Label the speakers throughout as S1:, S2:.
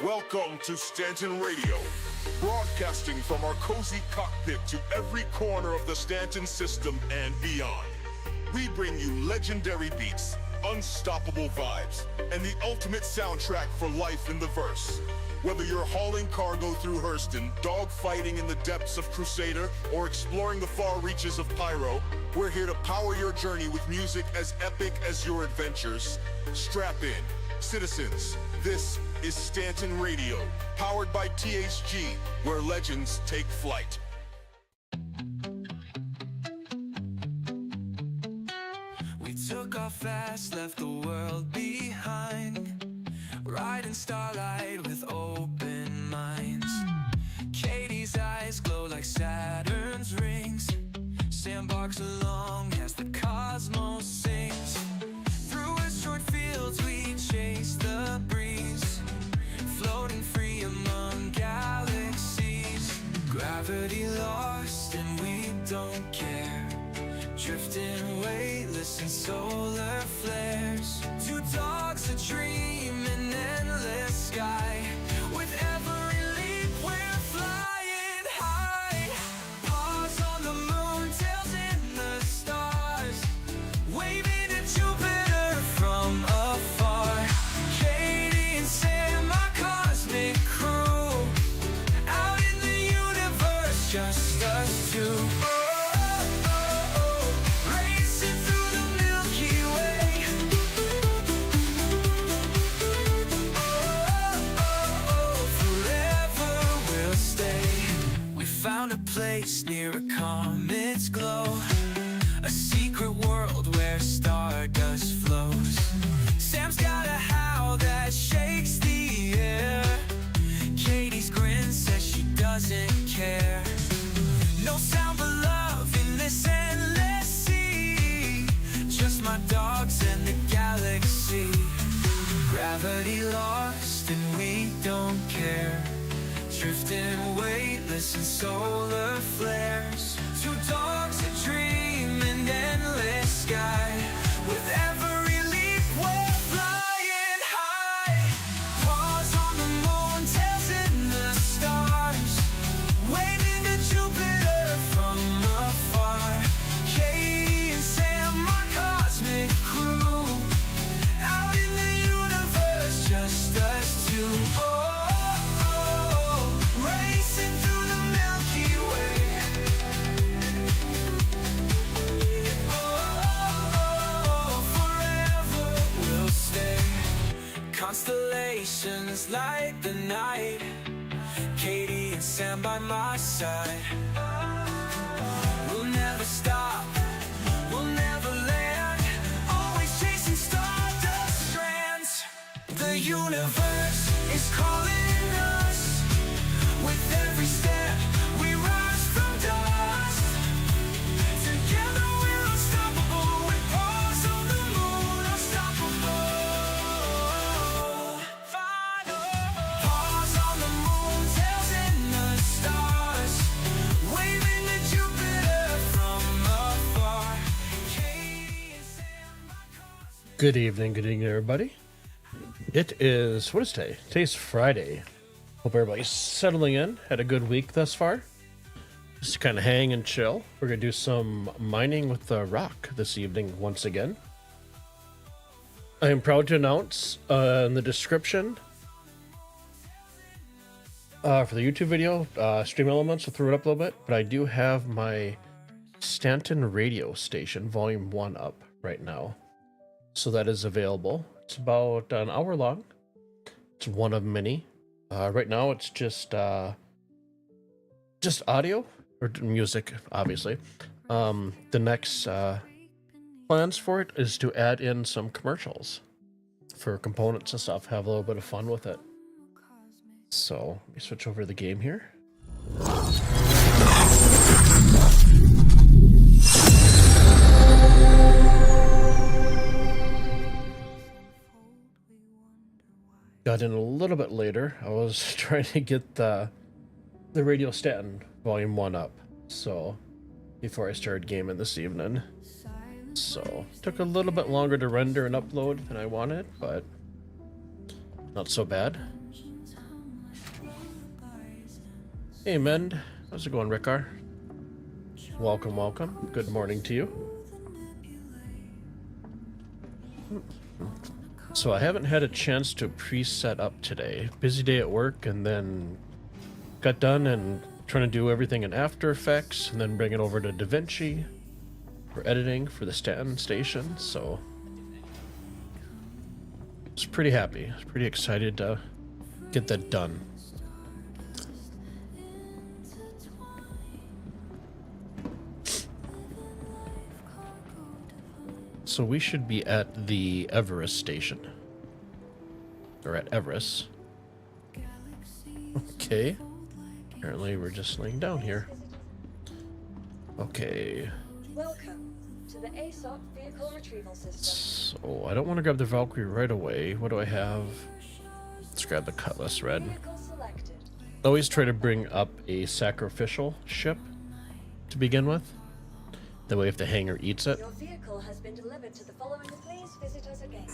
S1: Welcome to Stanton Radio, broadcasting from our cozy cockpit to every corner of the Stanton system and beyond. We bring you legendary beats, unstoppable vibes, and the ultimate soundtrack for life in the verse. Whether you're hauling cargo through Hurston, dogfighting in the depths of Crusader, or exploring the far reaches of Pyro, we're here to power your journey with music as epic as your adventures. Strap in, citizens. This is Stanton Radio, powered by THG, where legends take flight.
S2: We took off fast, left the world behind, riding starlight with open minds. Katie's eyes glow like Saturn's rings, sandbarks along as the cosmos sings. Through asteroid fields we chase the breeze, floating free among galaxies. Gravity lost and we don't care, drifting weightless in solar flares. Two dogs a dream in endless sky, with every leap we're flying high. Paws on the moon, tails in the stars, waving to Jupiter from afar. Katie and Sam, our cosmic crew, out in the universe, just us two. Place near a comet's glow, a secret world where stardust flows. Sam's got a howl that shakes the air, Katie's grin says she doesn't care. No sound but love in this endless sea, just my dogs and the galaxy. Gravity lost and we don't care, drifting weightless in solar flares. Two dogs a dream in endless sky, with every leap we're flying high. Paws on the moon, tails in the stars, waving to Jupiter from afar. Katie and Sam, our cosmic crew, out in the universe, just us two. Racing through the Milky Way. Forever we'll stay. Constellations light the night, Katie and Sam by my side. We'll never stop, we'll never land, always chasing stardust strands. The universe is calling us, with every step we rise from dust. Together we're unstoppable, with paws on the moon, unstoppable. Paws on the moon, tails in the stars, waving to Jupiter from afar. Katie and Sam, my cosmic.
S3: Good evening, everybody. It is, what is today? Today's Friday. Hope everybody's settling in. Had a good week thus far. Just to kind of hang and chill. We're going to do some mining with the ROC this evening once again. I am proud to announce in the description for the YouTube video, stream elements, will throw it up a little bit, but I do have my Stanton radio station, volume 1 up right now. So that is available. It's about an hour long. It's one of many. Right now it's just audio or music, obviously. The next plans for it is to add in some commercials for components and stuff. Have a little bit of fun with it. So let me switch over to the game here. Got in a little bit later. I was trying to get the Radio Stanton Volume 1 up, so before I started gaming this evening. So took a little bit longer to render and upload than I wanted, but not so bad. Hey, Mend. How's it going, Rickar? Welcome, welcome. Good morning to you. So I haven't had a chance to pre-set up today. Busy day at work, and then got done and trying to do everything in After Effects, and then bring it over to DaVinci for editing for the Stanton station. So I was pretty happy. I was pretty excited to get that done. So we should be at the Everest station. Or at Everest. Okay. Apparently we're just laying down here. Okay.
S4: Welcome to the ROC vehicle retrieval system.
S3: So I don't want to grab the Valkyrie right away. What do I have? Let's grab the Cutlass Red.
S4: Vehicle selected.
S3: Always try to bring up a sacrificial ship to begin with. That way if the hangar eats it.
S4: Your vehicle has been delivered to the following. Please visit us again.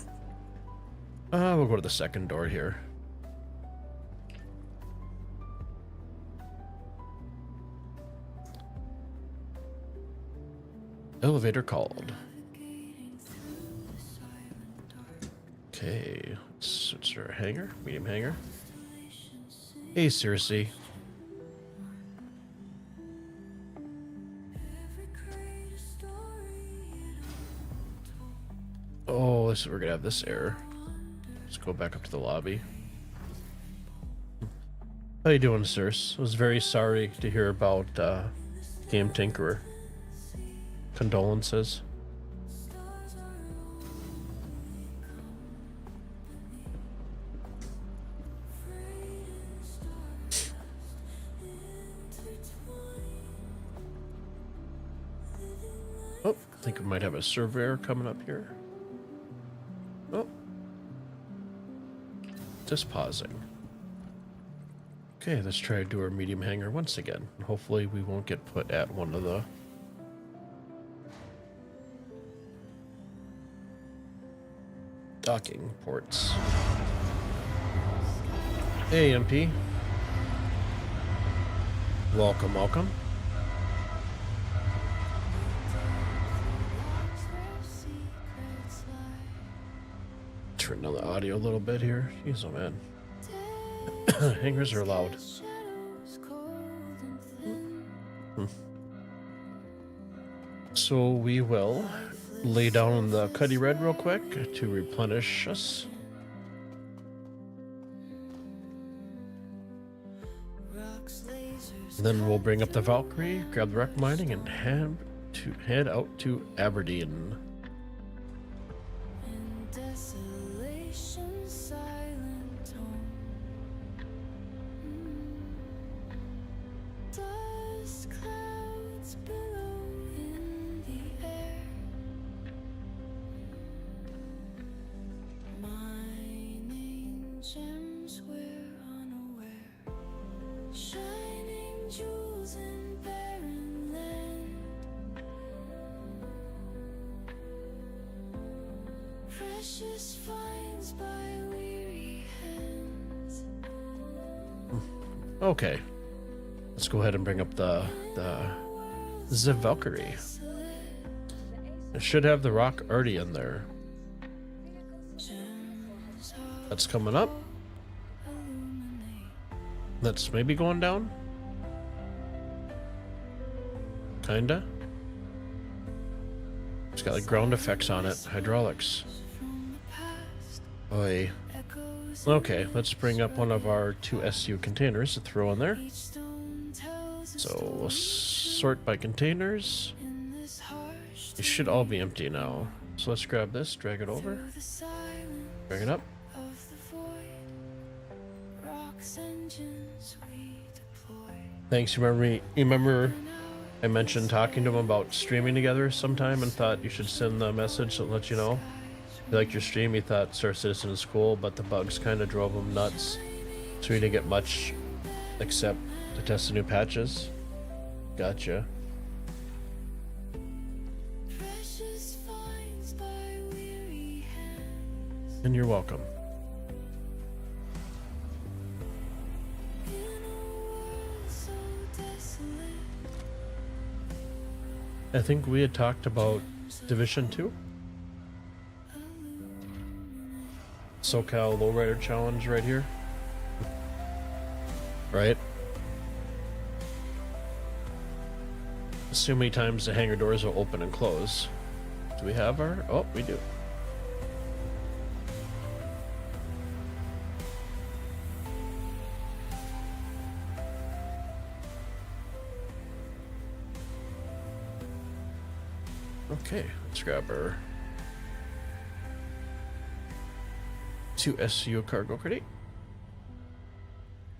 S3: We'll go to the second door here. Elevator called. Okay, switch our hangar, medium hangar. Hey, Circe. Oh, this, we're gonna have this error. Let's go back up to the lobby. How you doing, Circe? I was very sorry to hear about Game Tinkerer. Condolences. Oh, I think we might have a surveyor coming up here. Oh. Just pausing. Okay, let's try to do our medium hangar once again. Hopefully we won't get put at one of the docking ports. Hey, MP. Welcome, welcome. Turn down the audio a little bit here. Jeez, oh man. Hangers are loud. So we will lay down on the Cuddy Red real quick to replenish us. Then we'll bring up the Valkyrie, grab the ROC Mining, and head out to Aberdeen. Okay, let's go ahead and bring up the Valkyrie. It should have the rock already in there. That's coming up. That's maybe going down. Kinda. It's got like ground effects on it. Hydraulics. Oi. Okay, let's bring up one of our 2 SU containers to throw in there. So we'll sort by containers. They should all be empty now. So let's grab this, drag it over, bring it up. Thanks. Remember I mentioned talking to him about streaming together sometime and thought you should send the message to let you know. He liked your stream. He thought Star Citizen is cool, but the bugs kind of drove him nuts. So he didn't get much except to test the new patches. Gotcha. And you're welcome. I think we had talked about Division 2. SoCal Lowrider Challenge right here. Right? See how many times the hangar doors will open and close. Do we have our... Oh, we do. Okay, let's grab our 2 SCU cargo crate.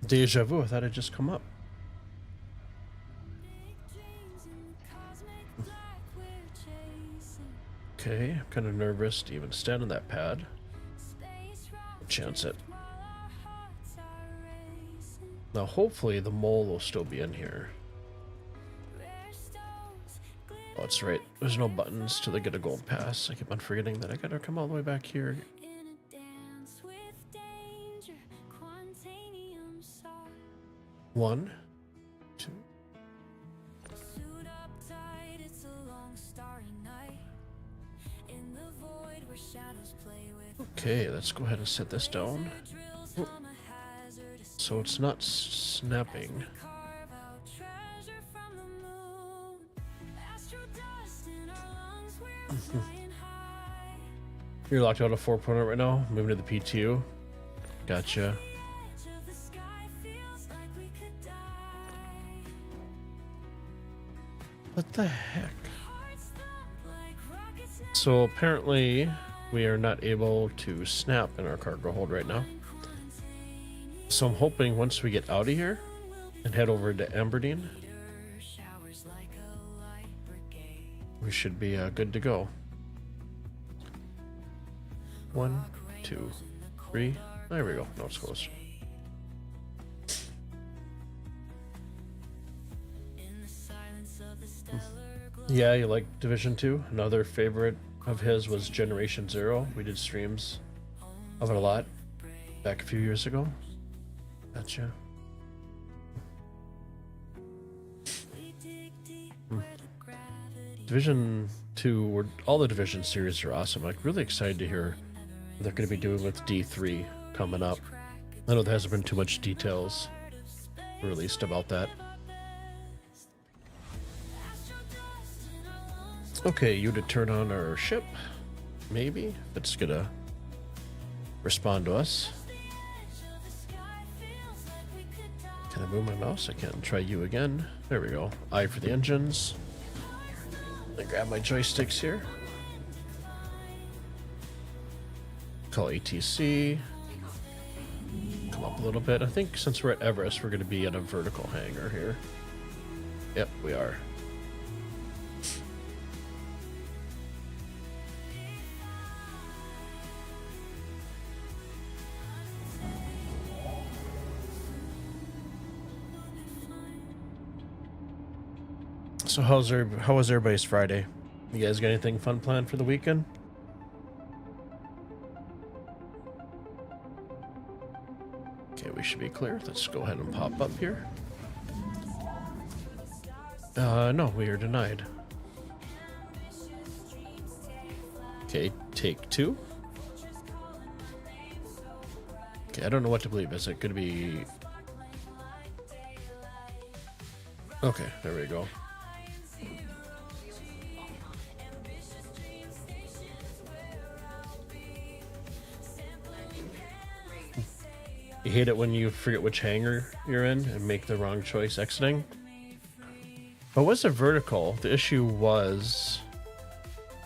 S3: Deja vu, I thought it'd just come up. Okay, I'm kind of nervous to even stand on that pad. Chance it. Now hopefully the mole will still be in here. Oh, that's right. There's no buttons till they get a gold pass. I keep on forgetting that I gotta come all the way back here. One, two. Okay, let's go ahead and set this down. Oh. So it's not snapping. You're locked out of 4.0 right now, moving to the PTU. Gotcha. What the heck? So apparently we are not able to snap in our cargo hold right now. So I'm hoping once we get out of here and head over to Aberdeen, we should be good to go. 1, 2, 3. There we go. No, it's close. Yeah, you like Division 2? Another favorite of his was Generation Zero. We did streams of it a lot back a few years ago. Gotcha. Division 2, or all the Division series are awesome. Like, really excited to hear what they're going to be doing with D3 coming up. I know there hasn't been too much details released about that. Okay, you to turn on our ship. Maybe. If it's gonna respond to us. Can I move my mouse? I can't. Try you again. There we go. I for the engines. I grab my joysticks here. Call ATC. Come up a little bit. I think since we're at Everest, we're going to be at a vertical hangar here. Yep, we are. So how was everybody's Friday? You guys got anything fun planned for the weekend? Okay, we should be clear. Let's go ahead and pop up here. No, we are denied. Okay, take 2. Okay, I don't know what to believe. Is it going to be... Okay, there we go. You hate it when you forget which hangar you're in and make the wrong choice exiting. But was it vertical? The issue was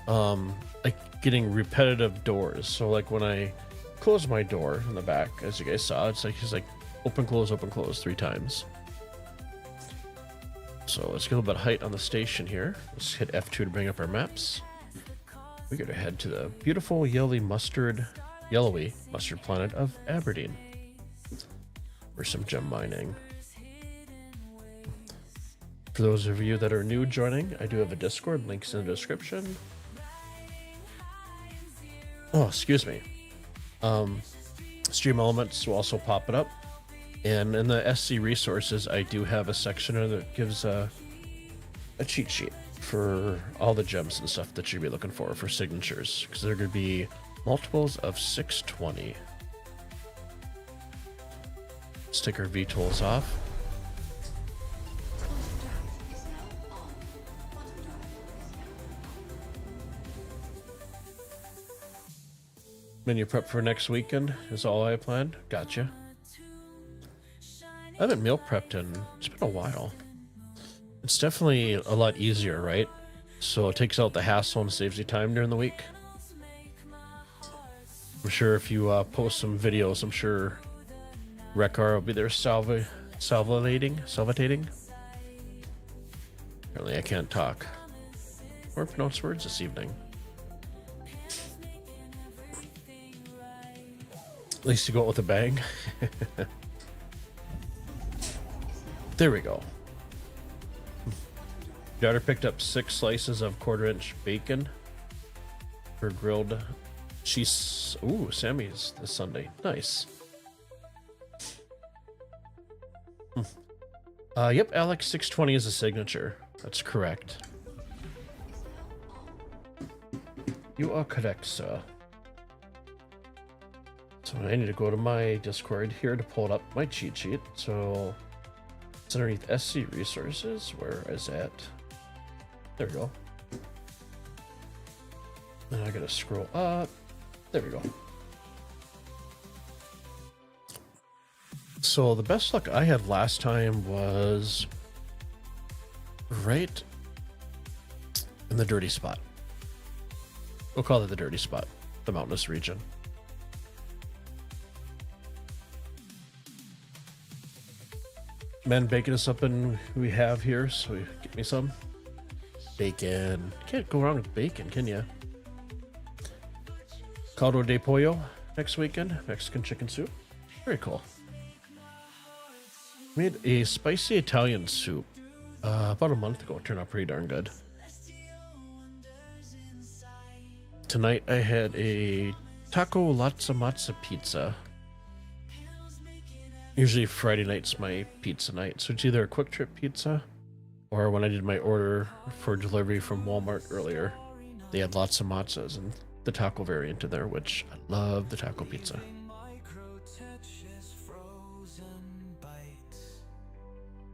S3: like getting repetitive doors. So like when I close my door in the back, as you guys saw, it's like open close 3 times. So let's get a little bit of height on the station here. Let's hit F2 to bring up our maps. We gotta head to the beautiful yellowy mustard planet of Aberdeen for some gem mining. For those of you that are new joining, I do have a Discord, links in the description. Oh, excuse me. Stream Elements will also pop it up. And in the SC resources, I do have a section that gives a cheat sheet for all the gems and stuff that you'd be looking for signatures, because they're going to be multiples of 620. Let's take our VTOLs off. Menu prep for next weekend is all I planned. Gotcha. I haven't meal prepped in, it's been a while. It's definitely a lot easier, right? So it takes out the hassle and saves you time during the week. I'm sure if you post some videos, I'm sure Rekar will be there salvatating. Apparently I can't talk or pronounce words this evening. At least you go out with a bang. There we go. Daughter picked up 6 slices of 1/4-inch bacon for grilled cheese. Ooh, Sammy's this Sunday. Nice. Yep, Alex, 620 is a signature. That's correct. You are correct, sir. So I need to go to my Discord here to pull up my cheat sheet. So it's underneath SC resources. Where is that? There we go. Then I gotta scroll up. There we go. So the best luck I had last time was right in the dirty spot. We'll call it the dirty spot, the mountainous region. Man, bacon is something we have here, so get me some bacon. Can't go wrong with bacon, can you? Caldo de pollo next weekend, Mexican chicken soup. Very cool. Made a spicy Italian soup about a month ago. It turned out pretty darn good. Tonight I had a taco latza matza pizza. Usually Friday night's my pizza night, so it's either a quick trip pizza or when I did my order for delivery from Walmart earlier, they had lots of matzahs and the taco variant in there, which I love the taco pizza.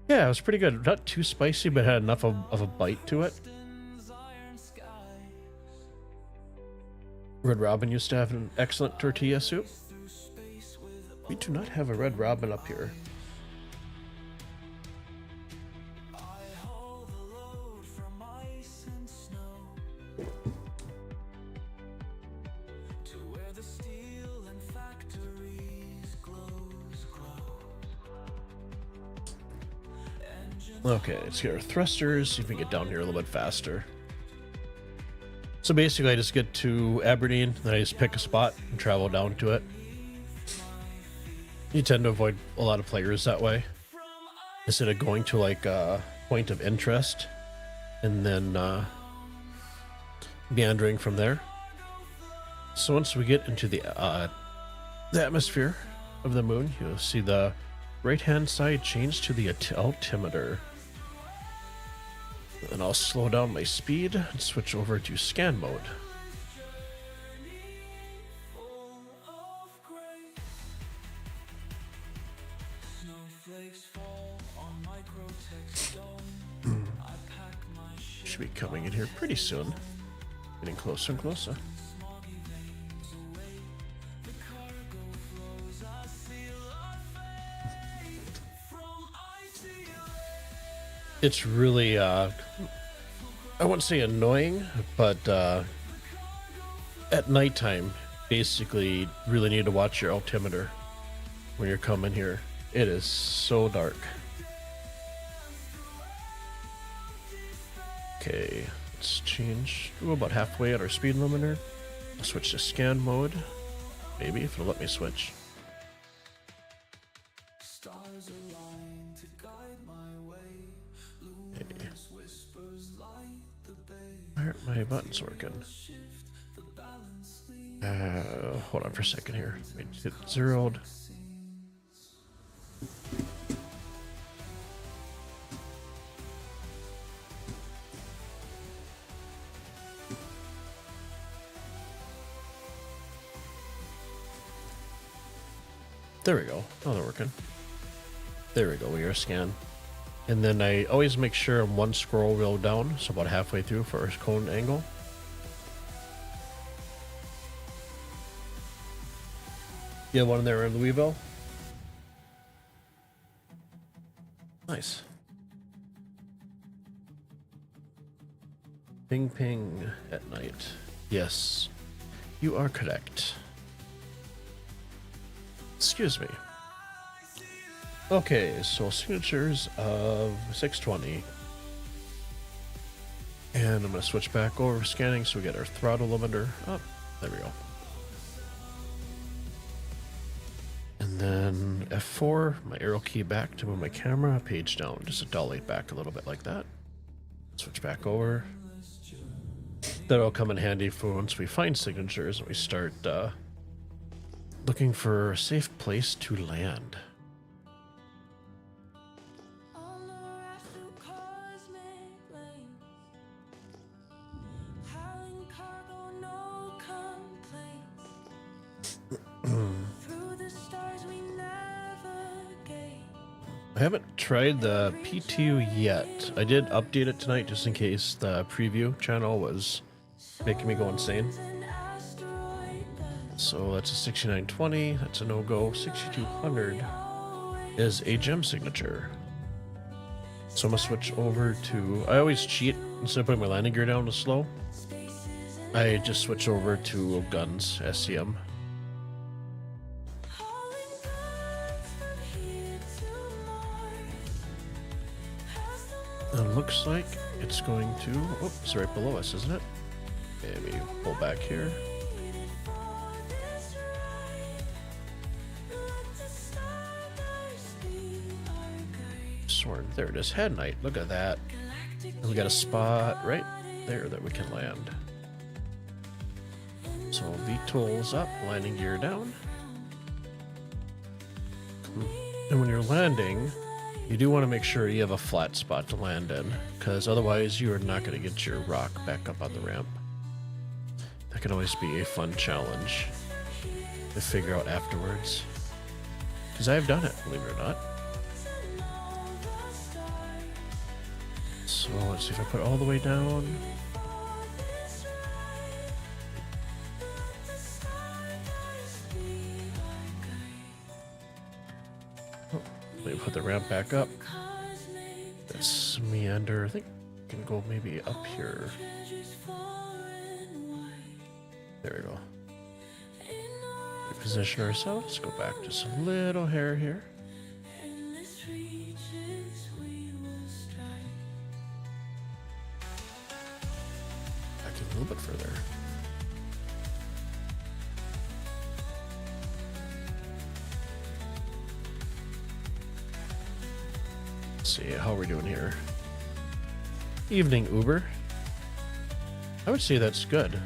S3: Yeah, it was pretty good. Not too spicy, but had enough of a bite to it. Red Robin used to have an excellent tortilla soup. We do not have a Red Robin up here. Okay, let's get our thrusters, see if we can get down here a little bit faster. So basically I just get to Aberdeen, then I just pick a spot and travel down to it. You tend to avoid a lot of players that way, instead of going to like a point of interest and then meandering from there. So once we get into the atmosphere of the moon, you'll see the right hand side change to the altimeter. And I'll slow down my speed and switch over to scan mode. Should be coming in here pretty soon. Getting closer and closer. It's really, I wouldn't say annoying, but at nighttime, basically, really need to watch your altimeter when you're coming here. It is so dark. Okay, let's change. We're about halfway at our speed limiter. I'll switch to scan mode. Maybe, if it'll let me switch. Why aren't my buttons working? Hold on for a second here. Let me get zeroed. There we go. Oh, they're working. There we go. We are scan. And then I always make sure I'm one scroll wheel down, so about halfway through for our cone angle. You have one there in Louisville? Nice. Ping ping at night. Yes, you are correct. Excuse me. Okay, so signatures of 620. And I'm going to switch back over scanning so we get our throttle limiter up. There we go. And then F4, my arrow key back to move my camera, page down, just to dolly back a little bit like that. Switch back over. That'll come in handy for once we find signatures and we start looking for a safe place to land. I haven't tried the P2 yet. I did update it tonight just in case the preview channel was making me go insane. So that's a 6920, that's a no-go. 6200 is a gem signature. So I'm gonna switch over to, I always cheat, instead of putting my landing gear down to slow, I just switch over to guns, SCM. It looks like it's going to, oh, it's right below us, isn't it? Maybe pull back here. Sworn, there it is, head night, look at that. And we got a spot right there that we can land. So VTOL's up, landing gear down. And when you're landing, you do want to make sure you have a flat spot to land in, because otherwise you are not going to get your rock back up on the ramp. That can always be a fun challenge to figure out afterwards. Because I've done it, believe it or not. So let's see if I put it all the way down. Let me put the ramp back up. Let's meander. I think I can go maybe up here. There we go. Position ourselves. Go back just a little hair here. Back in a little bit further. See how we're doing here. Evening Uber. I would say that's good.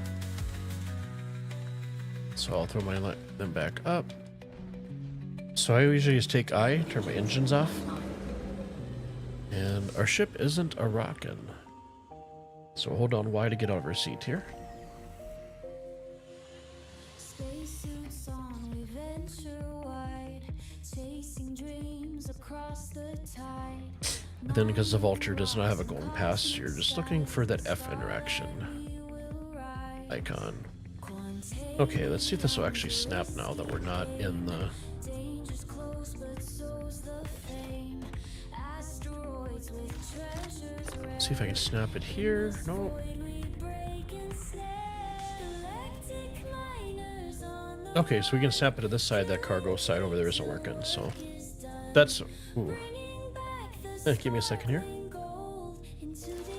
S3: So I'll throw them back up. So I usually just take I, turn my engines off. And our ship isn't a rockin'. So hold on Y to get out of our seat here.
S5: Spacesuits on, we venture wide, chasing dreams across the tide.
S3: And then because the Vulture does not have a golden pass, you're just looking for that F interaction icon. Okay, let's see if this will actually snap now that we're not in the... See if I can snap it here. No. Okay, so we can snap it to this side. That cargo side over there isn't working, so that's... Ooh. Give me a second here.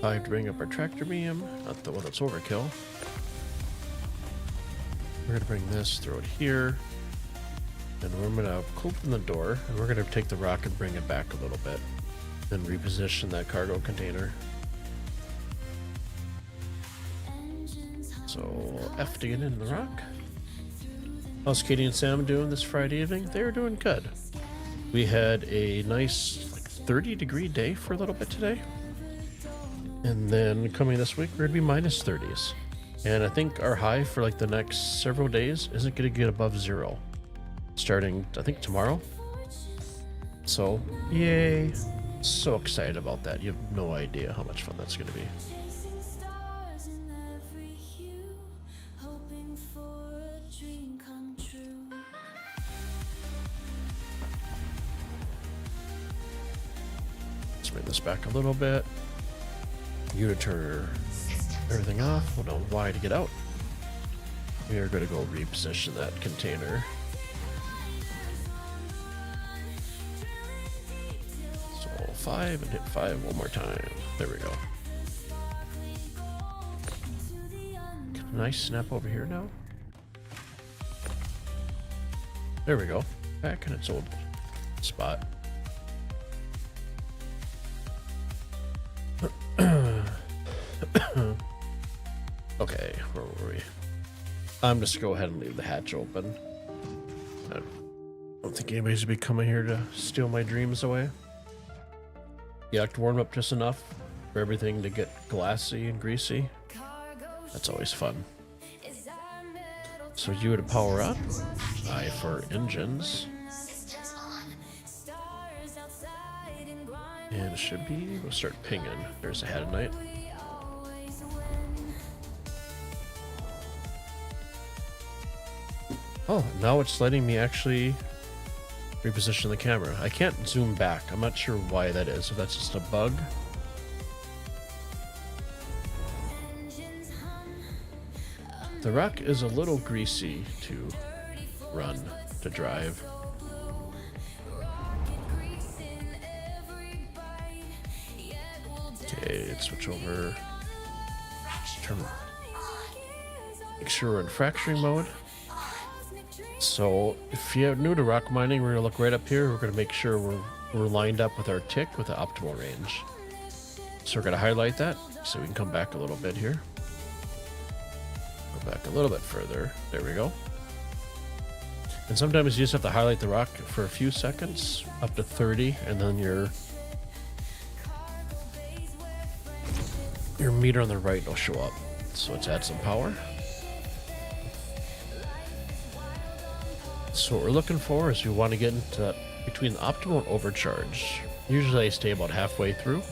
S3: I have to bring up our tractor beam, not the one that's overkill. We're going to bring this, throw it here, and we're going to open the door, and we're going to take the rock and bring it back a little bit, then reposition that cargo container. So F to get in the rock. How's Katie and Sam doing this Friday evening? They're doing good. We had a nice 30-degree day for a little bit today. And then coming this week, we're going to be minus 30s. And I think our high for like the next several days isn't going to get above 0. starting, I think, tomorrow. So, yay. So excited about that. You have no idea how much fun that's going to be.
S5: Chasing stars in every hue, hoping for a dream come true.
S3: Let's bring this back a little bit. You to turn everything off. Hold on Y to get out. We are going to go reposition that container. So 5 and hit 5 one more time. There we go. Can I snap over here now? There we go. Back in its old spot. Okay, where were we? I'm just gonna go ahead and leave the hatch open. I don't think anybody's gonna be coming here to steal my dreams away. You like to warm up just enough for everything to get glassy and greasy. That's always fun. So you to power up. I for engines. And it should be, we'll start pinging. There's a hat of night. Oh, now it's letting me actually reposition the camera. I can't zoom back. I'm not sure why that is. If that's just a bug. The ROC is a little greasy to run, to drive. Okay, let's switch over. Make sure we're in fracturing mode. So if you're new to ROC Mining, we're gonna look right up here. We're gonna make sure we're lined up with our tick with the optimal range. So we're gonna highlight that so we can come back a little bit here. Go back a little bit further. There we go. And sometimes you just have to highlight the ROC for a few seconds, up to 30, and then your meter on the right will show up. So let's add some power. So what we're looking for is we want to get into between optimal and overcharge. Usually I stay about halfway through,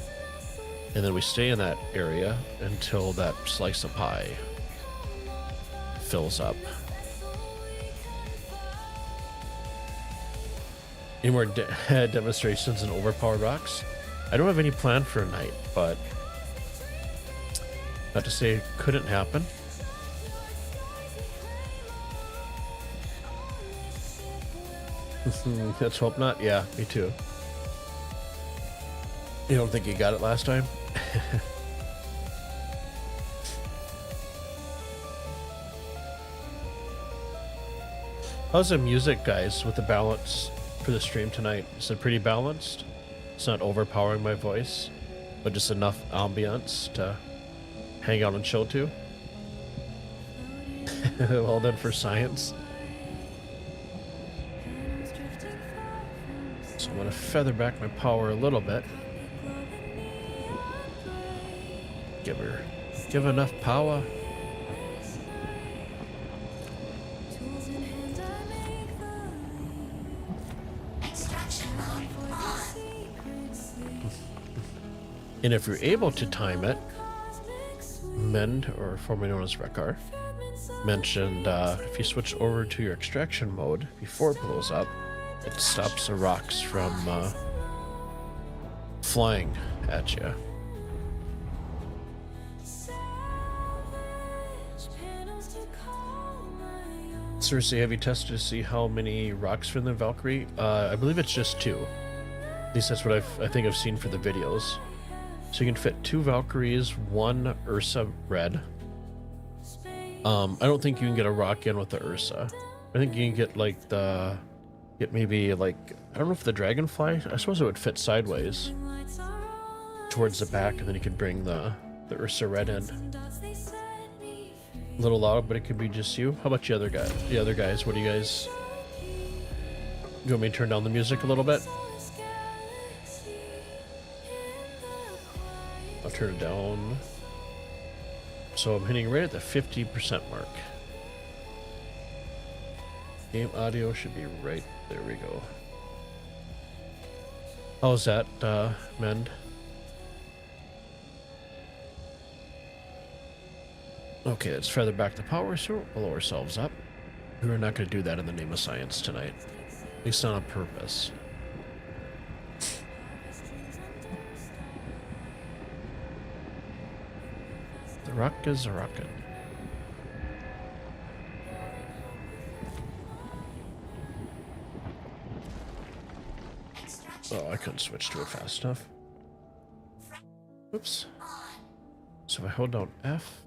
S3: and then we stay in that area until that slice of pie fills up. Any more demonstrations and overpowered rocks? I don't have any planned for a night, but not to say it couldn't happen. Let's hope not. Yeah, me too. You don't think you got it last time? How's the music, guys, with the balance for the stream tonight? Is it pretty balanced? It's not overpowering my voice, but just enough ambience to hang out and chill to? Well done for science. So I'm going to feather back my power a little bit. Give enough power. And if you're able to time it, Mend, or formerly known as Rekar, mentioned if you switch over to your extraction mode before it blows up, it stops the rocks from flying at you. Cersei, have you tested to see how many rocks fit in the Valkyrie? I believe it's just 2. At least that's what I think I've seen for the videos. So you can fit 2 Valkyries, 1 Ursa red. I don't think you can get a rock in with the Ursa. I think you can get like maybe like, I don't know if the Dragonfly, I suppose it would fit sideways towards the back, and then you could bring the Ursa red in. A little loud, but it could be just you. How about the other guys? What do you guys? You want me to turn down the music a little bit? I'll turn it down. So I'm hitting right at the 50% mark. Game audio should be right. There we go. How's that, Mend? Okay, let's feather back the power so we'll blow ourselves up. We're not going to do that in the name of science tonight. At least not on purpose. The rock is a rocket. Oh, I couldn't switch to it fast enough. Oops. So if I hold down F.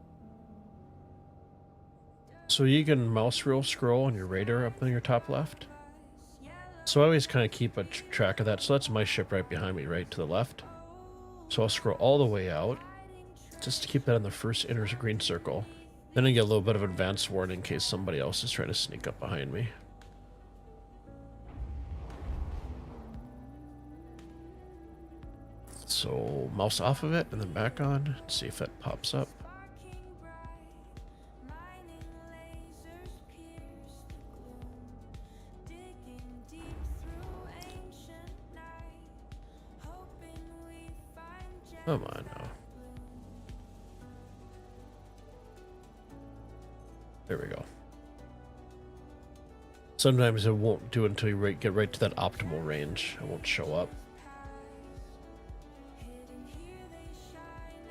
S3: So you can mouse wheel scroll on your radar up in your top left. So I always kind of keep a track of that. So that's my ship right behind me, right to the left. So I'll scroll all the way out just to keep that in the first inner green circle. Then I get a little bit of advance warning in case somebody else is trying to sneak up behind me. So mouse off of it and then back on. See if it pops up. Come on now. There we go. Sometimes it won't do it until you get right to that optimal range. It won't show up.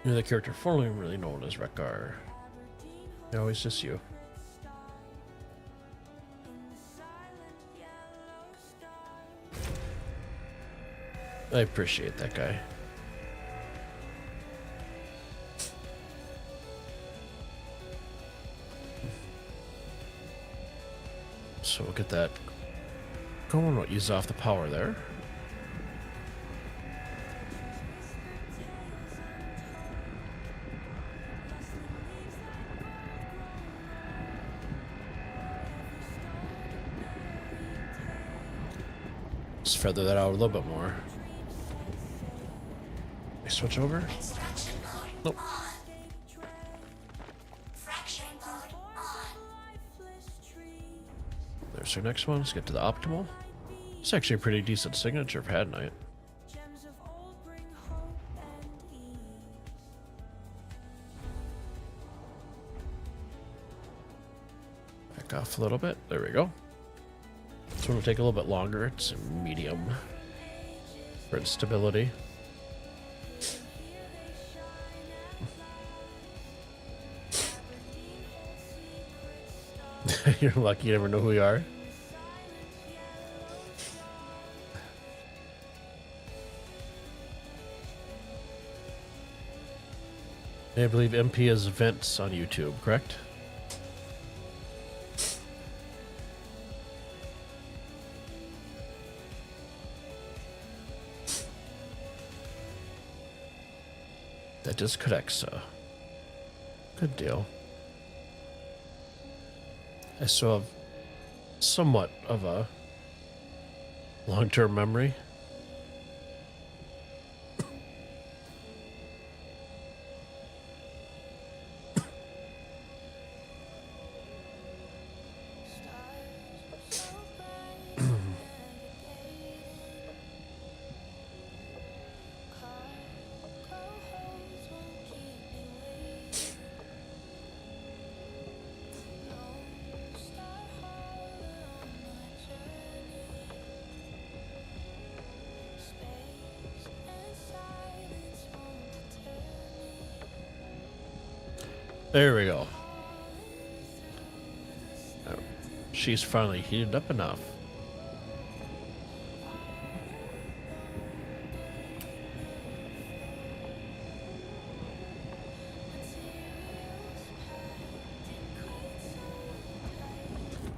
S3: You're the character formerly known as Rekar. No, it's just you. I appreciate that guy. So we'll get that going. We'll ease off the power there. Just feather that out a little bit more. Switch over. Nope. There's our next one. Let's get to the optimal. It's actually a pretty decent signature for Had Night. Back off a little bit. There we go. This one will take a little bit longer. It's a medium for its stability. You're lucky you never know who we are. I believe MP is Vince on YouTube, correct? That is correct, sir. Good deal. I still have somewhat of a long-term memory. There we go. Oh, she's finally heated up enough.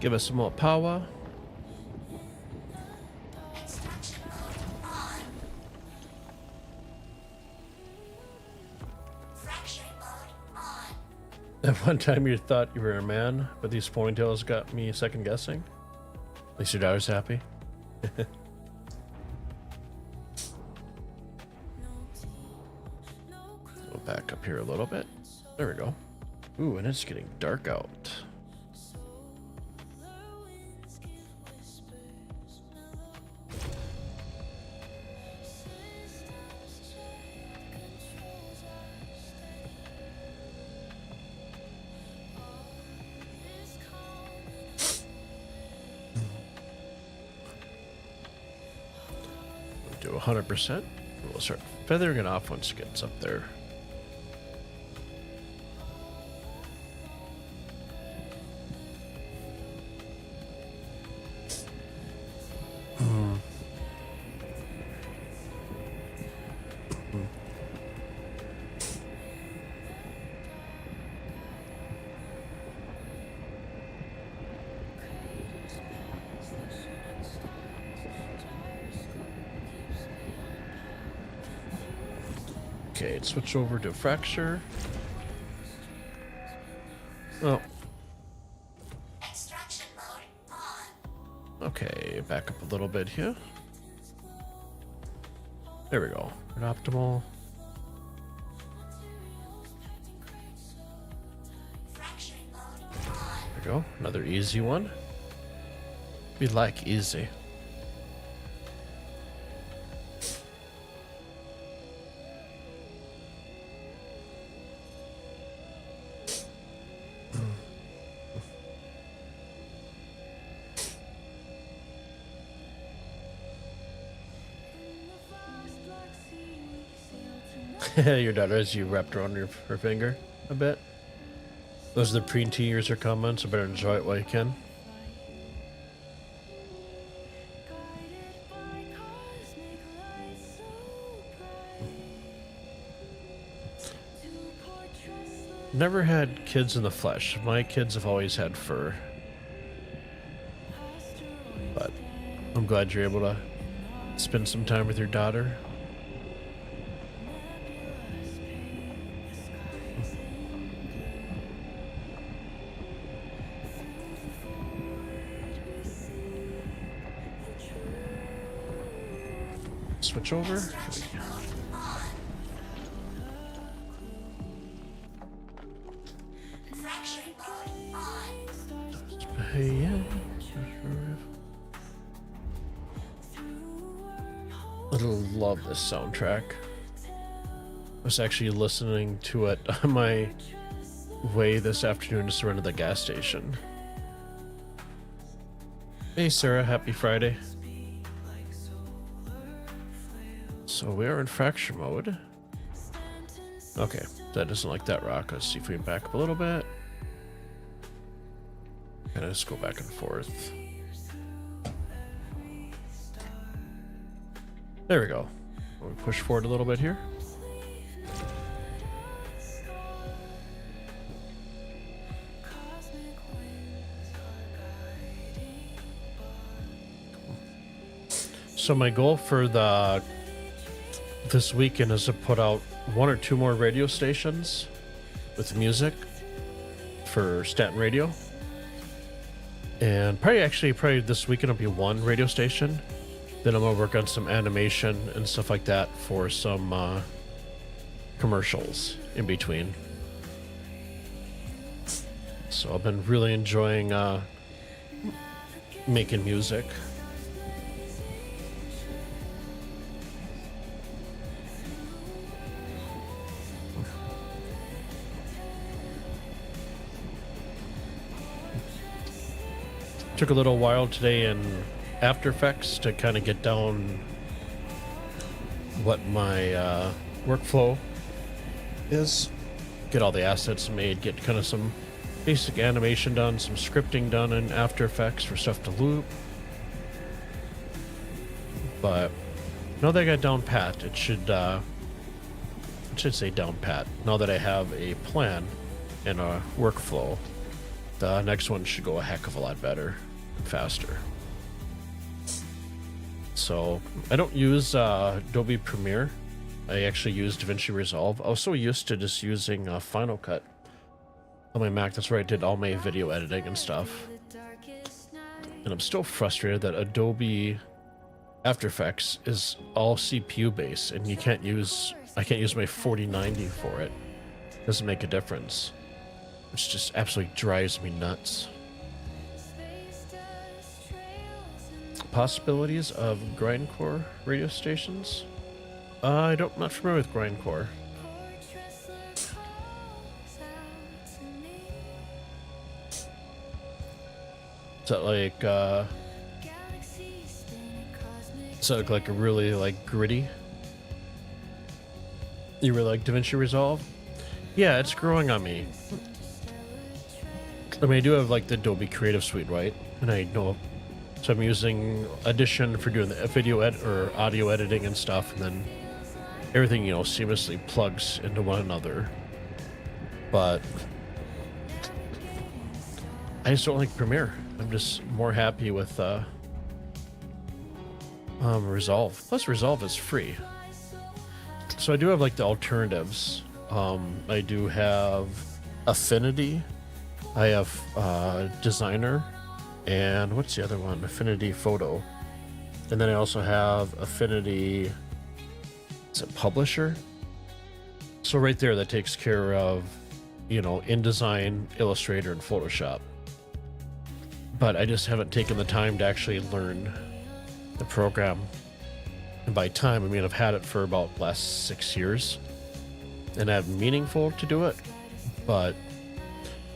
S3: Give us some more power. At one time you thought you were a man, but these ponytails got me second guessing. At least your daughter's happy. Go back up here a little bit. There we go. Ooh, and it's getting dark out. 100%. We'll start feathering it off once it gets up there. Okay, switch over to fracture. Oh.
S5: Extraction mode on.
S3: Okay, back up a little bit here. There we go. An optimal.
S5: Fracturing mode on.
S3: There we go. Another easy one. We like easy. Your daughter, as you wrapped around her finger a bit. Those are the preteen years are coming, so better enjoy it while you can. Never had kids in the flesh. My kids have always had fur. But I'm glad you're able to spend some time with your daughter. Switch over.
S5: Fracturing mode on.
S3: Hey, yeah. I love this soundtrack. I was actually listening to it on my way this afternoon to run to the gas station. Hey Sarah, happy Friday. So we are in fracture mode. Okay, that doesn't like that rock. Let's see if we can back up a little bit. And just go back and forth. There we go. We'll push forward a little bit here. So my goal for this weekend is to put out 1 or 2 more radio stations with music for Stanton Radio. And probably this weekend will be 1 radio station. Then I'm gonna work on some animation and stuff like that for some commercials in between. So I've been really enjoying making music. Took a little while today in After Effects to kind of get down what my workflow is, get all the assets made, get kind of some basic animation done, some scripting done in After Effects for stuff to loop. But now that I got down pat, it should say down pat. Now that I have a plan and a workflow, the next one should go a heck of a lot better and faster. So I don't use Adobe Premiere. I actually use DaVinci Resolve. I was so used to just using Final Cut on my Mac. That's where I did all my video editing and stuff. And I'm still frustrated that Adobe After Effects is all CPU based, and I can't use my 4090 for it. It doesn't make a difference, which just absolutely drives me nuts. Possibilities of grindcore radio stations? I'm not familiar with grindcore. Is that like So like a really like gritty. You really like DaVinci Resolve? Yeah, it's growing on me. I mean, I do have like the Adobe Creative Suite, right? And I know, so I'm using Audition for doing the video or audio editing and stuff, and then everything, you know, seamlessly plugs into one another. But I just don't like Premiere. I'm just more happy with Resolve. Plus, Resolve is free. So I do have like the alternatives. I do have Affinity. I have Designer, and what's the other one? Affinity Photo. And then I also have Affinity, is it Publisher? So right there, that takes care of, you know, InDesign, Illustrator, and Photoshop. But I just haven't taken the time to actually learn the program. And by time, I mean I've had it for about the last 6 years. And I'm meaningful to do it. But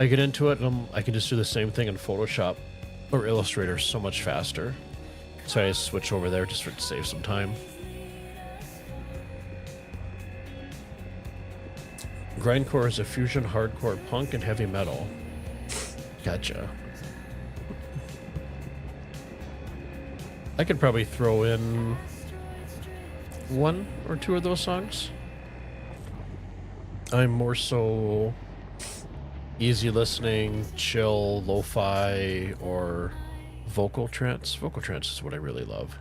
S3: I get into it and I can just do the same thing in Photoshop or Illustrator so much faster. So I just switch over there just to save some time. Grindcore is a fusion, hardcore, punk, and heavy metal. Gotcha. I could probably throw in 1 or 2 of those songs. I'm more so easy listening, chill, lo-fi, or vocal trance. Vocal trance is what I really love.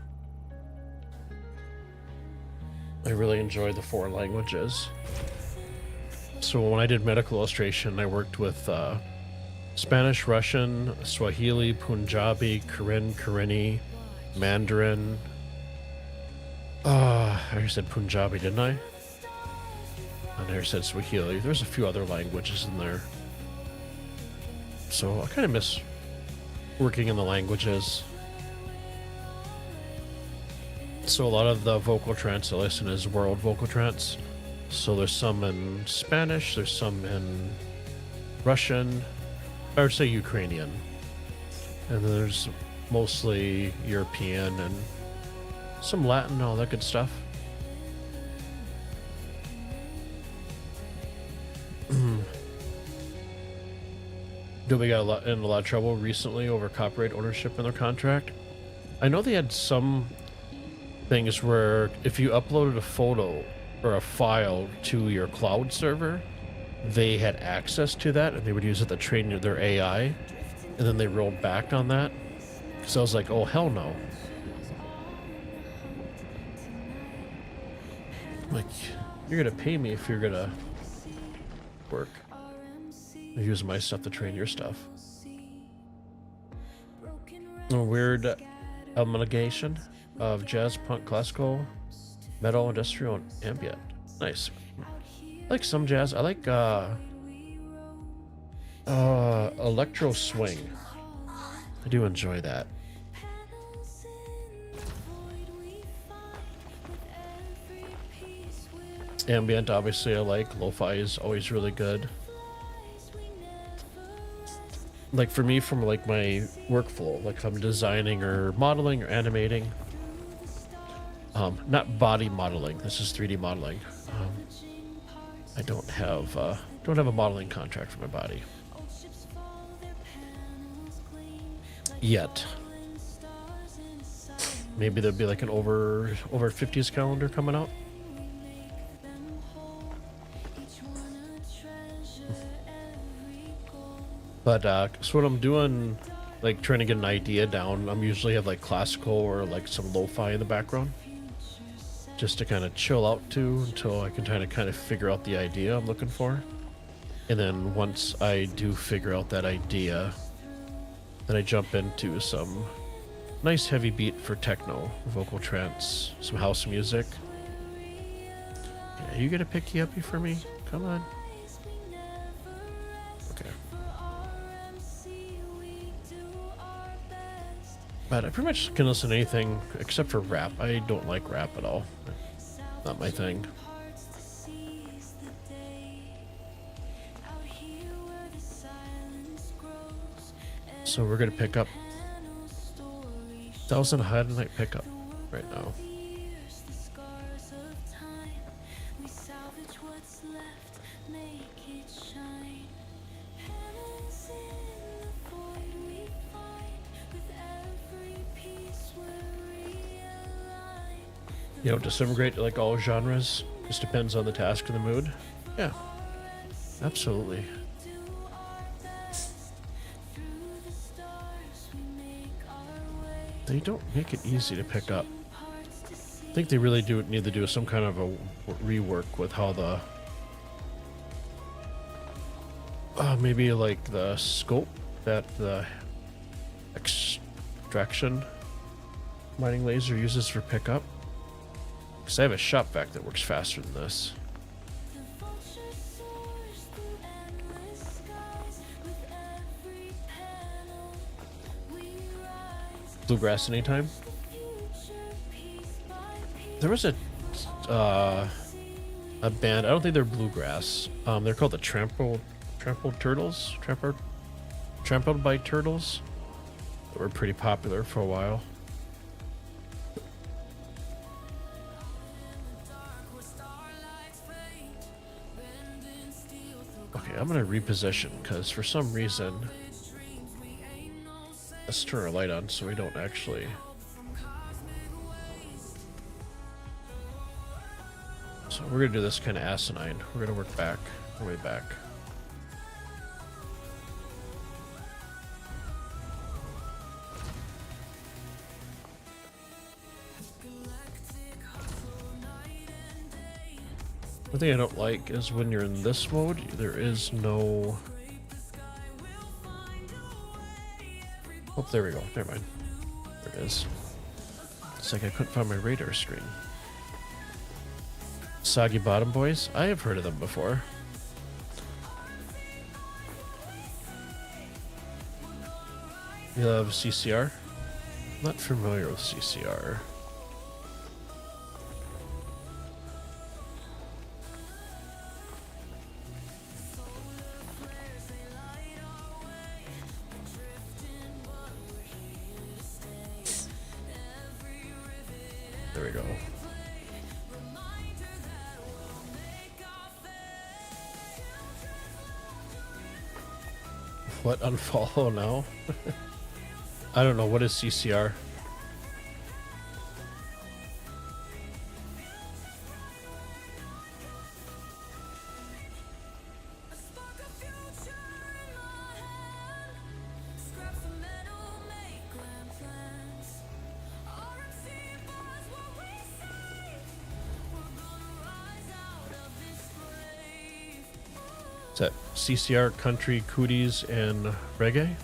S3: I really enjoy the 4 languages. So when I did medical illustration, I worked with Spanish, Russian, Swahili, Punjabi, Karen, Karenni, Mandarin. I already said Punjabi, didn't I? I never said Swahili. There's a few other languages in there. So I kind of miss working in the languages. So a lot of the vocal trance I listen is world vocal trance. So there's some in Spanish, there's some in Russian, I would say Ukrainian. And then there's mostly European and some Latin, all that good stuff. Adobe got in a lot of trouble recently over copyright ownership in their contract. I know they had some things where if you uploaded a photo or a file to your cloud server, they had access to that and they would use it to train their AI, and then they rolled back on that. So I was like, oh hell no. Like, you're gonna pay me if you're gonna work. Use my stuff to train your stuff. A weird amalgamation of jazz, punk, classical, metal, industrial, and ambient. Nice. I like some jazz. I like electro swing. I do enjoy that. Ambient, obviously, I like. Lo-fi is always really good. Like for me, from like my workflow, like if I'm designing or modeling or animating, not body modeling. This is 3D modeling. I don't have a modeling contract for my body yet. Maybe there'll be like an over 50s calendar coming out. But so what I'm doing, like trying to get an idea down, I'm usually have like classical or like some lo-fi in the background, just to kind of chill out to until I can kind of figure out the idea I'm looking for. And then once I do figure out that idea, then I jump into some nice heavy beat for techno, vocal trance, some house music. Yeah, you get a picky uppy for me? Come on. Okay. But I pretty much can listen to anything except for rap. I don't like rap at all. Not my thing. So we're gonna pick up 1,000 Highlight pickup. right now.
S5: The years, the scars of time. We salvage what's left, make it shine. Penance in the void we find. With every piece we're realigned.
S3: You know, disintegrate like all genres. Just depends on the task and the mood. Yeah, absolutely.
S5: Do our best. Through the stars we make our way.
S3: They don't make it easy to pick up.
S5: Parts to see.
S3: I think they really do need to do some kind of a rework with how the maybe like the scope that the extraction mining laser uses for pickup. Because I have a shop vac that works faster than this.
S5: The vulture soars through endless skies. With every panel we rise.
S3: Bluegrass anytime.
S5: The future piece by piece.
S3: There was a band. I don't think they're bluegrass. They're called the Trampled Turtles. Trampled by Turtles. They were pretty popular for a while. Okay, I'm gonna reposition because for some reason, let's turn our light on so we don't actually. So we're gonna do this kind of asinine. We're gonna work back, our way back. One thing I don't like is when you're in this mode, there is no. Oh, there we go. Never mind. There it is. It's like I couldn't find my radar screen. Soggy Bottom Boys? I have heard of them before. You love CCR? Not familiar with CCR. There we go. What, unfollow now? I don't know. What is CCR? Is that CCR, country, cooties, and reggae?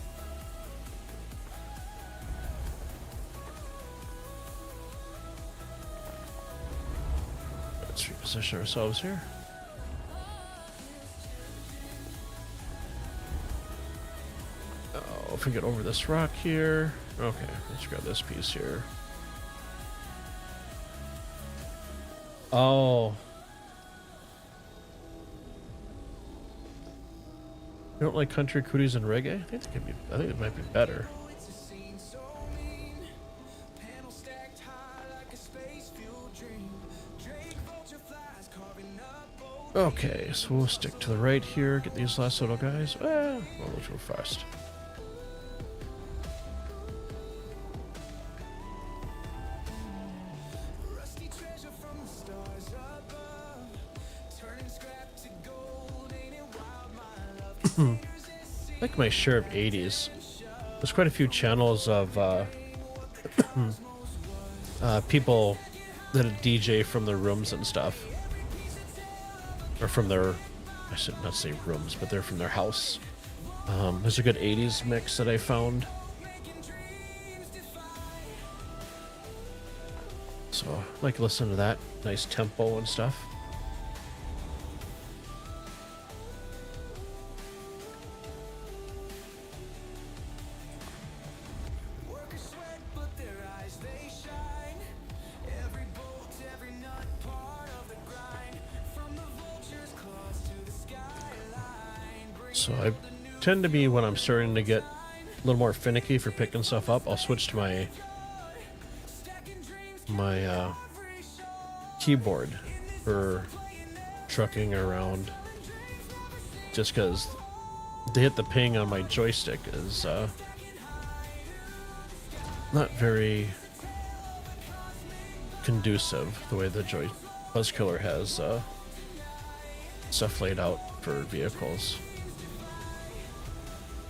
S3: Let's reposition ourselves here. Oh, if we get over this rock here. Okay, let's grab this piece here. Oh. You don't like country, cooties, and reggae? I think it might be better. Okay, so we'll stick to the right here. Get these last little guys. Well, let's go fast. Like my share of 80s. There's quite a few channels of people that DJ from their rooms and stuff. Or from their, I should not say rooms, but they're from their house. There's a good 80s mix that I found. So I like to listen to that. Nice tempo and stuff. So I tend to be, when I'm starting to get a little more finicky for picking stuff up, I'll switch to my my keyboard for trucking around, just because to hit the ping on my joystick is not very conducive the way the Buzzkiller has stuff laid out for vehicles.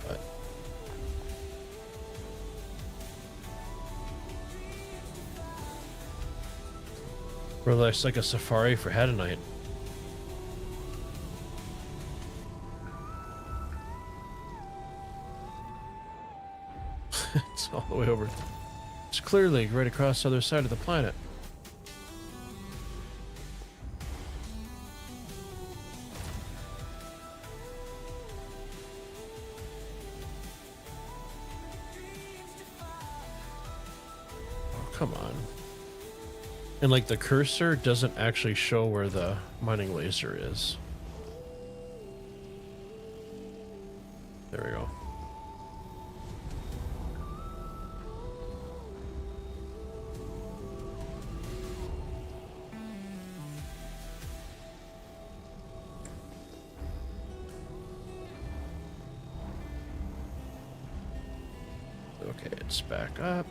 S3: But really, it's like a safari for Head Night. It's all the way over. It's clearly right across the other side of the planet. Oh, come on. And like the cursor doesn't actually show where the mining laser is. There we go. Okay, it's back up.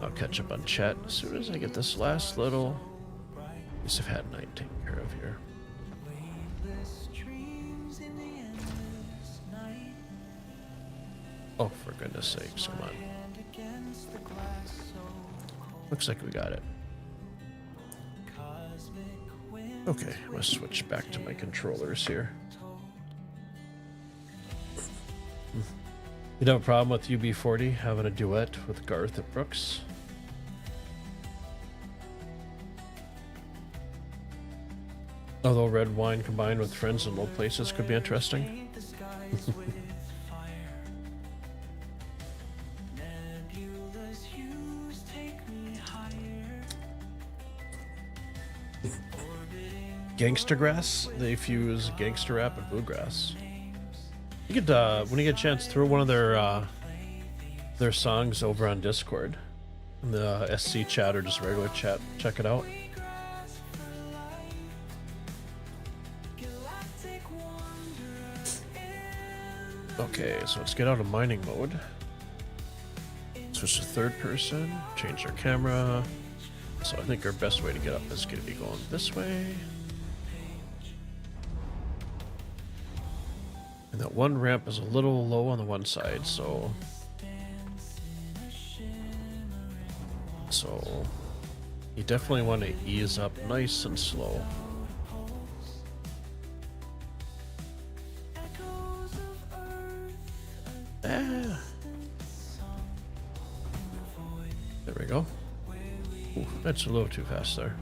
S3: I'll catch up on chat as soon as I get this last little piece of Hat Night taken care of here. Oh, for goodness sakes, come on. Looks like we got it. Okay, I'm gonna switch back to my controllers here. You'd have a problem with UB40 having a duet with Garth at Brooks? Although red wine combined with friends in low places could be interesting. Gangster grass? They fuse gangster rap and bluegrass. You could, when you get a chance, throw one of their songs over on Discord, in the SC chat or just regular chat. Check it out. Okay, so let's get out of mining mode. Switch to third person. Change our camera. So I think our best way to get up is going to be going this way. And that one ramp is a little low on the one side, so you definitely want to ease up nice and slow. Ah. There we go. Ooh, that's a little too fast there.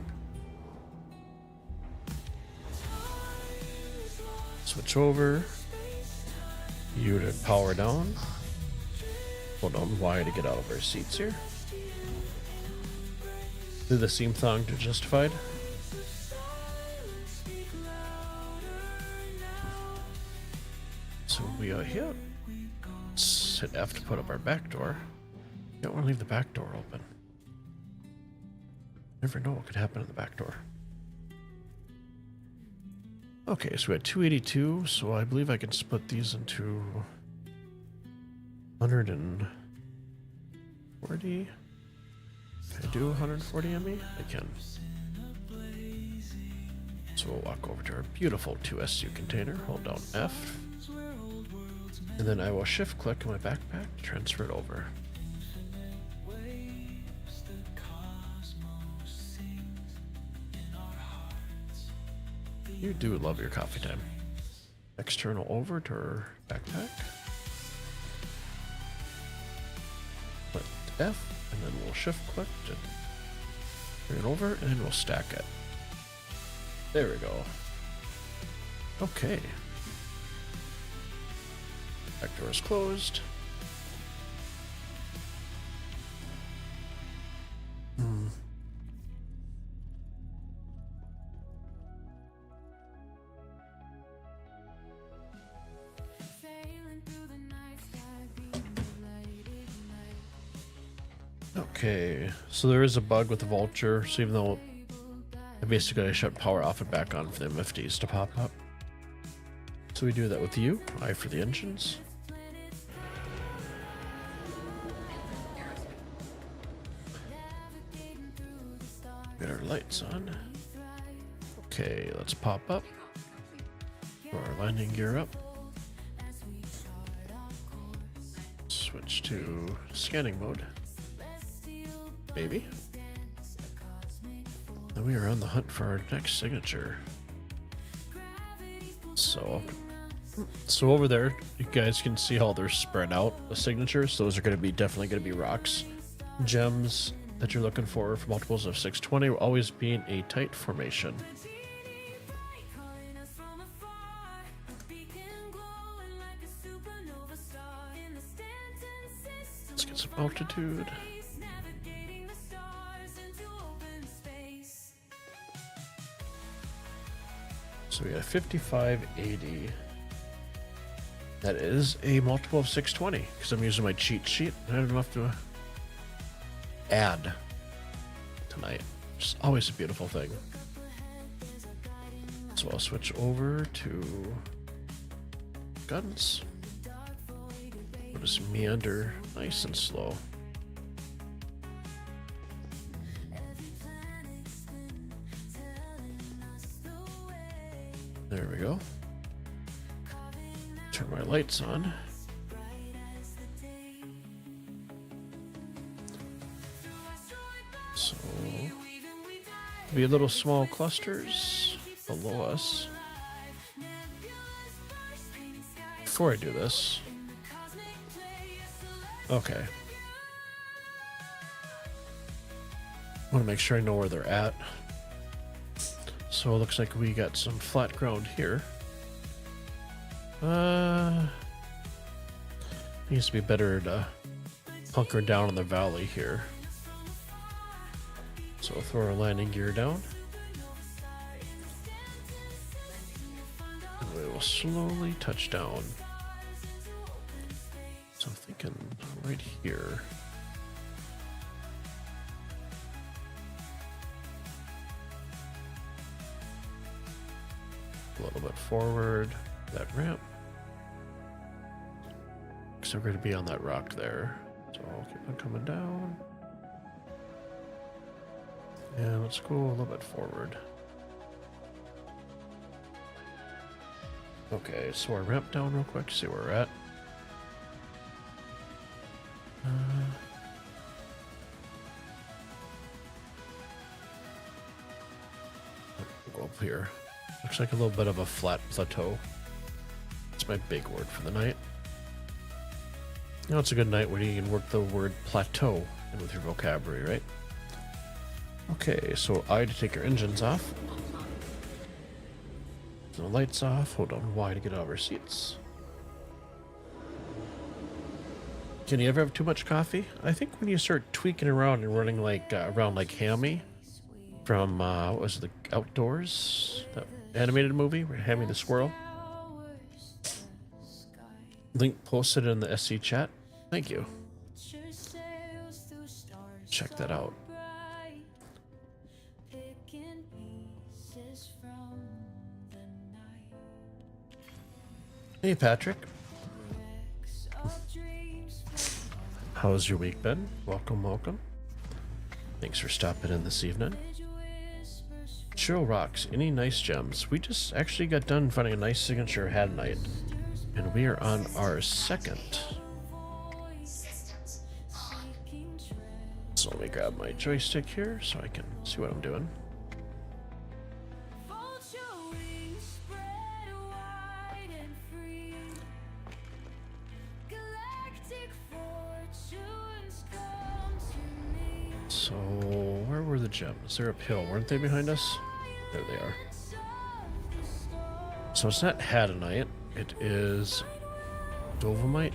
S3: Switch over. Unit power down. Hold on Y to get out of our seats here. Do the seam thong to Justified. So we are here. Let's hit F to put up our back door. Don't want to leave the back door open. Never know what could happen in the back door. Okay, so we had 282, so I believe I can split these into 140. Can I do 140 ME? I can. So we'll walk over to our beautiful 2SU container, hold down F, and then I will shift click on my backpack to transfer it over. You do love your coffee time. External over to our backpack. Click F, and then we'll shift click to bring it over, and then we'll stack it. There we go. Okay. Back door is closed. Okay, so there is a bug with the vulture, so even though I basically shut power off and back on for the MFDs to pop up. So we do that with you, I for the engines. Get our lights on. Okay, let's pop up. Throw our landing gear up. Switch to scanning mode. Maybe. Then we are on the hunt for our next signature. So over there, you guys can see how they're spread out, the signatures. Those are going to be definitely going to be rocks. Gems that you're looking for multiples of 620 will always be in a tight formation. Let's get some altitude. So we got 5580. That is a multiple of 620 because I'm using my cheat sheet. I don't have to add tonight. It's always a beautiful thing. So I'll switch over to guns. We'll just meander nice and slow. There we go. Turn my lights on. So, be little small clusters below us. Before I do this, okay. I want to make sure I know where they're at. So it looks like we got some flat ground here. Needs to be better to hunker down in the valley here. So we'll throw our landing gear down. And we will slowly touch down. So I'm thinking right here. A little bit forward, that ramp. So we're going to be on that rock there. So I'll keep on coming down. And let's go a little bit forward. Okay, so our ramp down real quick, see where we're at. Go up here. Looks like a little bit of a flat plateau. That's my big word for the night. You know, it's a good night where you can work the word plateau in with your vocabulary, right? Okay, so I to take our engines off. The lights off. Hold on Y to get out of our seats. Can you ever have too much coffee? I think when you start tweaking around and running like around like Hammy from what was it, the Outdoors, that animated movie where Hammy the squirrel. Link posted in the SC chat. Thank you. Check that out. Hey Patrick. How's your week been? Welcome, welcome. Thanks for stopping in this evening. Chill rocks. Any nice gems? We just actually got done finding a nice signature had night. And we are on our second. So let me grab my joystick here so I can see what I'm doing. So where were the gems? They're uphill, weren't they behind us? There they are. So it's not Hadanite. It is Dovamite.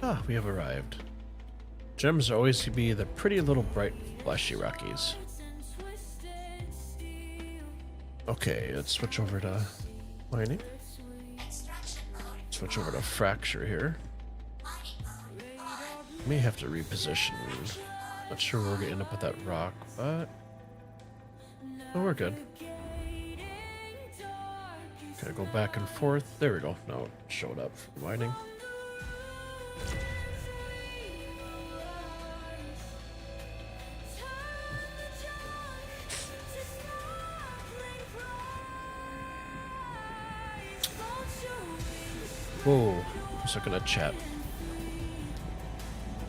S3: Ah, we have arrived. Gems always be the pretty little bright fleshy Rockies. Okay, let's switch over to mining. Switch over to fracture here. May have to reposition. Not sure where we're gonna end up with that rock, but oh, we're good. Gotta go back and forth. There we go. Now it showed up for mining. Whoa, just looking at chat.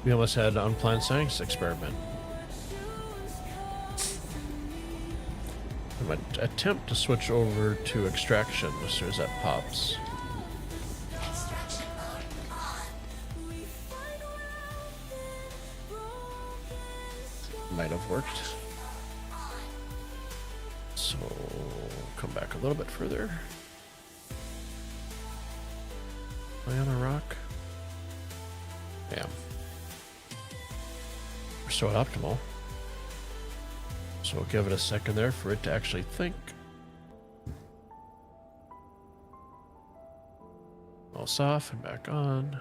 S3: We almost had an unplanned science experiment. I'm gonna attempt to switch over to extraction as soon as that pops. Might have worked. So, come back a little bit further. Am I on a rock? Yeah. We're still at optimal. So we'll give it a second there for it to actually think. All off and back on.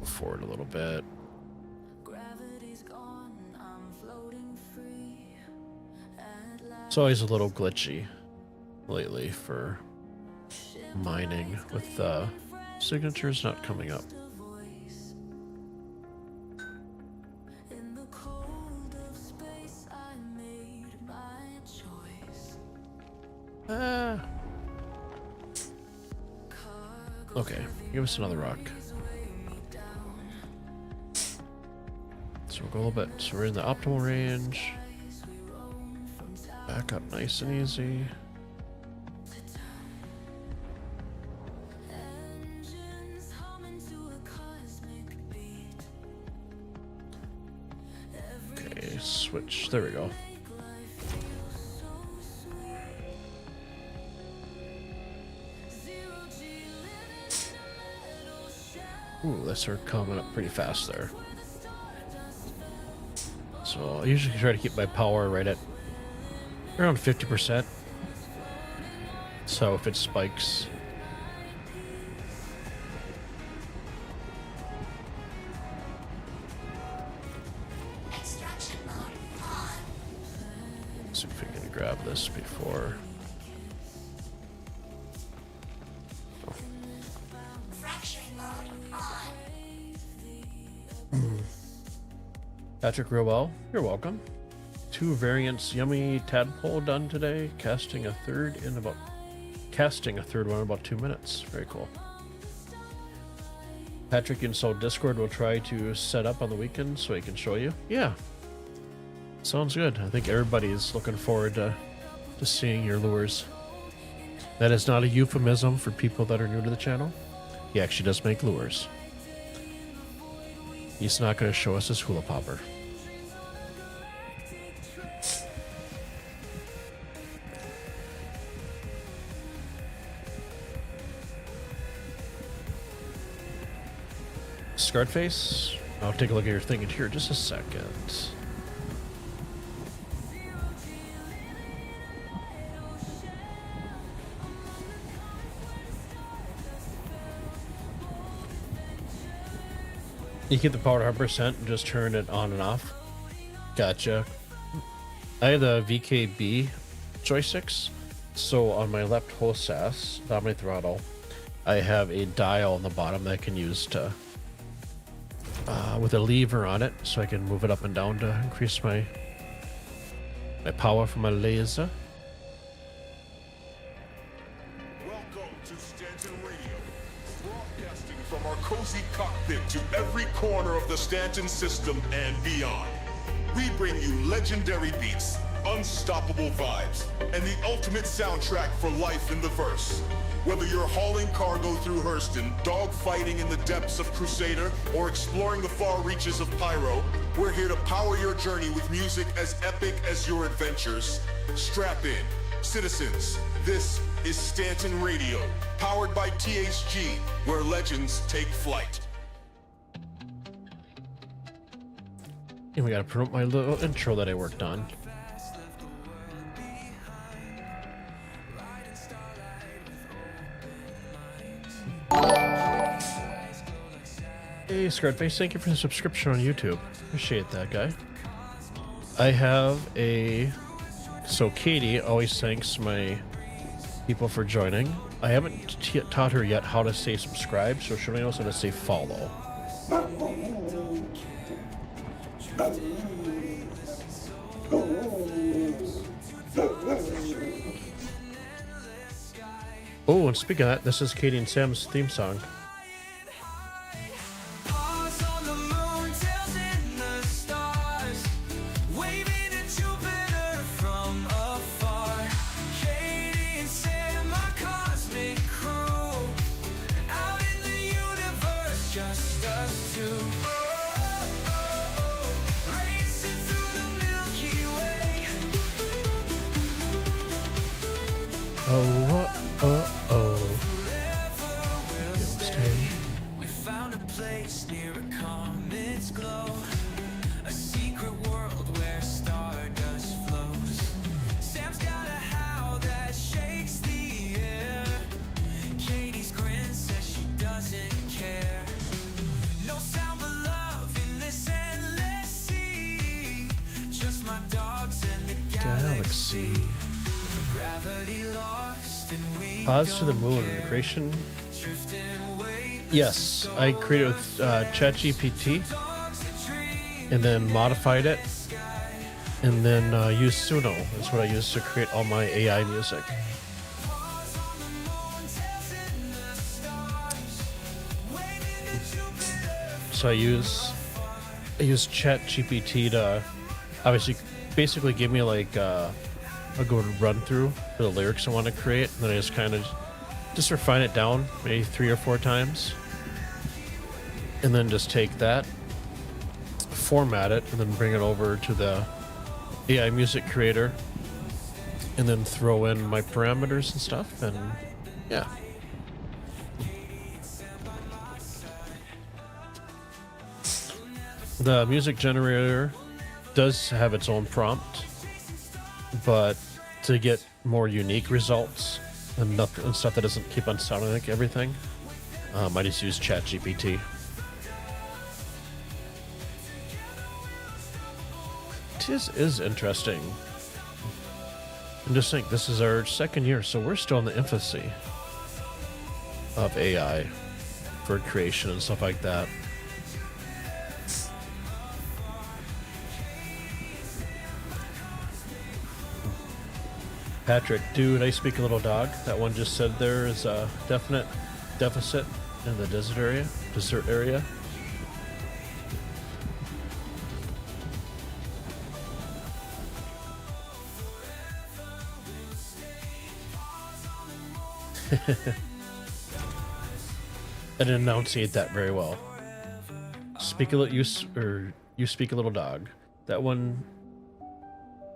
S3: Go forward a little bit. It's always a little glitchy lately for mining with signatures not coming up. Okay, give us another rock. So we'll go a little bit. So we're in the optimal range. Back up nice and easy. Okay, switch. There we go. Ooh, they start coming up pretty fast there. So I usually try to keep my power right at around 50%. So if it spikes, let's see if we can grab this before. Patrick Rowell, you're welcome. 2 variants yummy tadpole done today. Casting a third one in about 2 minutes. Very cool. Patrick, installed Discord. We'll try to set up on the weekend so he can show you. Yeah. Sounds good. I think everybody's looking forward to seeing your lures. That is not a euphemism for people that are new to the channel. He actually does make lures. He's not going to show us his hula popper. Scarred face. I'll take a look at your thing in here just a second. You keep the power at 100% and just turn it on and off. Gotcha. I have the VKB joysticks, so on my left hostess, dominate throttle, I have a dial on the bottom that I can use to, with a lever on it, so I can move it up and down to increase my power from my laser.
S1: Welcome to Stanton Radio, broadcasting from our cozy cockpit to every corner of the Stanton system and beyond. We bring you legendary beats, unstoppable vibes, and the ultimate soundtrack for life in the verse. Whether you're hauling cargo through Hurston, dogfighting in the depths of Crusader, or exploring the far reaches of Pyro, we're here to power your journey with music as epic as your adventures. Strap in. Citizens, this is Stanton Radio, powered by THG, where legends take flight.
S3: And we gotta promote my little intro that I worked on. Hey, Scarface, thank you for the subscription on YouTube. Appreciate that, guy. I have a... So Katie always thanks my people for joining. I haven't taught her yet how to say subscribe, so she only knows how to say follow. Oh, and speaking of that, this is Katie and Sam's theme song.
S2: Pause on the moon, tails in the stars, waving at Jupiter from afar. Katie and Sam, our cosmic crew, out in the universe, just us two. Racing through the Milky Way.
S3: Oh.
S2: We found a place near a comet's glow, a secret world where stardust flows. Sam's got a howl that shakes the air. Katie's grin says she doesn't care. No sound but love in this endless sea. Just my dogs and the galaxy. Gravity lost and we
S3: Pause to the moon. Creation. Yes, I created with ChatGPT and then modified it and then used Suno. That's what I use to create all my AI music. So I use ChatGPT to obviously basically give me like a good run through for the lyrics I want to create, and then I just kind of just refine it down maybe 3 or 4 times, and then just take that, format it, and then bring it over to the AI music creator, and then throw in my parameters and stuff, and yeah. The music generator does have its own prompt, but to get more unique results and stuff that doesn't keep on sounding like everything, I just use ChatGPT. This is interesting. And just think, this is our 2nd year, so we're still in the infancy of AI for creation and stuff like that. Patrick, dude, I speak a little dog. That one just said there is a definite deficit in the desert area. I didn't enunciate that very well. You speak a little dog. That one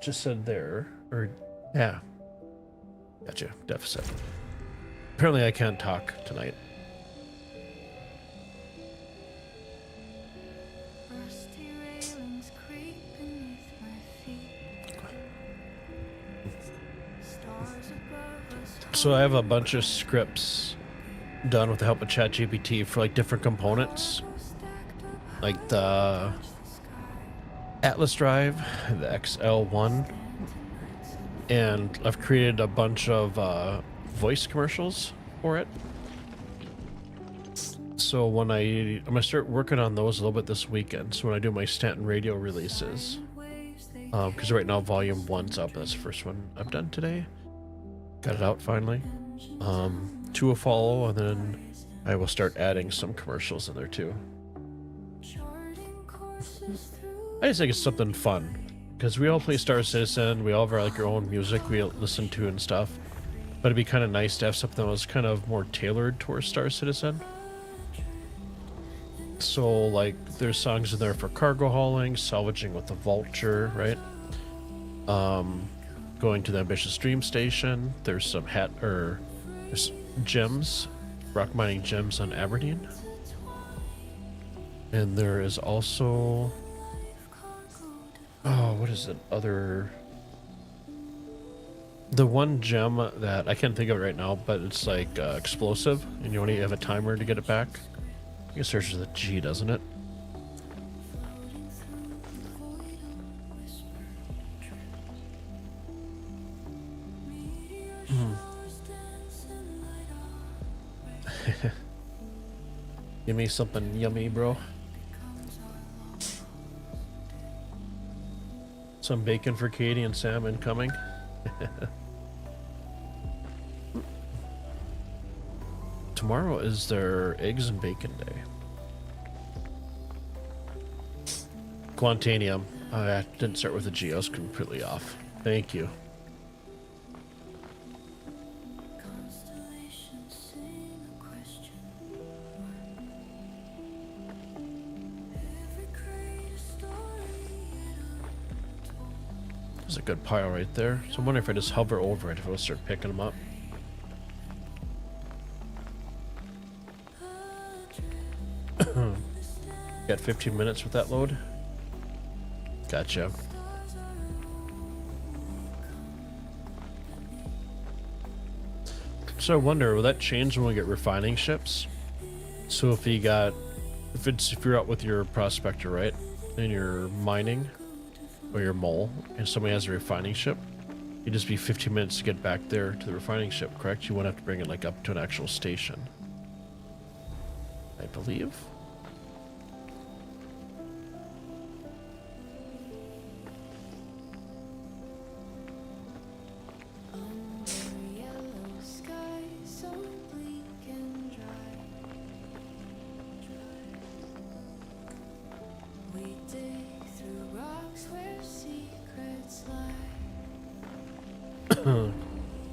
S3: just said there, or yeah. Gotcha. Deficit. Apparently I can't talk tonight.
S5: Rusty railings creak beneath my feet. Stars above us.
S3: So I have a bunch of scripts done with the help of ChatGPT for like different components, like the Atlas drive, the XL1, and I've created a bunch of voice commercials for it. So when I'm gonna start working on those a little bit this weekend. So when I do my Stanton radio releases, because right now Volume 1's up. That's the first one I've done today. Got it out finally. 2 will follow, and then I will start adding some commercials in there too. I just think it's something fun, because we all play Star Citizen, we all have our own music we listen to and stuff, but it'd be kind of nice to have something that was kind of more tailored towards Star Citizen. So like there's songs in there for cargo hauling, salvaging with the Vulture, right? going to the ambitious dream station. There's some there's gems, rock mining gems on Aberdeen. And there is also, oh, what is it? The one gem that I can't think of it right now, but it's like explosive, and you only have a timer to get it back. I guess there's the G, doesn't it? Give me something yummy, bro. Some bacon for Katie and Sam incoming. Tomorrow is their eggs and bacon day. Quantanium. I didn't start with a G. I was completely off. Thank you. There's a good pile right there. So I'm wondering if I just hover over it, if it'll start picking them up. Got 15 minutes with that load. Gotcha. So I wonder, will that change when we get refining ships? So if you're out with your prospector, right, and you're mining, or your mole, and somebody has a refining ship, it'd just be 15 minutes to get back there to the refining ship, correct? You won't have to bring it like up to an actual station, I believe.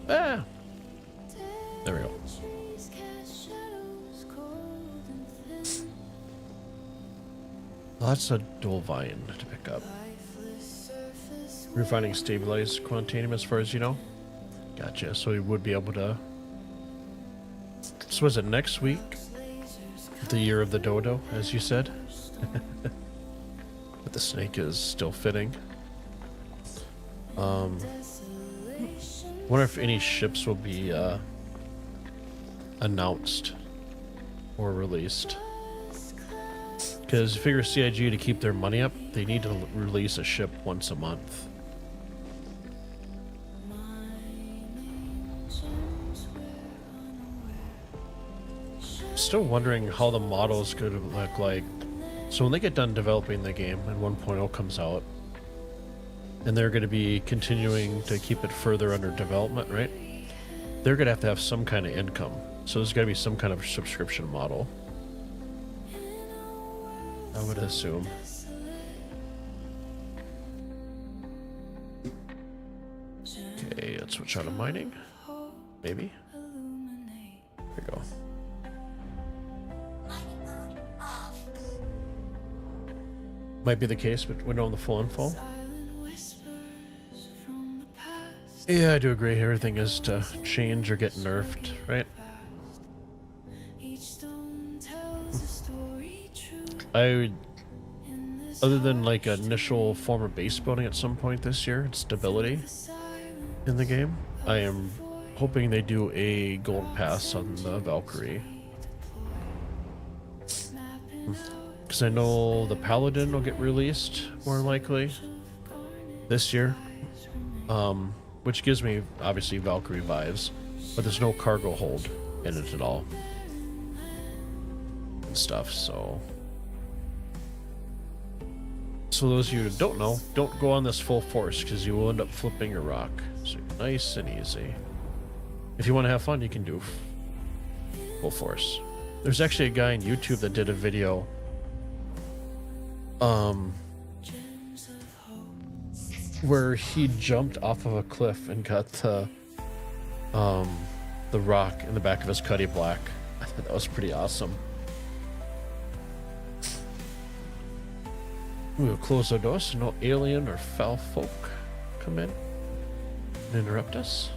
S3: Ah, there we go. That's a dual vine to pick up. Refining stabilized quantanium as far as you know. Gotcha. So we would be able to. So was it next week? The year of the dodo, as you said. But the snake is still fitting. Wonder if any ships will be announced or released. Because you figure CIG, to keep their money up, they need to release a ship once a month. Still wondering how the models could look like. So when they get done developing the game and 1.0 comes out, and they're going to be continuing to keep it further under development, right? They're going to have some kind of income. So there's got to be some kind of subscription model, I would assume. Okay, let's switch out of mining. Maybe. There we go. Might be the case, but we don't know the full info. Yeah, I do agree. Everything is to change or get nerfed, right? Other than like an initial form of base building at some point this year, and stability in the game, I am hoping they do a gold pass on the Valkyrie. Because I know the Paladin will get released more likely this year. Which gives me, obviously, Valkyrie vibes, but there's no cargo hold in it at all. And stuff, so... So those of you who don't know, don't go on this full force, because you will end up flipping your rock. So nice and easy. If you want to have fun, you can do full force. There's actually a guy on YouTube that did a video, where he jumped off of a cliff and got the rock in the back of his Cuddy Black. I thought that was pretty awesome. We'll close the door so no alien or foul folk come in. Interrupt us.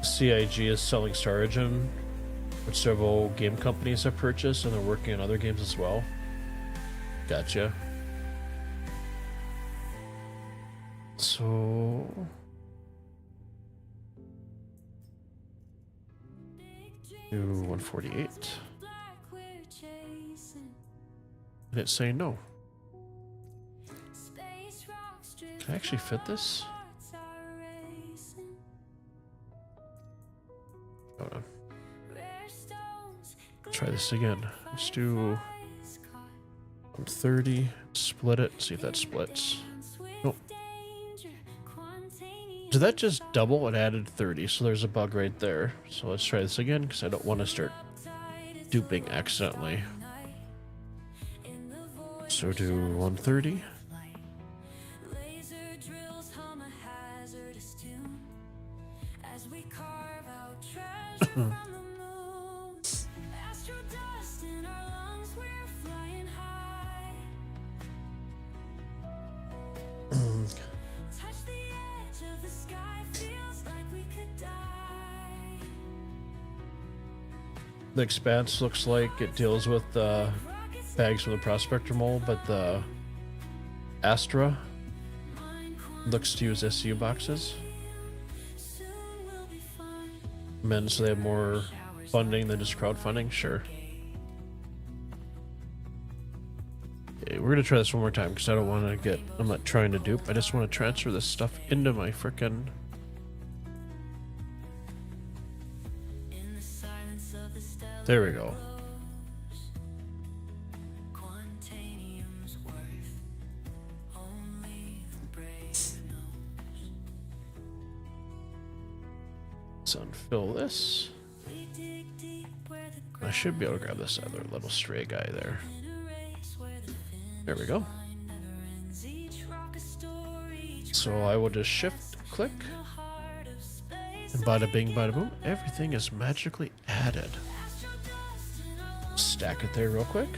S3: CIG is selling Star Engine, which several game companies have purchased, and they're working on other games as well. Gotcha. So do 148. And it's saying no. Can I actually fit this? Hold on. Try this again. Let's do 130. Split it. See if that splits. Nope. Did that just double? It added 30, so there's a bug right there. So let's try this again because I don't want to start duping accidentally. So do 130. The Expanse looks like it deals with bags from the Prospector mold, but the Astra looks to use SU boxes. Men, so they have more funding than just crowdfunding? Sure. Okay, we're gonna try this one more time because I don't want to get. I'm not trying to dupe. I just want to transfer this stuff into my frickin'. There we go. Let's unfill this. I should be able to grab this other little stray guy there. There we go. So I will just shift click. And bada bing, bada boom. Everything is magically added. Stack it there real quick.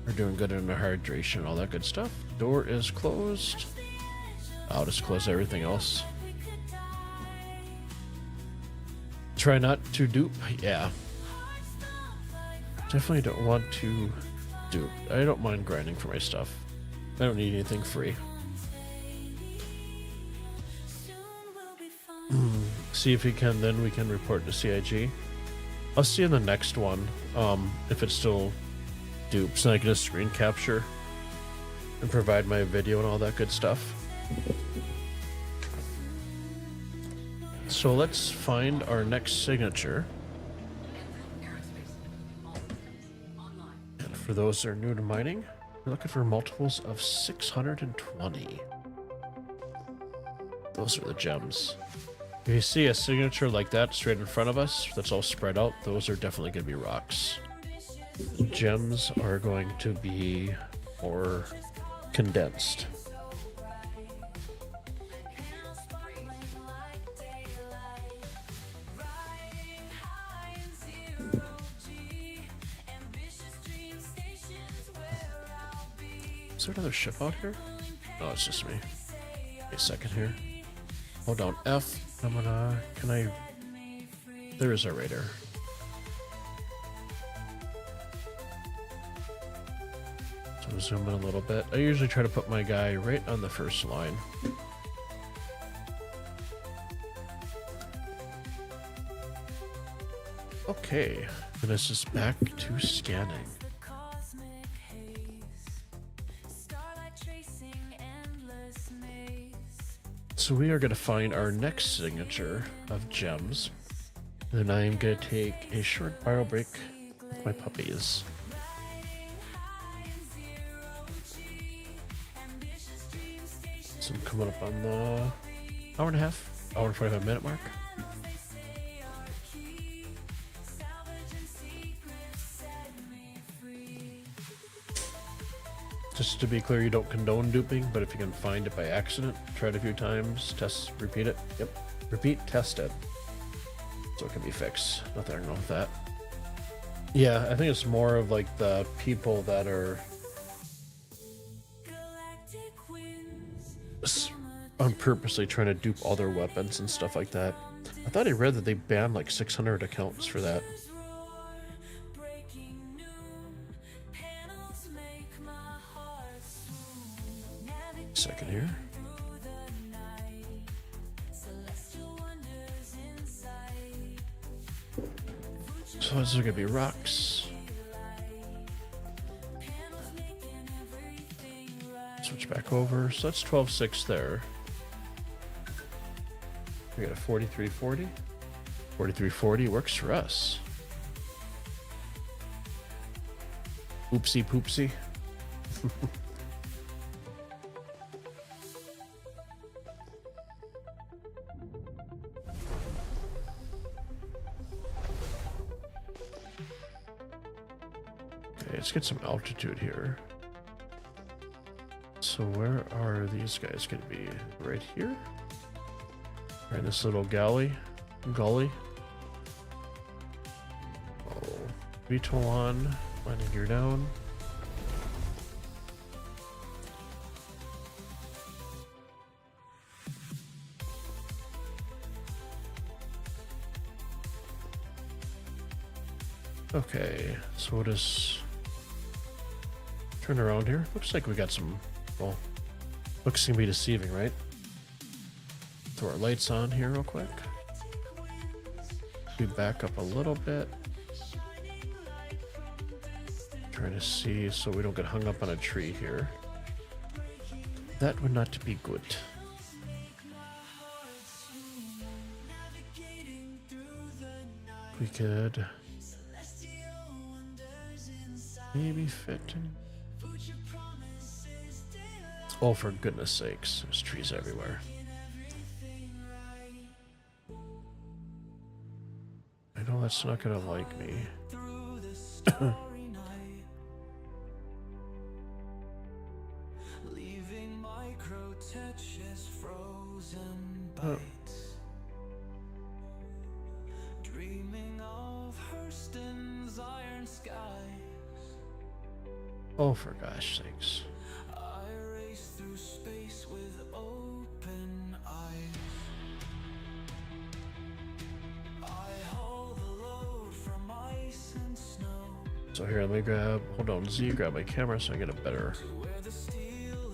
S3: We're doing good in the hydration, all that good stuff. Door is closed. I'll just close everything else. Try not to dupe. Yeah. Definitely don't want to dupe. I don't mind grinding for my stuff. I don't need anything free. See if we can, then we can report to CIG. I'll see in the next one if it's still dupes, and I can just screen capture and provide my video and all that good stuff. So let's find our next signature. And for those that are new to mining, we're looking for multiples of 620. Those are the gems. If you see a signature like that straight in front of us, that's all spread out, those are definitely going to be rocks. Gems are going to be more condensed. Is there another ship out here? No, it's just me. Wait a second here. Hold down F. I'm gonna. Can I? There is a radar. So zoom in a little bit. I usually try to put my guy right on the first line. Okay, and this is back to scanning. So we are going to find our next signature of gems. Then I am going to take a short bio break with my puppies. So I'm coming up on the hour and a half, hour and 45-minute mark. Just to be clear, you don't condone duping, but if you can find it by accident, try it a few times, test, repeat it. Yep, repeat, test it. So it can be fixed. Nothing wrong with that. Yeah, I think it's more of like the people that are on purposely trying to dupe all their weapons and stuff like that. I thought I read that they banned like 600 accounts for that. Second here. So this is gonna be rocks. Switch back over. So that's 12.6 there. We got a 43.40. 43.40 works for us. Oopsie poopsie. Okay, let's get some altitude here. So where are these guys going to be? Right here? Right in this little gully. Oh, VTOL on. Landing gear down. Okay, so we'll just turn around here. Looks like we got some, well, looks gonna be deceiving, right? Throw our lights on here real quick. We back up a little bit. Trying to see so we don't get hung up on a tree here. That would not be good. We could maybe fit in. Oh, for goodness sakes, there's trees everywhere. I know that's not gonna like me. Oh. Oh, for gosh sakes. So here, let me grab, hold on, Z, grab my camera so I get a better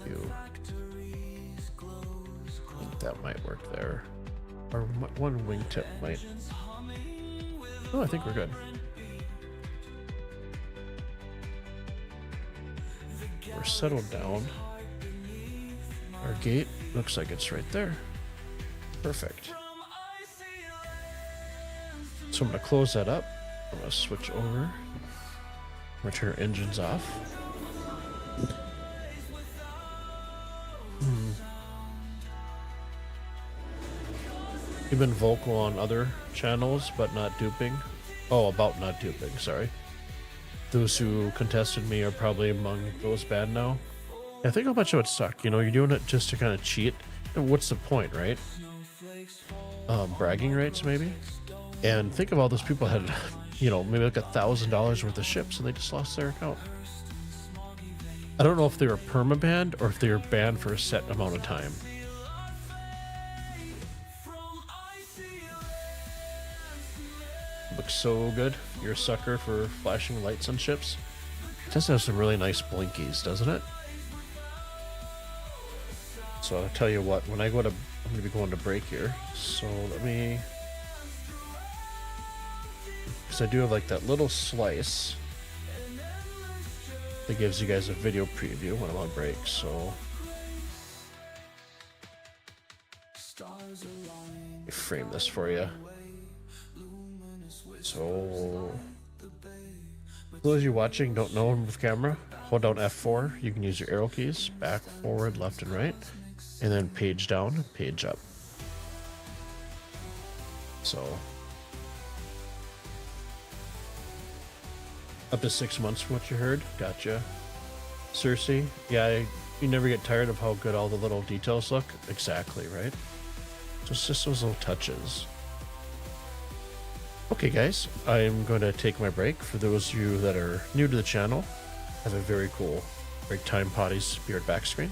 S3: view. I think that might work there. Or one wingtip might. Oh, I think we're good. We're settled down. Our gate looks like it's right there. Perfect. So I'm going to close that up. I'm going to switch over. I'm going to turn our engines off. You've been vocal on other channels, but not duping. Oh, about not duping, sorry. Those who contested me are probably among those banned now. I think how much it would suck. You know, you're doing it just to kind of cheat. And what's the point, right? Bragging rights, maybe? And think of all those people had, you know, maybe like $1,000 worth of ships and they just lost their account. I don't know if they were perma-banned or if they were banned for a set amount of time. Looks so good. You're a sucker for flashing lights on ships. It does have some really nice blinkies, doesn't it? So I'll tell you what, when I go to, I'm going to be going to break here. So let me, because I do have like that little slice that gives you guys a video preview when I'm on break. So let me frame this for you. So, for those of you watching don't know him with camera, hold down F4. You can use your arrow keys, back, forward, left, and right, and then page down, page up. So, up to 6 months from what you heard. Gotcha. Cersei, yeah, you never get tired of how good all the little details look. Exactly, right? So it's just those little touches. Okay guys, I'm going to take my break. For those of you that are new to the channel, I have a very cool break time potties beard back screen.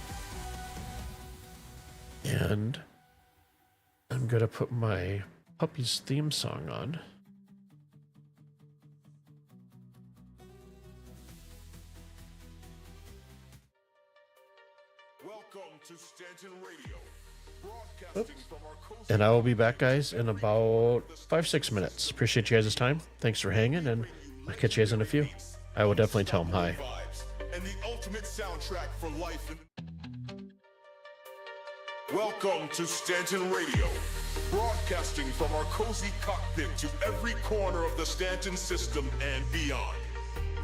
S3: And I'm going to put my Puppies theme song on.
S1: Welcome to Stanton Radio, broadcasting from our cozy
S3: And I will be back, guys, in about 5-6 minutes. Appreciate you guys' time. Thanks for hanging, and I'll catch you guys in a few. I will definitely tell them hi.
S1: vibes and the ultimate soundtrack for life. Welcome to Stanton Radio, broadcasting from our cozy cockpit to every corner of the Stanton system and beyond.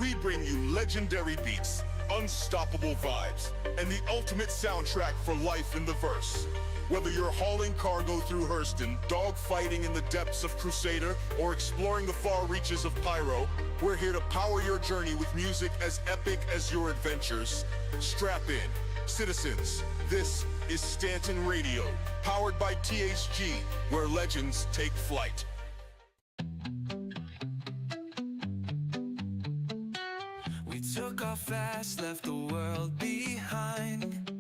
S1: We bring you legendary beats, unstoppable vibes, and the ultimate soundtrack for life in the verse. Whether you're hauling cargo through Hurston, dogfighting in the depths of Crusader, or exploring the far reaches of Pyro, we're here to power your journey with music as epic as your adventures. Strap in, citizens. This is Stanton Radio, powered by THG, where legends take flight.
S2: We took off fast, left the world behind,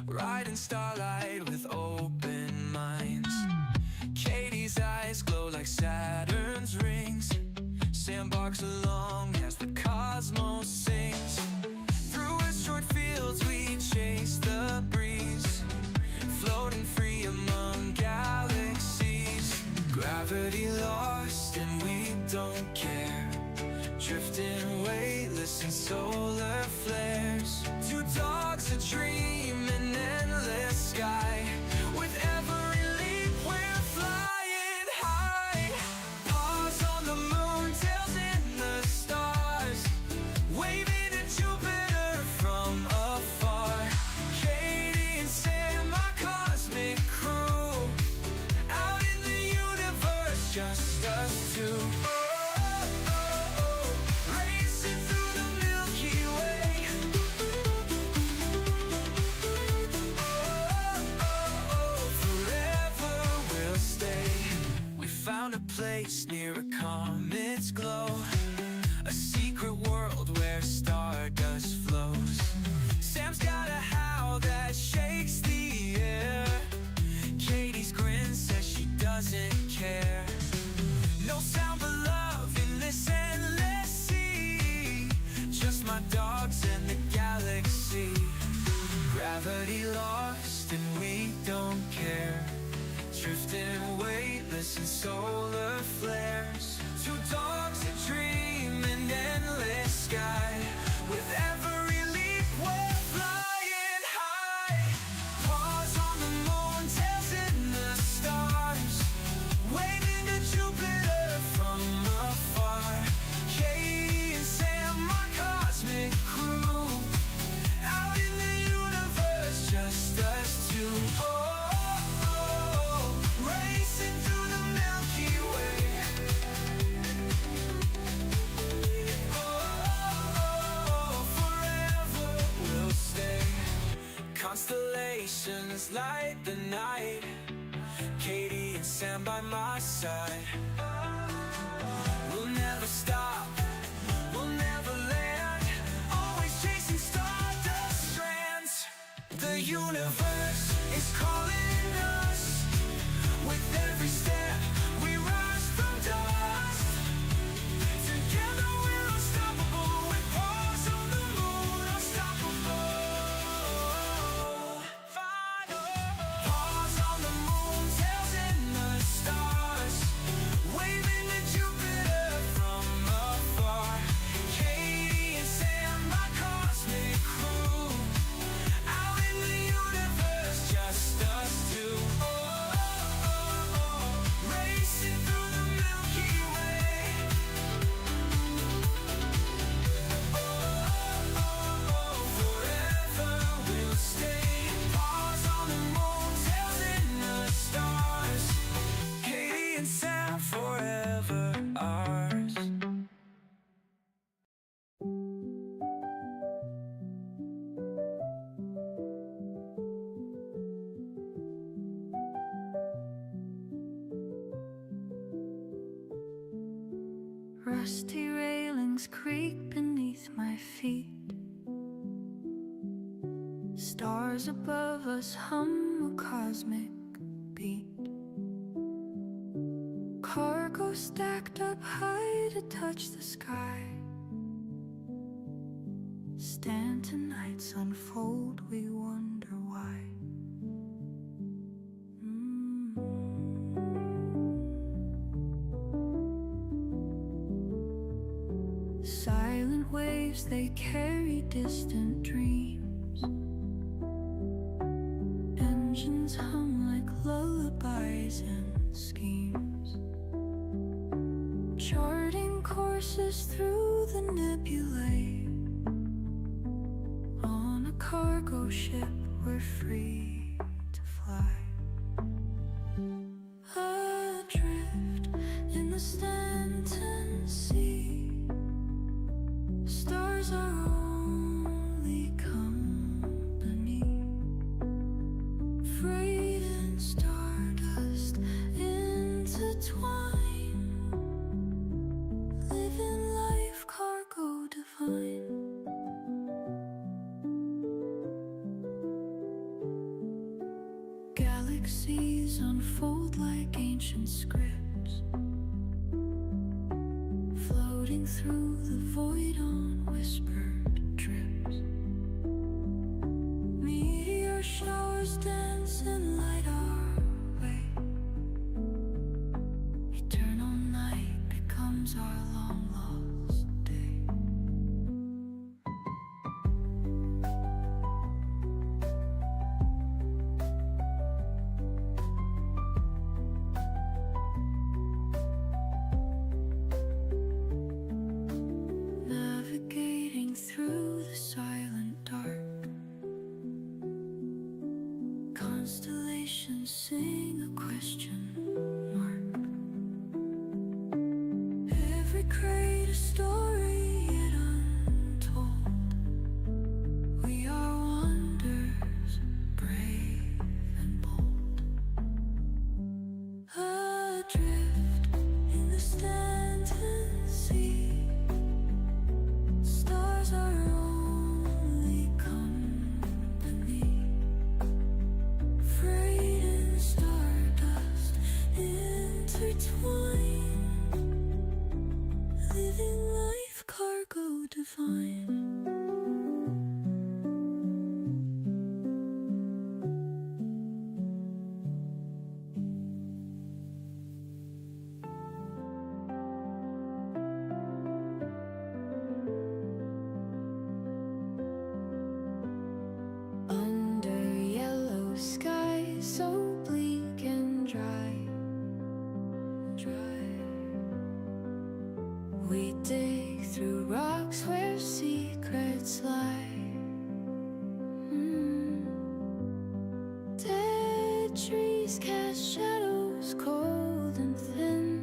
S2: riding starlight with open minds. Katie's eyes glow like Saturn's rings, sandbarks along as the cosmos sings. Through asteroid fields we chase the breeze, floating free among galaxies. Gravity lost and we don't care, drifting weightless in solar flares. Two dogs a dream in endless sky, with every leap we're flying high. Paws on the moon, tails in the stars, waving to Jupiter from afar. Katie and Sam, my cosmic crew, out in the universe, just us two. Racing through the Milky Way. Forever we'll stay. We found a place near a comet's glow, a secret world where stardust flows. Sam's got a howl that shakes the air. Katie's grin says she doesn't care. No sound but love in this endless sea, just my dogs and the galaxy. Gravity lost and we don't care, drifting weightless in solar flares. Two dogs a dream in endless sky, with every leap we're flying high. Paws on the moon, tails in the stars, waving to Jupiter from afar. Katie and Sam, my cosmic crew, out in the universe, just us two. Racing through the Milky Way. Forever we'll stay. Constellations light the night, Katie and Sam by my side. We'll never stop, we'll never land, always chasing stardust strands. The universe is calling us, with every step we rise from dust. Together we're unstoppable, with paws on the moon, unstoppable. Paws on the moon, tails in the stars, waving to Jupiter from afar. Katie and Sam, my cosmic crew, out in the universe, just us two. Racing through the Milky Way. Forever we'll stay. Paws on the moon, tails in the stars. Katie and Sam, forever ours.
S5: Rusty railings creak beneath my feet. Stars above us hum a cosmic beat. Cargo stacked up high to touch the sky. Stanton nights unfold, we wonder why. Silent waves, they carry distant dreams. Engines hum like lullabies and schemes, charting courses through the nebulae. On a cargo ship, we're free to fly. Adrift in the Stanton Sea, stars are only company. Freight and stardust intertwine, living life cargo divine. Galaxies unfold like ancient scripts, floating through the void on whispered trips. Meteor showers dance and light our way. Eternal night becomes our long lost day. Navigating through the silent dark, constellations sing a question mark. Every crate a story yet untold. We are wonders, brave and bold. Adrift in the Stanton Sea, stars are only company. Freight and stardust intertwine, living life cargo divine. Under yellow skies so bleak and dry, we dig through rocks where secrets lie. Dead trees cast shadows cold and thin.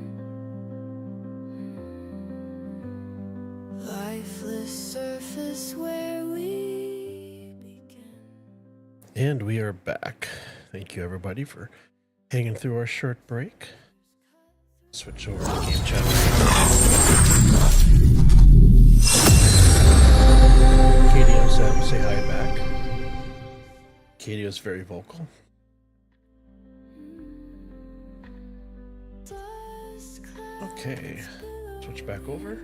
S5: Lifeless surface where we begin.
S3: And we are back. Thank you, everybody, for hanging through our short break. Switch over to game chat. Katie and Sam say hi back. Katie was very vocal. Okay, switch back over.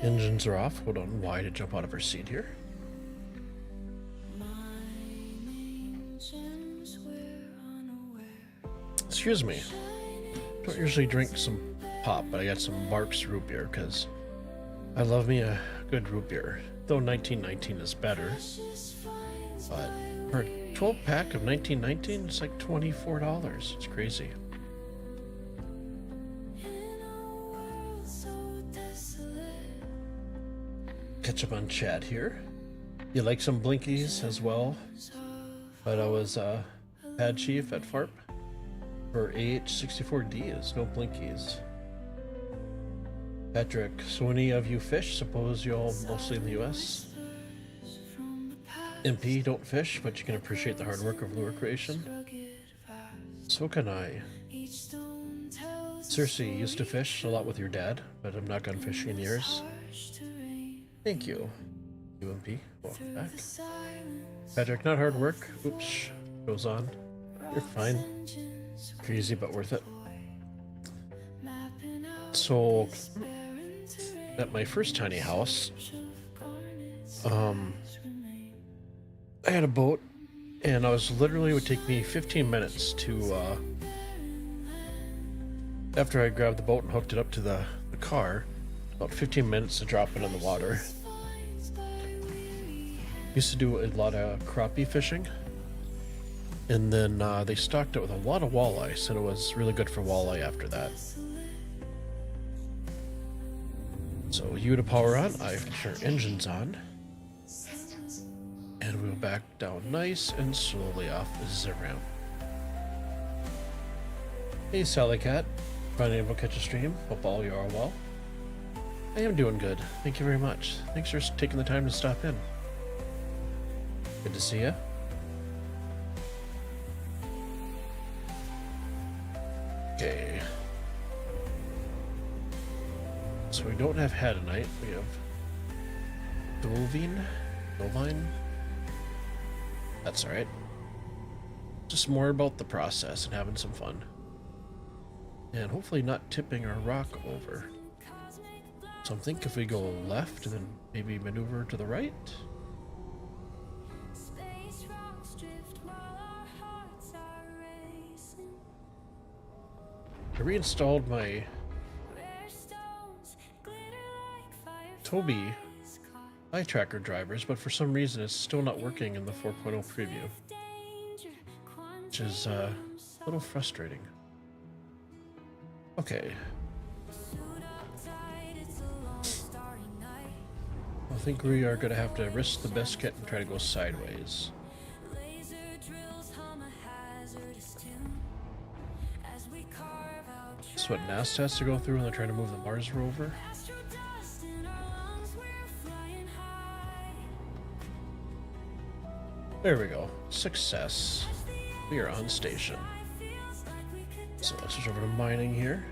S3: Engines are off. Hold on, Y to jump out of her seat here. Excuse me. Don't usually drink some pop, but I got some Mark's root beer because I love me a good root beer. Though 1919 is better, but for a 12 pack of 1919, it's like $24. It's crazy. Catch up on chat here. You like some blinkies as well? But I was pad chief at FARP for AH64D is no blinkies. Patrick, so any of you fish? Suppose you all mostly in the US. MP don't fish, but you can appreciate the hard work of lure creation. So can I. Cersei used to fish a lot with your dad, but I've not gone fishing in years. Thank you. UMP, welcome back. Patrick, not hard work. Oops, goes on. You're fine. Crazy, but worth it. So, at my first tiny house, I had a boat, and I was literally, it would take me 15 minutes to, after I grabbed the boat and hooked it up to the car, about 15 minutes to drop it in the water. Used to do a lot of crappie fishing, and then they stocked it with a lot of walleye, so it was really good for walleye after that. So you to power on, I turn engines on, and we'll back down nice and slowly off the ramp. Hey Sally Cat, finally able to catch a stream. Hope all you are well. I am doing good, thank you very much. Thanks for taking the time to stop in. Good to see you. Okay. So we don't have Hadanite, we have Dovine. That's alright. Just more about the process and having some fun. And hopefully not tipping our rock over. So I'm thinking if we go left and then maybe maneuver to the right. I reinstalled my Toby eye tracker drivers, but for some reason it's still not working in the 4.0 preview, which is a little frustrating. Okay. I think we are going to have to risk the biscuit and try to go sideways. That's what NASA has to go through when they're trying to move the Mars rover. There we go. Success. We are on station. So let's switch over to mining here.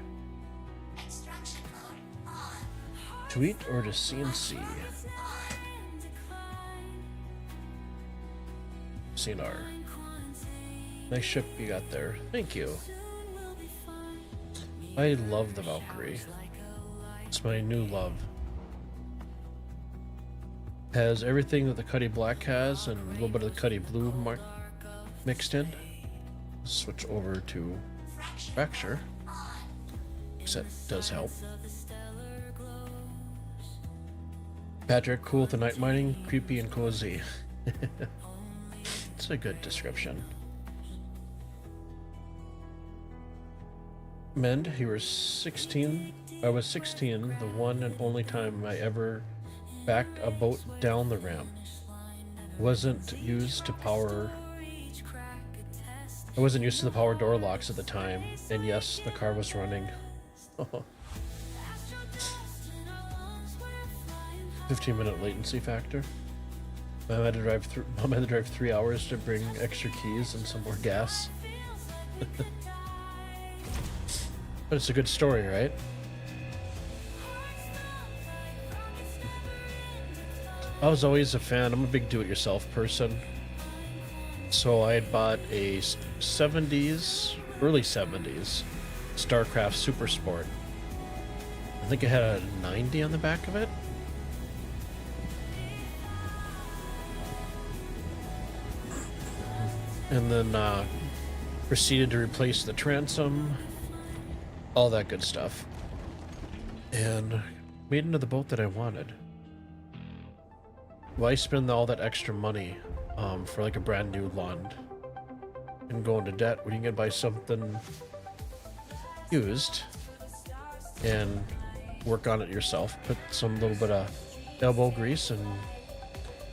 S3: Tweet or to CNC? CNR. Nice ship you got there. Thank you. I love the Valkyrie. It's my new love. Has everything that the Cuddy Black has and a little bit of the Cuddy Blue mixed in. Switch over to Fracture, because that does help. Patrick, cool with the night mining, creepy and cozy. It's a good description. Mend, you were 16. I was 16, the one and only time I ever backed a boat down the ramp. Wasn't used to power. I wasn't used to the power door locks at the time, and yes, the car was running. 15-minute latency factor. Mom had to drive 3 hours to bring extra keys and some more gas. But it's a good story, right? I was always a fan. I'm a big do-it-yourself person. So I had bought a 70s, early 70s, StarCraft Super Sport. I think it had a 90 on the back of it. And then proceeded to replace the transom, all that good stuff. And made into the boat that I wanted. Why spend all that extra money for like a brand new Lund and go into debt when you can buy something used and work on it yourself, put some little bit of elbow grease and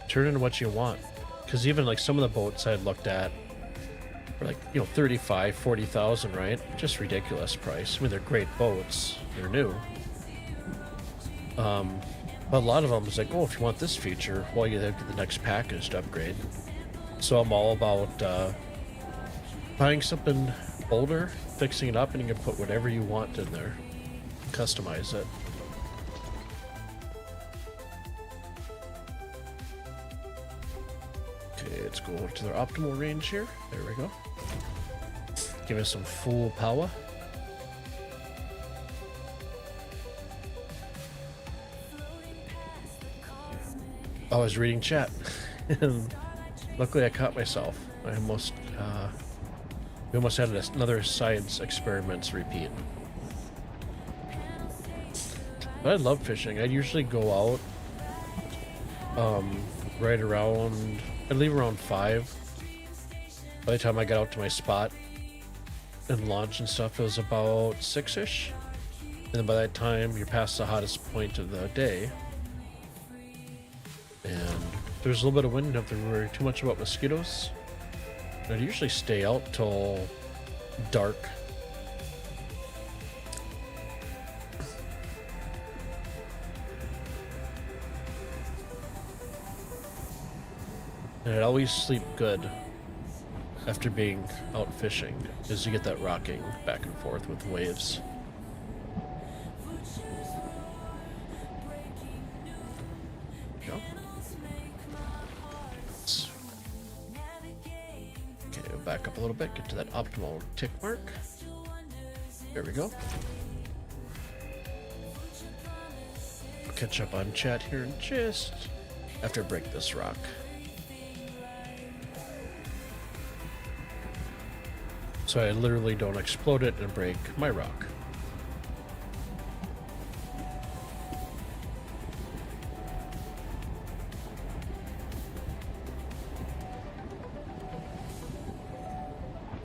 S3: turn into what you want? Because even like some of the boats I had looked at were like, you know, 35, 40,000, right? Just ridiculous price. I mean, they're great boats, they're new. But a lot of them is like, oh, if you want this feature, well, you have to get the next package to upgrade. So I'm all about buying something older, fixing it up, and you can put whatever you want in there, customize it. Okay, let's go to their optimal range here. There we go. Give us some full power. Oh, I was reading chat. Luckily, I caught myself. I almost, we almost had another science experiments repeat. But I love fishing. I'd usually go out, right around, I'd leave around 5. By the time I got out to my spot and launch and stuff, it was about 6-ish. And then by that time, you're past the hottest point of the day. And there's a little bit of wind, don't have to worry too much about mosquitoes. I'd usually stay out till dark. And I'd always sleep good after being out fishing, because you get that rocking back and forth with waves. Go. Okay, we'll back up a little bit, get to that optimal tick mark. There we go. I'll catch up on chat here in just after I break this rock. So I literally don't explode it and break my rock.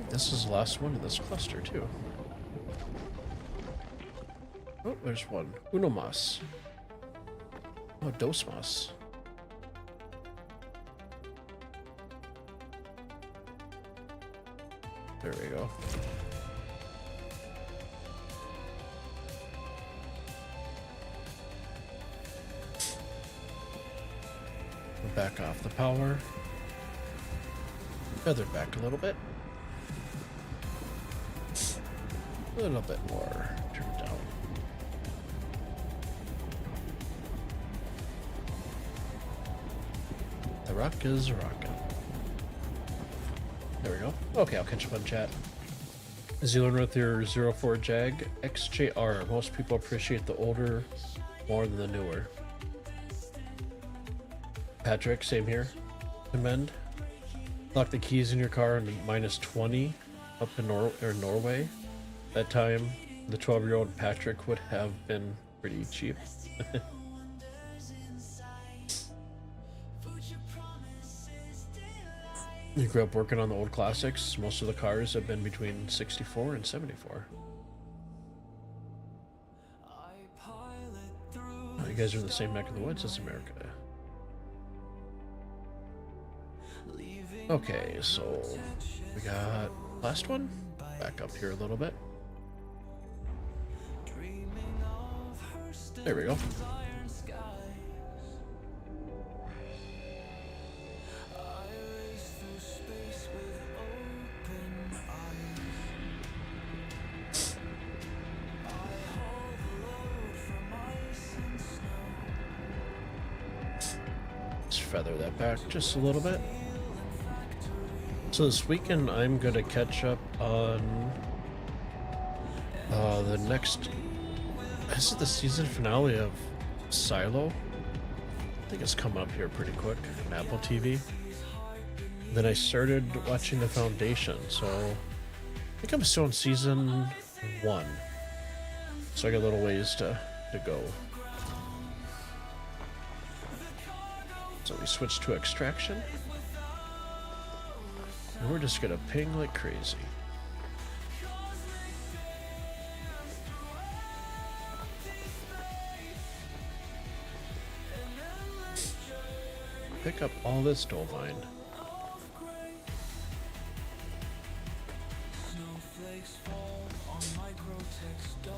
S3: This is the last one in this cluster too. Oh, there's one. Uno mas. Oh, dos mas. There we go. We'll back off the power. Feather back a little bit. A little bit more. Turn it down. The rock is rocking. There we go. Okay, I'll catch up on chat. Zealand with your 04 Jag XJR. Most people appreciate the older more than the newer. Patrick, same here. Commend. Lock the keys in your car and -20 up in Norway. That time, the 12-year-old Patrick would have been pretty cheap. You grew up working on the old classics. Most of the cars have been between 64 and 74. Oh, you guys are in the same neck of the woods as America. Okay, so we got last one. Back up here a little bit. There we go. Feather that back just a little bit. So this weekend I'm gonna catch up on the next, this is the season finale of Silo. I think it's coming up here pretty quick on Apple TV. Then I started watching The Foundation, so I think I'm still in season 1. So I got a little ways to go. So we switch to extraction. And we're just gonna ping like crazy. Pick up all this Dolvine.
S2: Snowflakes fall on my Grotex dome.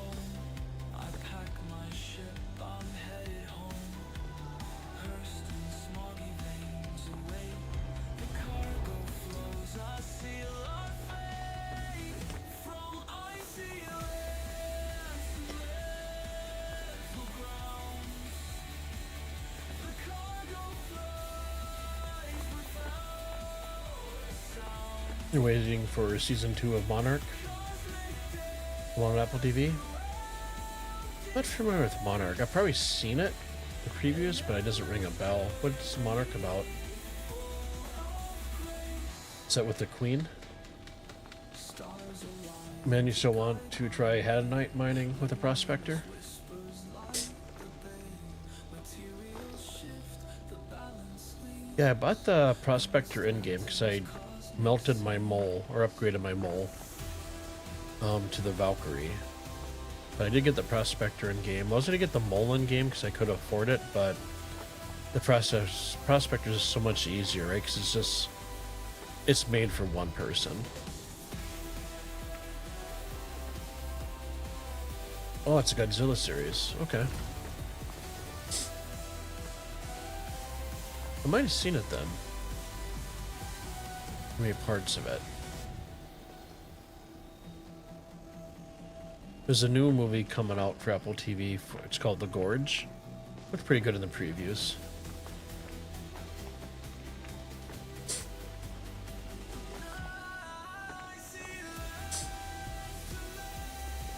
S2: I pack my ship, I'm headed home. Cursed in smoggy veins away. The cargo flows, I seal our fate. From icy lands to level grounds. The cargo flies without
S3: You're waiting for season 2 of Monarch on Apple TV. Not familiar with Monarch. I've probably seen it, the previews, but it doesn't ring a bell. What's Monarch about? Is that with the Queen? Man, you still want to try Hadanite mining with a prospector? Yeah, I bought the prospector in-game because I melted my mole, or upgraded my mole, to the Valkyrie. But I did get the prospector in-game. I was going to get the mole in-game because I could afford it, but the prospector is so much easier, right? Because it's made for one person. Oh, it's a Godzilla series. Okay. I might have seen it then. Maybe parts of it. There's a new movie coming out for Apple TV. It's called The Gorge. Looked pretty good in the previews.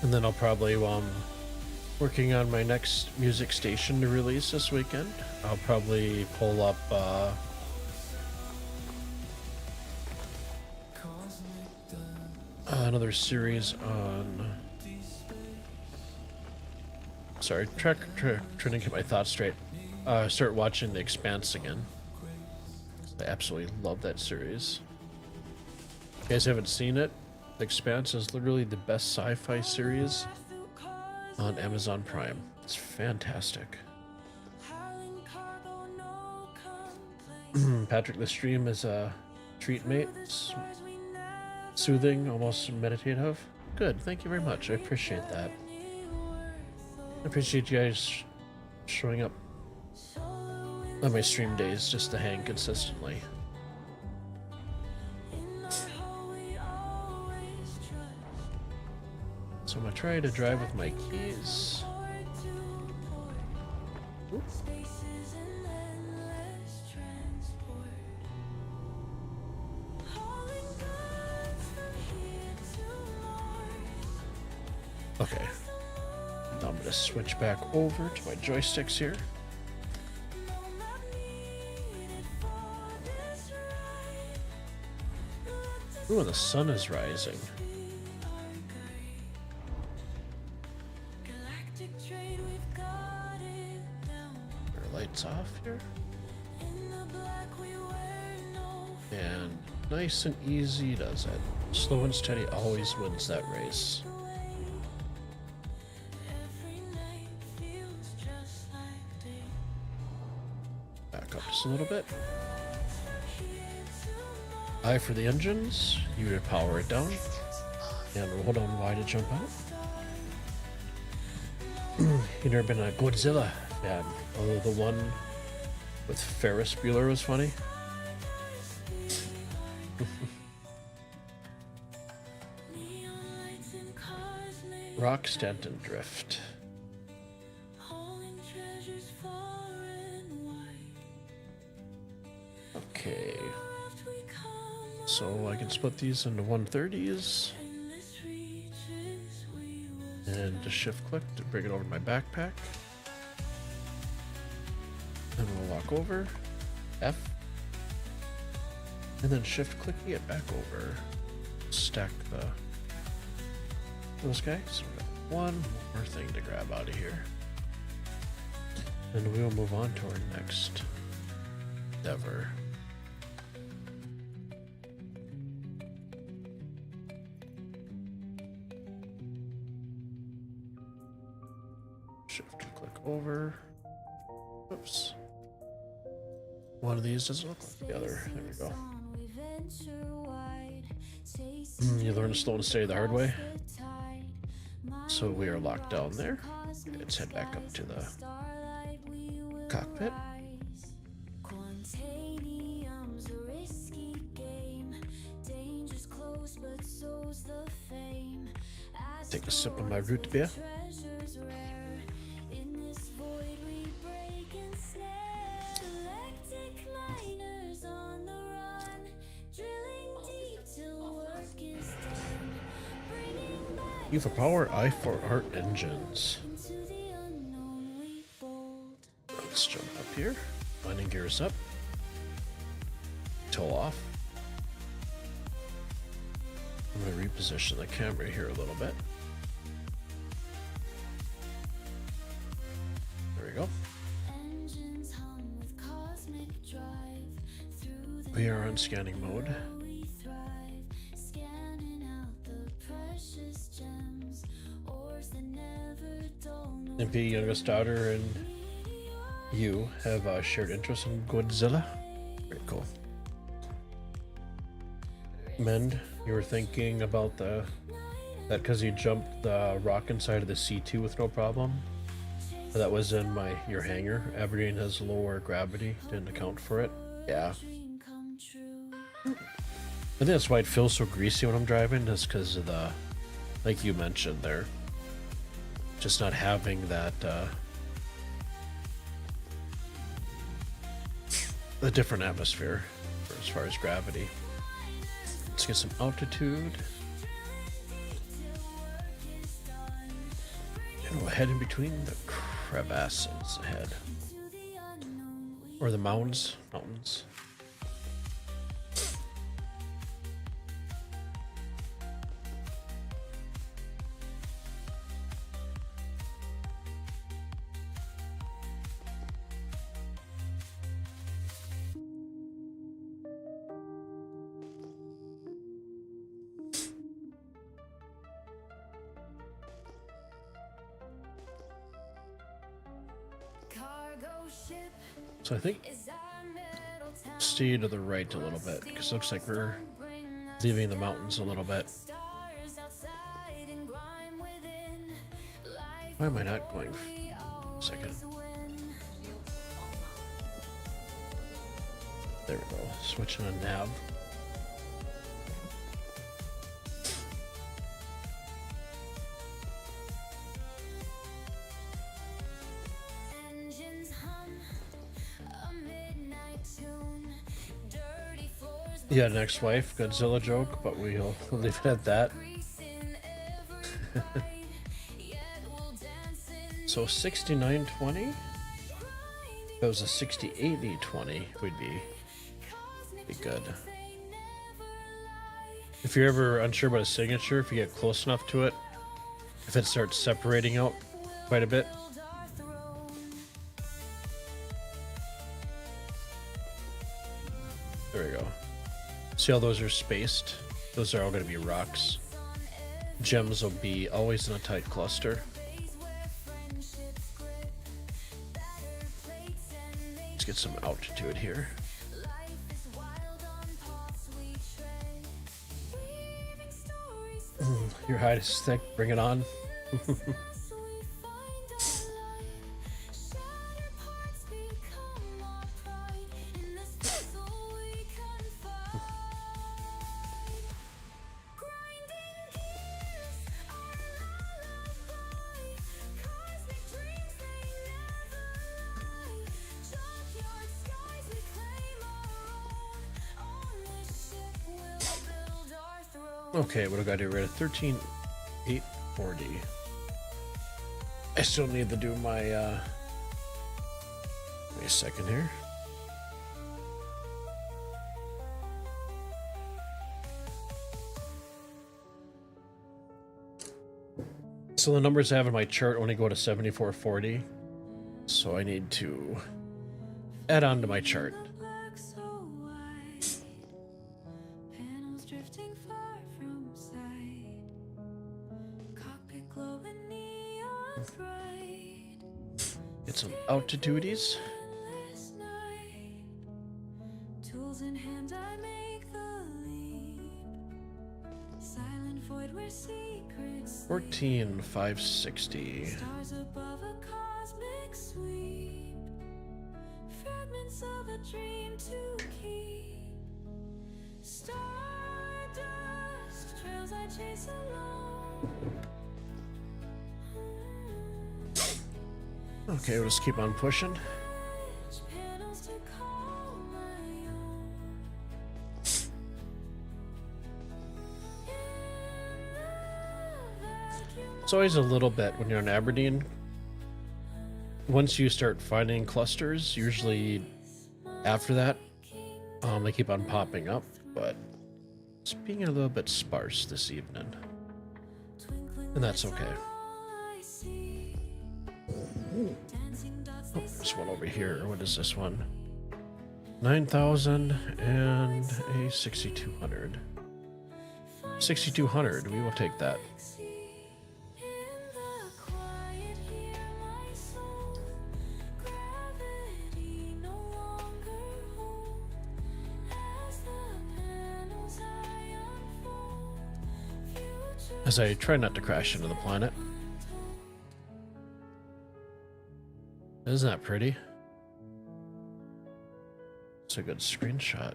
S3: And then I'll probably, while I'm working on my next music station to release this weekend, I'll probably pull up another series on... Sorry, trying to get my thoughts straight. Start watching The Expanse again. I absolutely love that series. If you guys haven't seen it, The Expanse is literally the best sci-fi series on Amazon Prime. It's fantastic. Patrick, the stream is a treat, mate. It's soothing, almost meditative. Good, thank you very much. I appreciate that. I appreciate you guys showing up on my stream days just to hang consistently. So I'm gonna try to drive with my keys. Oop. Okay. Now I'm gonna switch back over to my joysticks here. Ooh, and the sun is rising. Our lights off here. And nice and easy does it. Slow and steady always wins that race. Back up just a little bit. I for the engines, you to power it down, and hold on Y to jump out. You never been a Godzilla fan, although the one with Ferris Bueller was funny. ROC Stanton Drift. Okay. So I can split these into 130s. And just shift click to bring it over to my backpack. And we'll walk over. F. And then shift click to get back over. Stack those guys. So we got one more thing to grab out of here. And we'll move on to our next endeavor. Shift click over. Oops. One of these doesn't look like the other. There we go. You learn to slow and steady the hard way. So we are locked down there. Let's head back up to the cockpit. Take a sip of my root beer. U for power, I for art engines.
S5: Into the unknown we bold.
S3: Let's jump up here. Landing gears up. Toe off. I'm going to reposition the camera here a little bit. There we go.
S5: Engines hum with cosmic drive. Through the
S3: We are on scanning mode.
S5: we thrive. Scanning out the precious gems. Ores that never dull. No
S3: Impy, youngest daughter, and you have a shared interest in Godzilla. Very cool. Mend, you were thinking about that because you jumped the rock inside of the C2 with no problem. That was in your hangar. Aberdeen has lower gravity, didn't account for it. Yeah.
S5: dream come true.
S3: I think that's why it feels so greasy when I'm driving, is because of the, like you mentioned there, just not having that, the different atmosphere as far as gravity. Let's get some altitude. And we'll head in between the crevasses ahead. Or the mountains.
S5: Cargo ship
S3: So I think
S5: is our metal town.
S3: stay to the right a little bit, because it looks like we're leaving the mountains a little bit.
S5: Stars outside and grime within. Life
S3: Why am I not going? A second.
S5: win.
S3: There we go. Switching on nav.
S5: Engines hum a midnight tune. Dirty floors
S3: Yeah, an ex-wife Godzilla joke, but we'll leave it at that.
S5: greasing every ride. Yet we'll dance in
S3: So 6920. If it was a 608020, we'd be good. If you're ever unsure about a signature, if you get close enough to it, if it starts separating out quite a bit, there we go. See how those are spaced? Those are all going to be rocks. Gems will be always in a tight cluster. Let's get some altitude here. Your hide is thick, bring it on. Okay, what do I got to do? We're at 13,840. I still need to do my, wait a second here. So the numbers I have in my chart only go to 7440. So I need to add on to my chart.
S5: black so white. Panels drifting far from sight. Cockpit glowing neon bright.
S3: Get some altitudes.
S5: Endless night. Tools in hand, I make the leap. Silent void where secrets
S3: 14,560.
S5: stars above a cosmic sweep. Fragments of a dream to keep. Stardust trails I chase alone.
S3: Okay, we'll just keep on pushing.
S5: Panels to call my own. In the
S3: It's always a little bit when you're in Aberdeen. Once you start finding clusters, usually after that, they keep on popping up, but it's being a little bit sparse this evening. And that's okay. Oh, there's one over here. What is this one? 9,000 and a 6,200. 6,200. We will take that. As I try not to crash into the planet. Isn't that pretty? It's a good screenshot.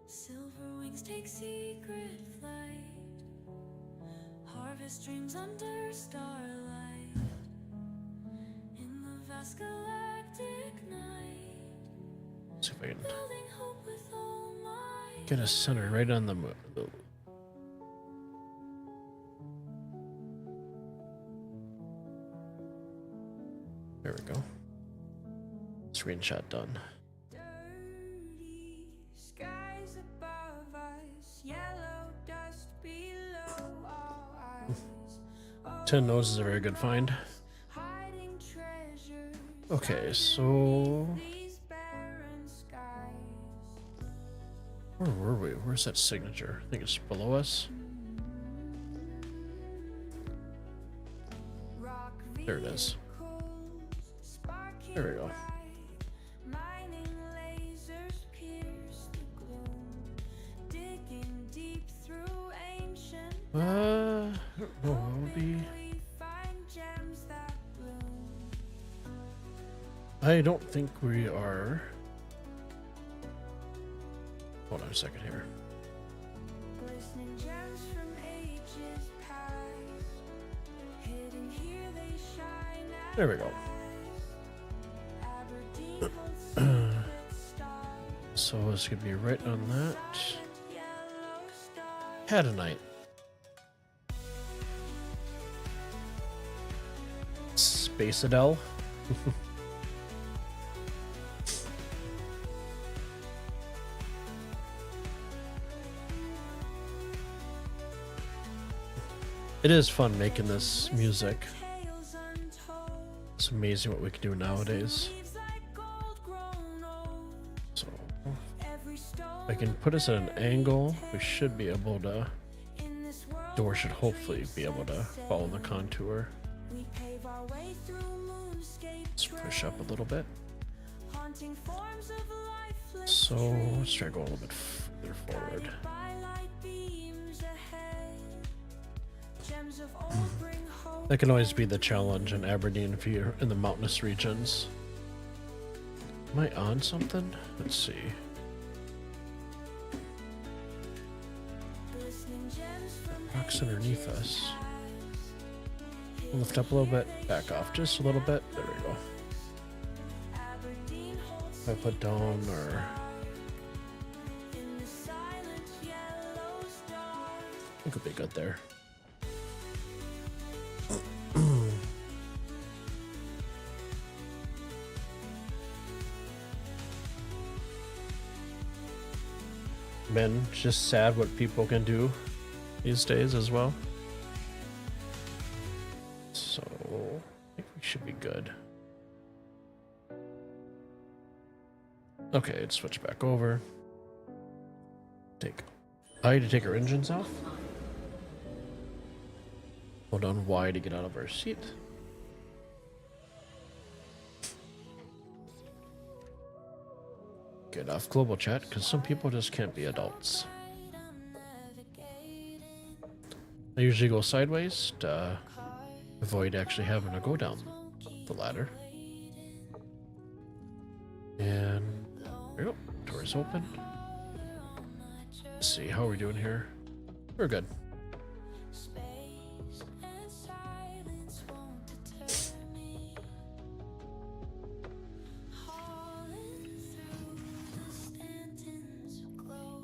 S5: Silver wings take secret flight. Harvest dreams under starlight. In the vast galactic night.
S3: See if I can
S5: Building hope with all my
S3: get a center right on the There we go. Screenshot done.
S5: dirty skies above us, yellow dust below our eyes.
S3: 10 noses is a very good find.
S5: Hiding treasures
S3: Okay, so
S5: these barren skies.
S3: where were we? Where's that signature? I think it's below us.
S5: Rock
S3: There it is.
S5: sparking
S3: There we go.
S5: bright. Mining lasers pierce the gloom. Digging deep through ancient
S3: I don't know. What would be?
S5: we find gems that bloom.
S3: I don't think we are. Hold on a second here.
S5: Glistening gems from ages past. Hidden here they shine at
S3: There we go.
S5: last. Aberdeen holds secret stars.
S3: So this could be right on that.
S5: Yellow stars.
S3: Had a night. Space Adele. It is fun making this music.
S5: Tales untold.
S3: It's amazing what we can do nowadays.
S5: Leaves like gold grown old.
S3: So
S5: Every stone
S3: if I can put us at an angle, we should be able to.
S5: in this world
S3: Door should hopefully be able to follow the contour.
S5: we pave our way through moonscape
S3: Let's push up a little bit.
S5: haunting forms of lifeless
S3: So let's try to go a little bit further forward.
S5: guided by light beams ahead. Gems of old bring hope.
S3: That can always be the challenge in Aberdeen if you're in the mountainous regions. Am I on something? Let's see.
S5: Glistening gems from
S3: Rocks underneath
S5: ages
S3: us.
S5: past.
S3: We'll lift up a little bit, back off just a little bit. There we go.
S5: Aberdeen holds
S3: If I put down or
S5: in the silent yellow star.
S3: I think we'll be good there. Man, it's just sad what people can do these days as well. So I think we should be good. Okay, let's switch back over. Take I to take our engines off. Hold on Y to get out of our seat. Get off global chat because some people just can't be adults. I usually go sideways to avoid actually having to go down the ladder. And there we go. Doors open. Let's see, how are we doing here? We're good.
S5: Space and silence won't deter me. Hauling through the Stanton's glow.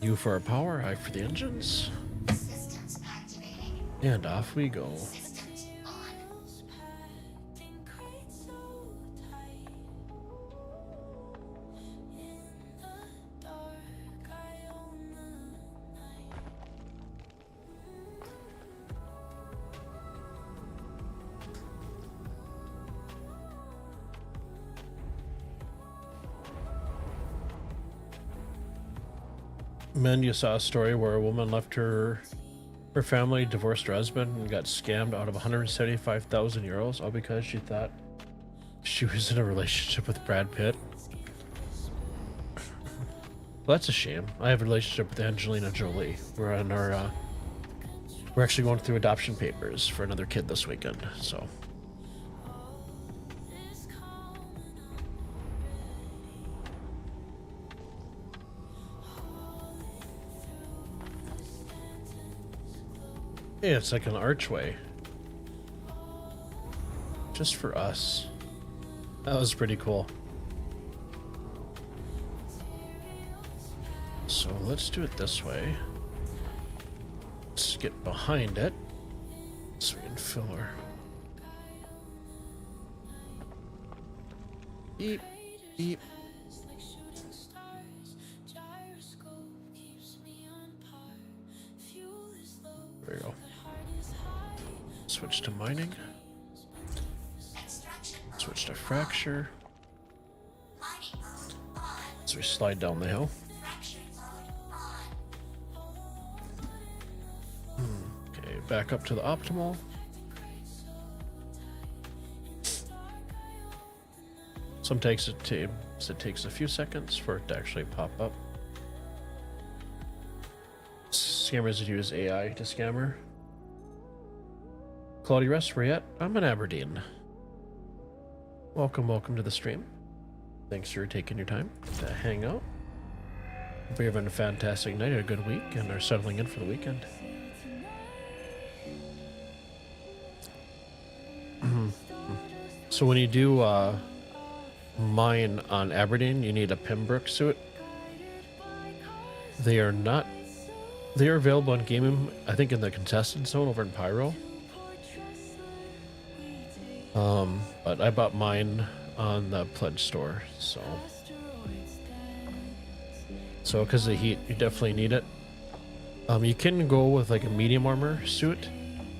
S3: U for our power, I for the engines. And off we go.
S5: Systems packed in crates so tight. In the dark, I own the night.
S3: Man, you saw a story where a woman left her family, divorced her husband, and got scammed out of 175,000 euros, all because she thought she was in a relationship with Brad Pitt. Well, that's a shame. I have a relationship with Angelina Jolie. We're on our we're actually going through adoption papers for another kid this weekend, so yeah, it's like an archway. Just for us. That was pretty cool. So let's do it this way. Let's get behind it so we can fill her. Beep, beep.
S5: Like shooting stars, gyroscope keeps me on par. Fuel is low,
S3: There we go.
S5: heart is high.
S3: Switch to mining. Switch to fracture. So we slide down the hill. Okay, back up to the optimal. Sometimes it takes a few seconds for it to actually pop up. Scammers use AI to scammer. Claudia Rest, where you at? I'm in Aberdeen. Welcome to the stream. Thanks for taking your time to hang out. Hope you're having a fantastic night, a good week, and are settling in for the weekend. So when you do mine on Aberdeen, you need a Pembroke suit. They are available on gaming, I think in the contestant zone over in Pyro. But I bought mine on the pledge store, so because of the heat, you definitely need it. You can go with like a medium armor suit,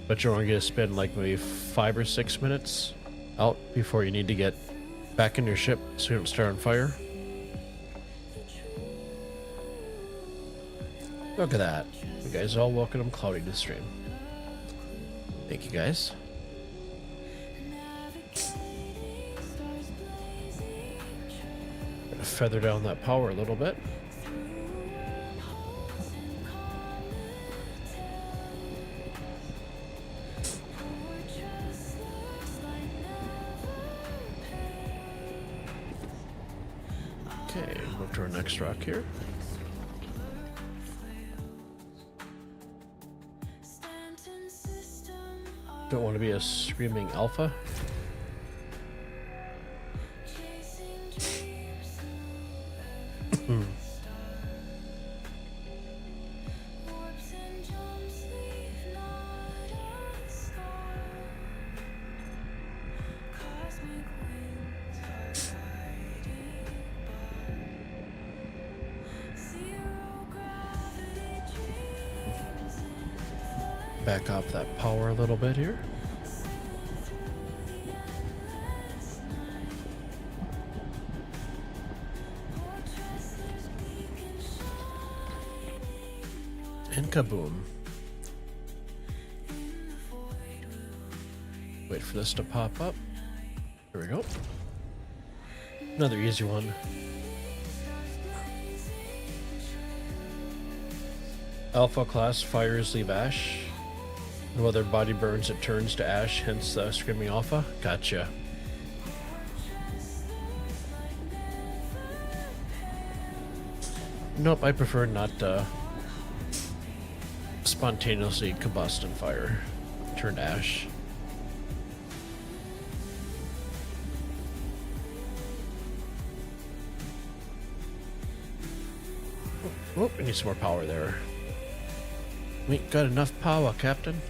S3: but you're only gonna spend like maybe 5 or 6 minutes out before you need to get back in your ship so you don't start on fire. Look at that. You guys all welcome Cloudy to the stream. Thank you guys. Gonna feather down that power a little bit. Okay, move to our next rock here.
S5: Stanton system,
S3: Don't want to be a screaming alpha.
S5: chasing dreams. Warps and jumps leave not a scar. Cosmic winds are guiding by. Zero gravity dreams in
S3: Back off that power a little bit here. And kaboom. Wait for this to pop up. There we go. Another easy one. Alpha class fires leave ash. And while their body burns, it turns to ash, hence the screaming alpha. Gotcha. Nope, I prefer not spontaneously combust in fire. Turn to ash. Oh, we need some more power there. We ain't got enough power, Captain.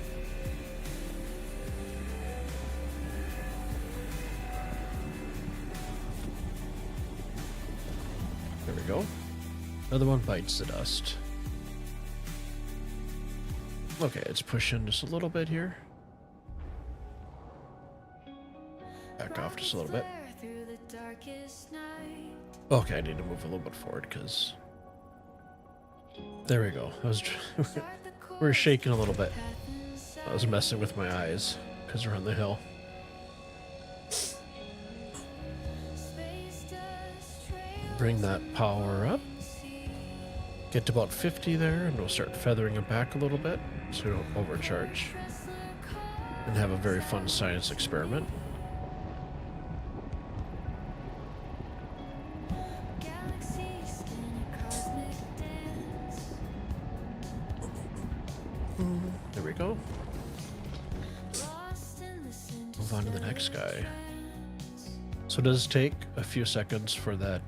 S3: we go. Another one bites the dust. Okay, it's pushing just a little bit here. Back off just a little bit. Okay, I need to move a little bit forward because... There we go. We're shaking a little bit. I was messing with my eyes because we're on the hill. Bring that power up. Get to about 50 there, and we'll start feathering it back a little bit so we don't overcharge. And have a very fun science experiment. There we go. Move on to the next guy. So it does take a few seconds for that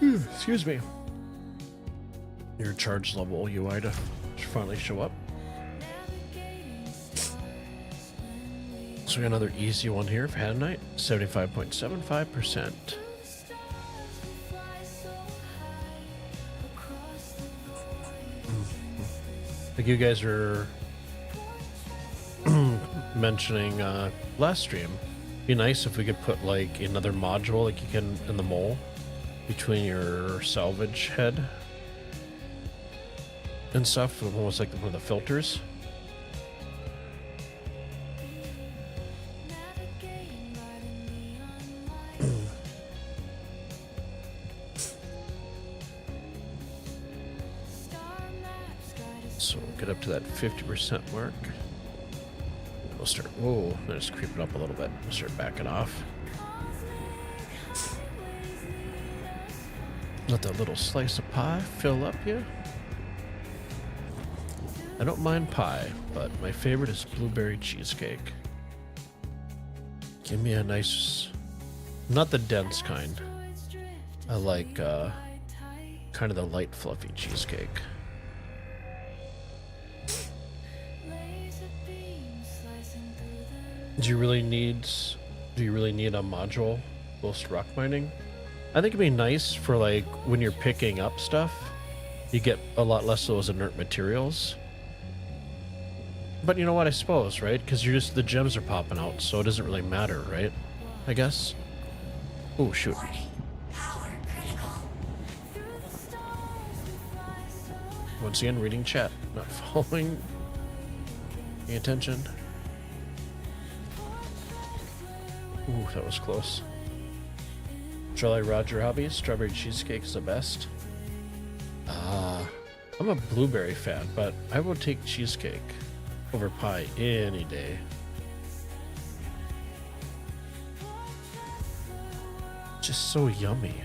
S3: excuse me, your charge level UI to finally show up. So we got another easy one here for Hadonite, 75.75%. Like you guys are mentioning last stream, be nice if we could put like another module like you can in the mole between your salvage head and stuff, almost like one of the filters. So we'll get up to that 50% mark. We'll start, whoa, let's creep it up a little bit. We'll start backing off. Let that little slice of pie fill up you. I don't mind pie, but my favorite is blueberry cheesecake. Give me a nice, not the dense kind. I like kind of the light, fluffy cheesecake. Do you really need a module post rock mining? I think it'd be nice for like when you're picking up stuff, you get a lot less of those inert materials. But you know what, I suppose, right? Because you're just, the gems are popping out, so it doesn't really matter, right? I guess. Oh, shoot. Once again, reading chat, not following. Paying attention. Ooh, that was close. Jolly Roger hobbies, strawberry cheesecake is the best. I'm a blueberry fan, but I will take cheesecake over pie any day. Just so yummy.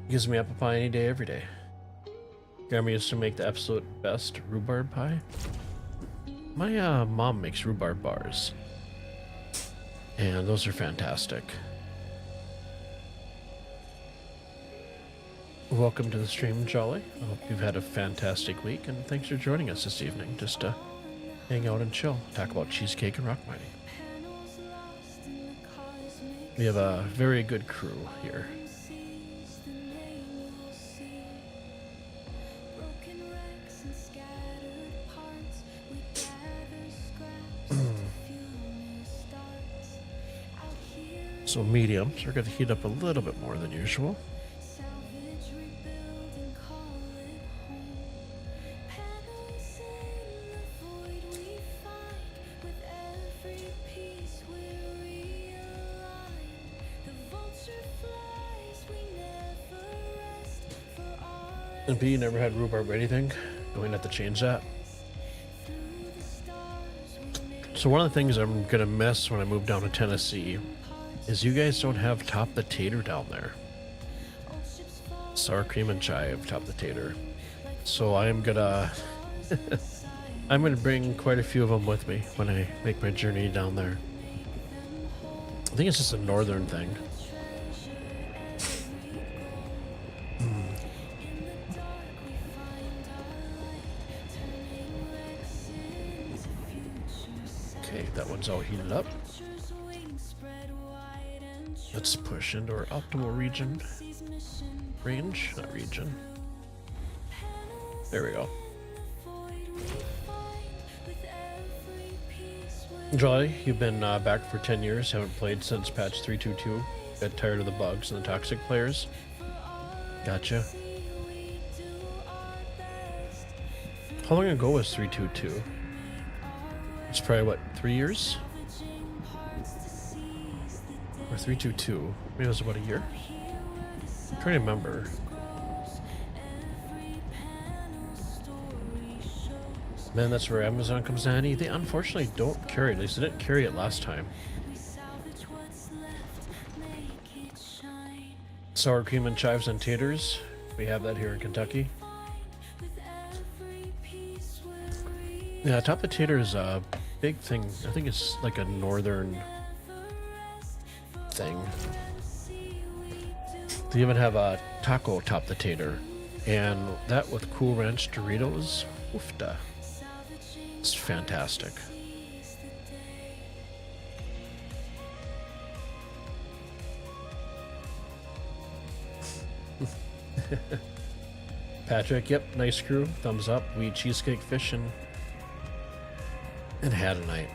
S3: Gives me apple pie any day, every day. Grandma used to make the absolute best rhubarb pie. My mom makes rhubarb bars, and those are fantastic. Welcome to the stream, Jolly. I hope you've had a fantastic week, and thanks for joining us this evening just to hang out and chill, talk about cheesecake and rock mining. We have a very good crew here. So mediums are going to heat up a little bit more than usual. And B, you never had rhubarb or anything? Going to have to change that. So one of the things I'm going to miss when I move down to Tennessee is you guys don't have top the tater down there. Sour cream and chive top the tater. So I'm gonna I'm gonna bring quite a few of them with me when I make my journey down there. I think it's just a northern thing. Okay, that one's all heated up. Let's push into our optimal region. Range, not region. There we go. Jolly, you've been back for 10 years, haven't played since patch 322. Got tired of the bugs and the toxic players. Gotcha. How long ago was 322? It's probably, what, 3 years? Or 322? Maybe it was about a year? I'm trying to remember. Man, that's where Amazon comes handy. They unfortunately don't carry it. At least they didn't carry it last time. Sour cream and chives and taters. We have that here in Kentucky. Yeah, top potato is a big thing. I think it's like a northern thing. They even have a taco top potato, and that with Cool Ranch Doritos. Oofta. It's fantastic. Patrick, yep, nice crew. Thumbs up. We eat cheesecake, fish, and had a night.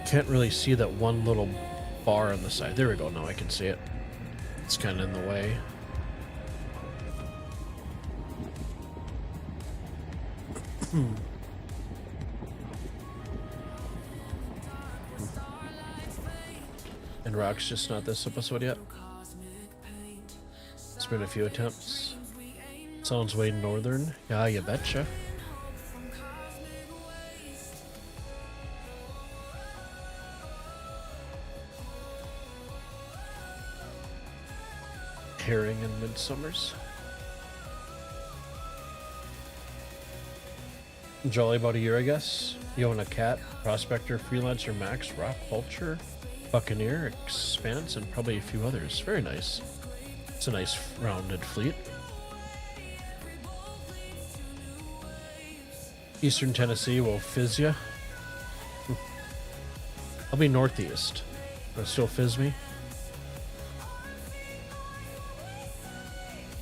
S3: Can't really see that one little bar on the side. There we go. Now I can see it. It's kind of in the way. And ROC's just not this episode yet. It's been a few attempts. Sounds way northern. Yeah, you betcha. Herring and midsummers. Jolly about a year, I guess. You own a cat, prospector, freelancer, max, rock, vulture, buccaneer, expanse, and probably a few others. Very nice. It's a nice rounded fleet. Eastern Tennessee will fizz ya. I'll be northeast. It'll still fizz me.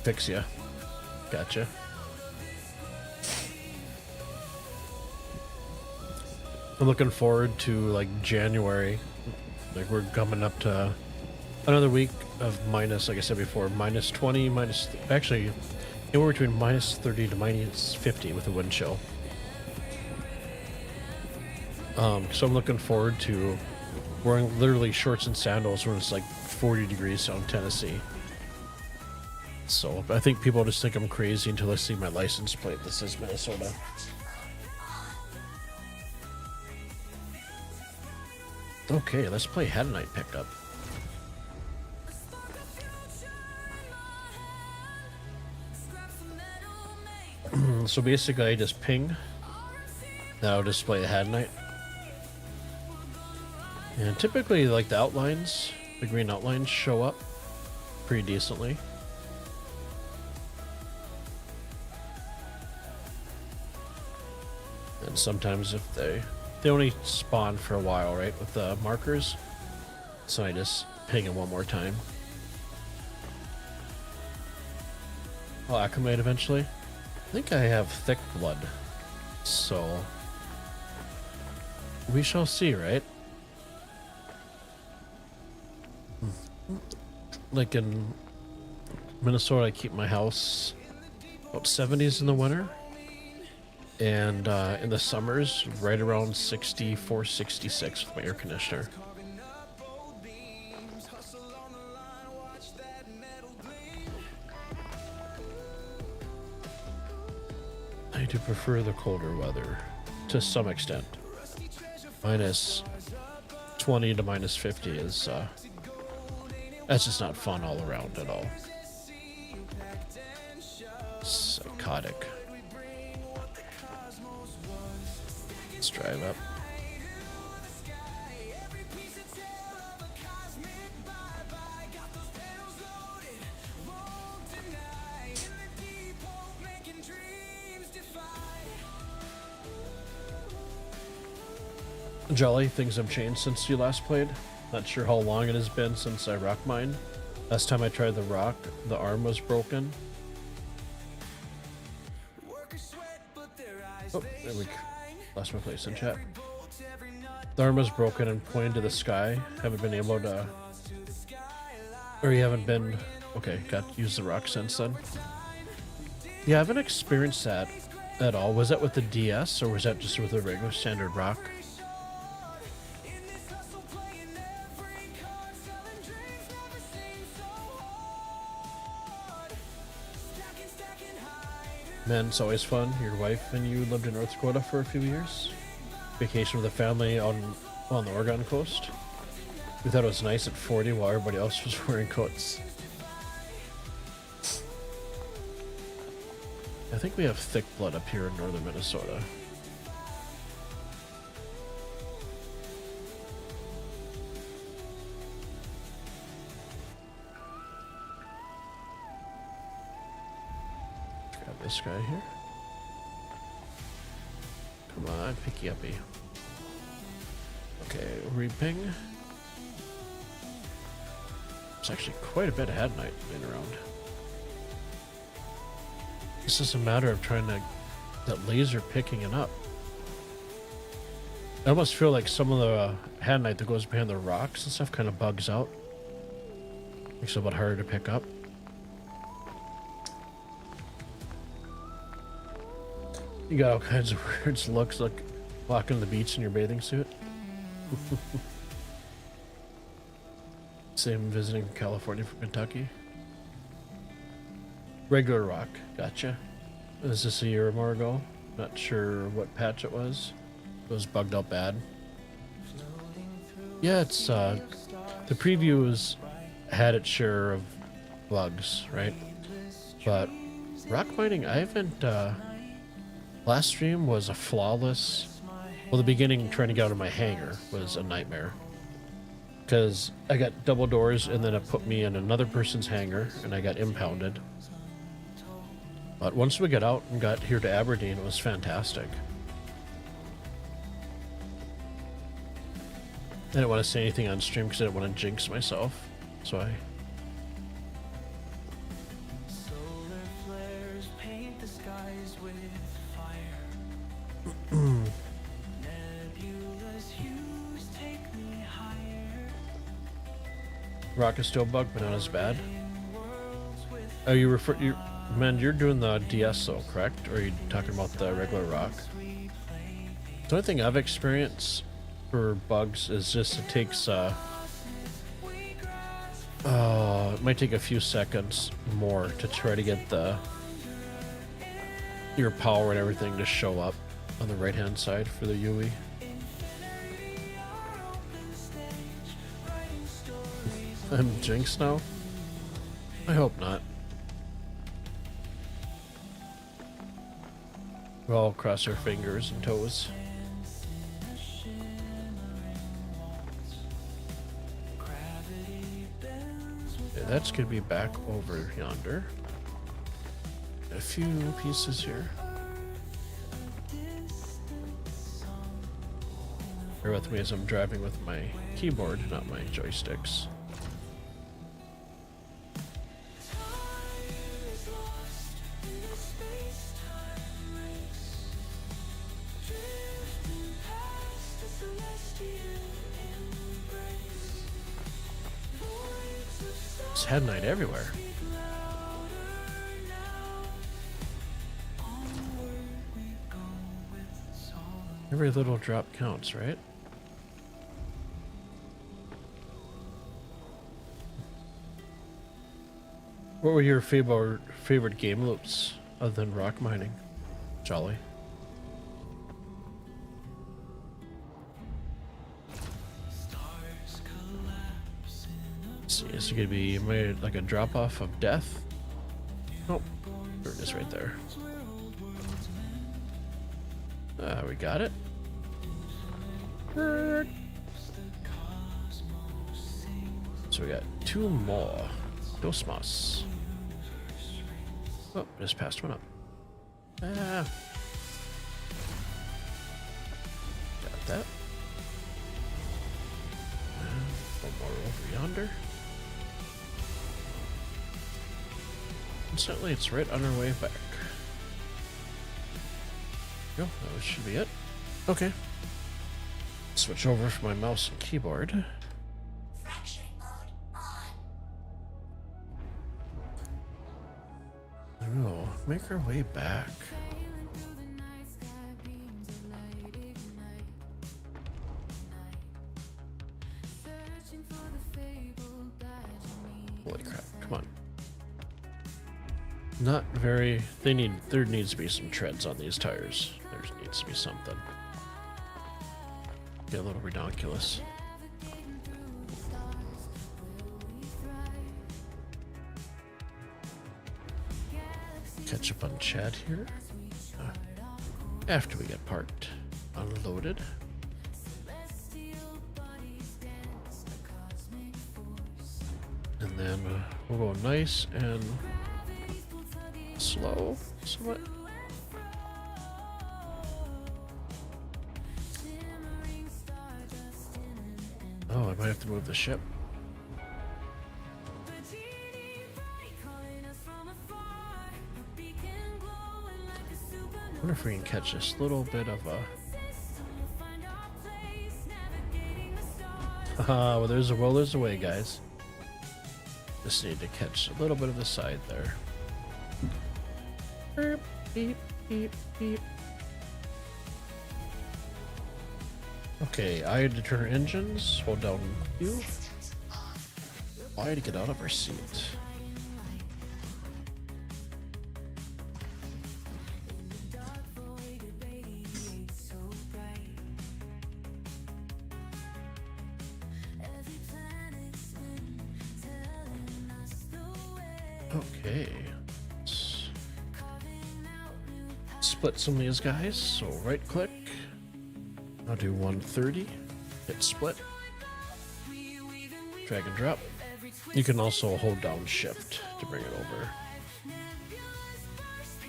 S3: Fix ya. Gotcha. I'm looking forward to like January. Like we're coming up to another week of minus, like I said before, minus 20, actually anywhere between minus 30 to minus 50 with a wind chill. So I'm looking forward to wearing literally shorts and sandals when it's like 40 degrees out in Tennessee. So I think people just think I'm crazy until they see my license plate that says Minnesota. Okay, let's play Head Night Pickup. So basically I just ping. That'll display the Head Night. And typically like the outlines, the green outlines show up pretty decently. And sometimes if they only spawn for a while, right, with the markers. So I just ping it one more time. I'll acclimate eventually. I think I have thick blood. So we shall see, right? Like in Minnesota, I keep my house about 70s in the winter. And in the summers, right around 64, 66 with my air conditioner. I do prefer the colder weather to some extent. Minus 20 to minus 50 is, that's just not fun all around at all. Psychotic. Let's drive up. Jolly, things have changed since you last played. Not sure how long it has been since I rock mined. Last time I tried the rock, the arm was broken. Oh, there we go. Lost my place in chat. The arm was broken and pointed to the sky. Haven't been able to... Or you haven't been... Okay, got to use the rock since then. Yeah, I haven't experienced that at all. Was that with the DS or was that just with the regular standard rock? Man, it's always fun. Your wife and you lived in North Dakota for a few years. Vacation with the family on the Oregon coast. We thought it was nice at 40 while everybody else was wearing coats. I think we have thick blood up here in northern Minnesota. Grab this guy here. Come on, picky uppy. Okay, reping. It's actually quite a bit of head night laying around. This is a matter of trying to that laser picking it up. I almost feel like some of the hand knight that goes behind the rocks and stuff kind of bugs out. Makes it a bit harder to pick up. You got all kinds of weird looks like walking to the beach in your bathing suit. Same visiting California from Kentucky. Regular rock, gotcha. Is this a year or more ago? Not sure what patch it was. It was bugged out bad. Yeah, it's the previews had its share of bugs, right? But rock mining, I haven't. Last stream was a flawless. Well, the beginning trying to get out of my hangar was a nightmare because I got double doors and then it put me in another person's hangar and I got impounded. But once we got out and got here to Aberdeen, it was fantastic. I didn't want to say anything on stream because I didn't want to jinx myself. So I...
S2: Solar flares paint the skies with fire. Nebulous hues take me higher.
S3: Rock is still bugged, but not as bad. Oh, you man, you're doing the DS though, correct? Or are you talking about the regular rock? The only thing I've experienced for bugs is just it takes it might take a few seconds more to try to get your power and everything to show up on the right hand side for the UE. I'm jinxed now? I hope not. We'll all cross our fingers and toes. Yeah, that's gonna be back over yonder. A few pieces here. Bear with me as I'm driving with my keyboard, not my joysticks. It's head night everywhere. Every little drop counts, right? What were your favorite game loops other than rock mining, Jolly? Let's see, is it gonna be like a drop off of death? Oh, there it is right there. We got it. So we got two more. Dosmos. Oh, just passed one up. wonder? Instantly, it's right on our way back. Go, that should be it. Okay. Switch over from my mouse and keyboard. Oh, make our way back. Holy crap, come on. Not very, there needs to be some treads on these tires. There needs to be something. Get a little ridiculous. Catch up on Chad here. After we get parked, unloaded. And then we'll go nice and slow, somewhat. Oh, I might have to move the ship. I wonder if we can catch this little bit of a... Haha, well there's a way, guys. Just need to catch a little bit of the side there. Beep, beep, beep, beep. Okay, I had to turn engines, hold down Q. Why to get out of our seat? Okay. Let's split some of these guys. So right click. I'll do 130. Hit split. Drag and drop. You can also hold down shift to bring it over.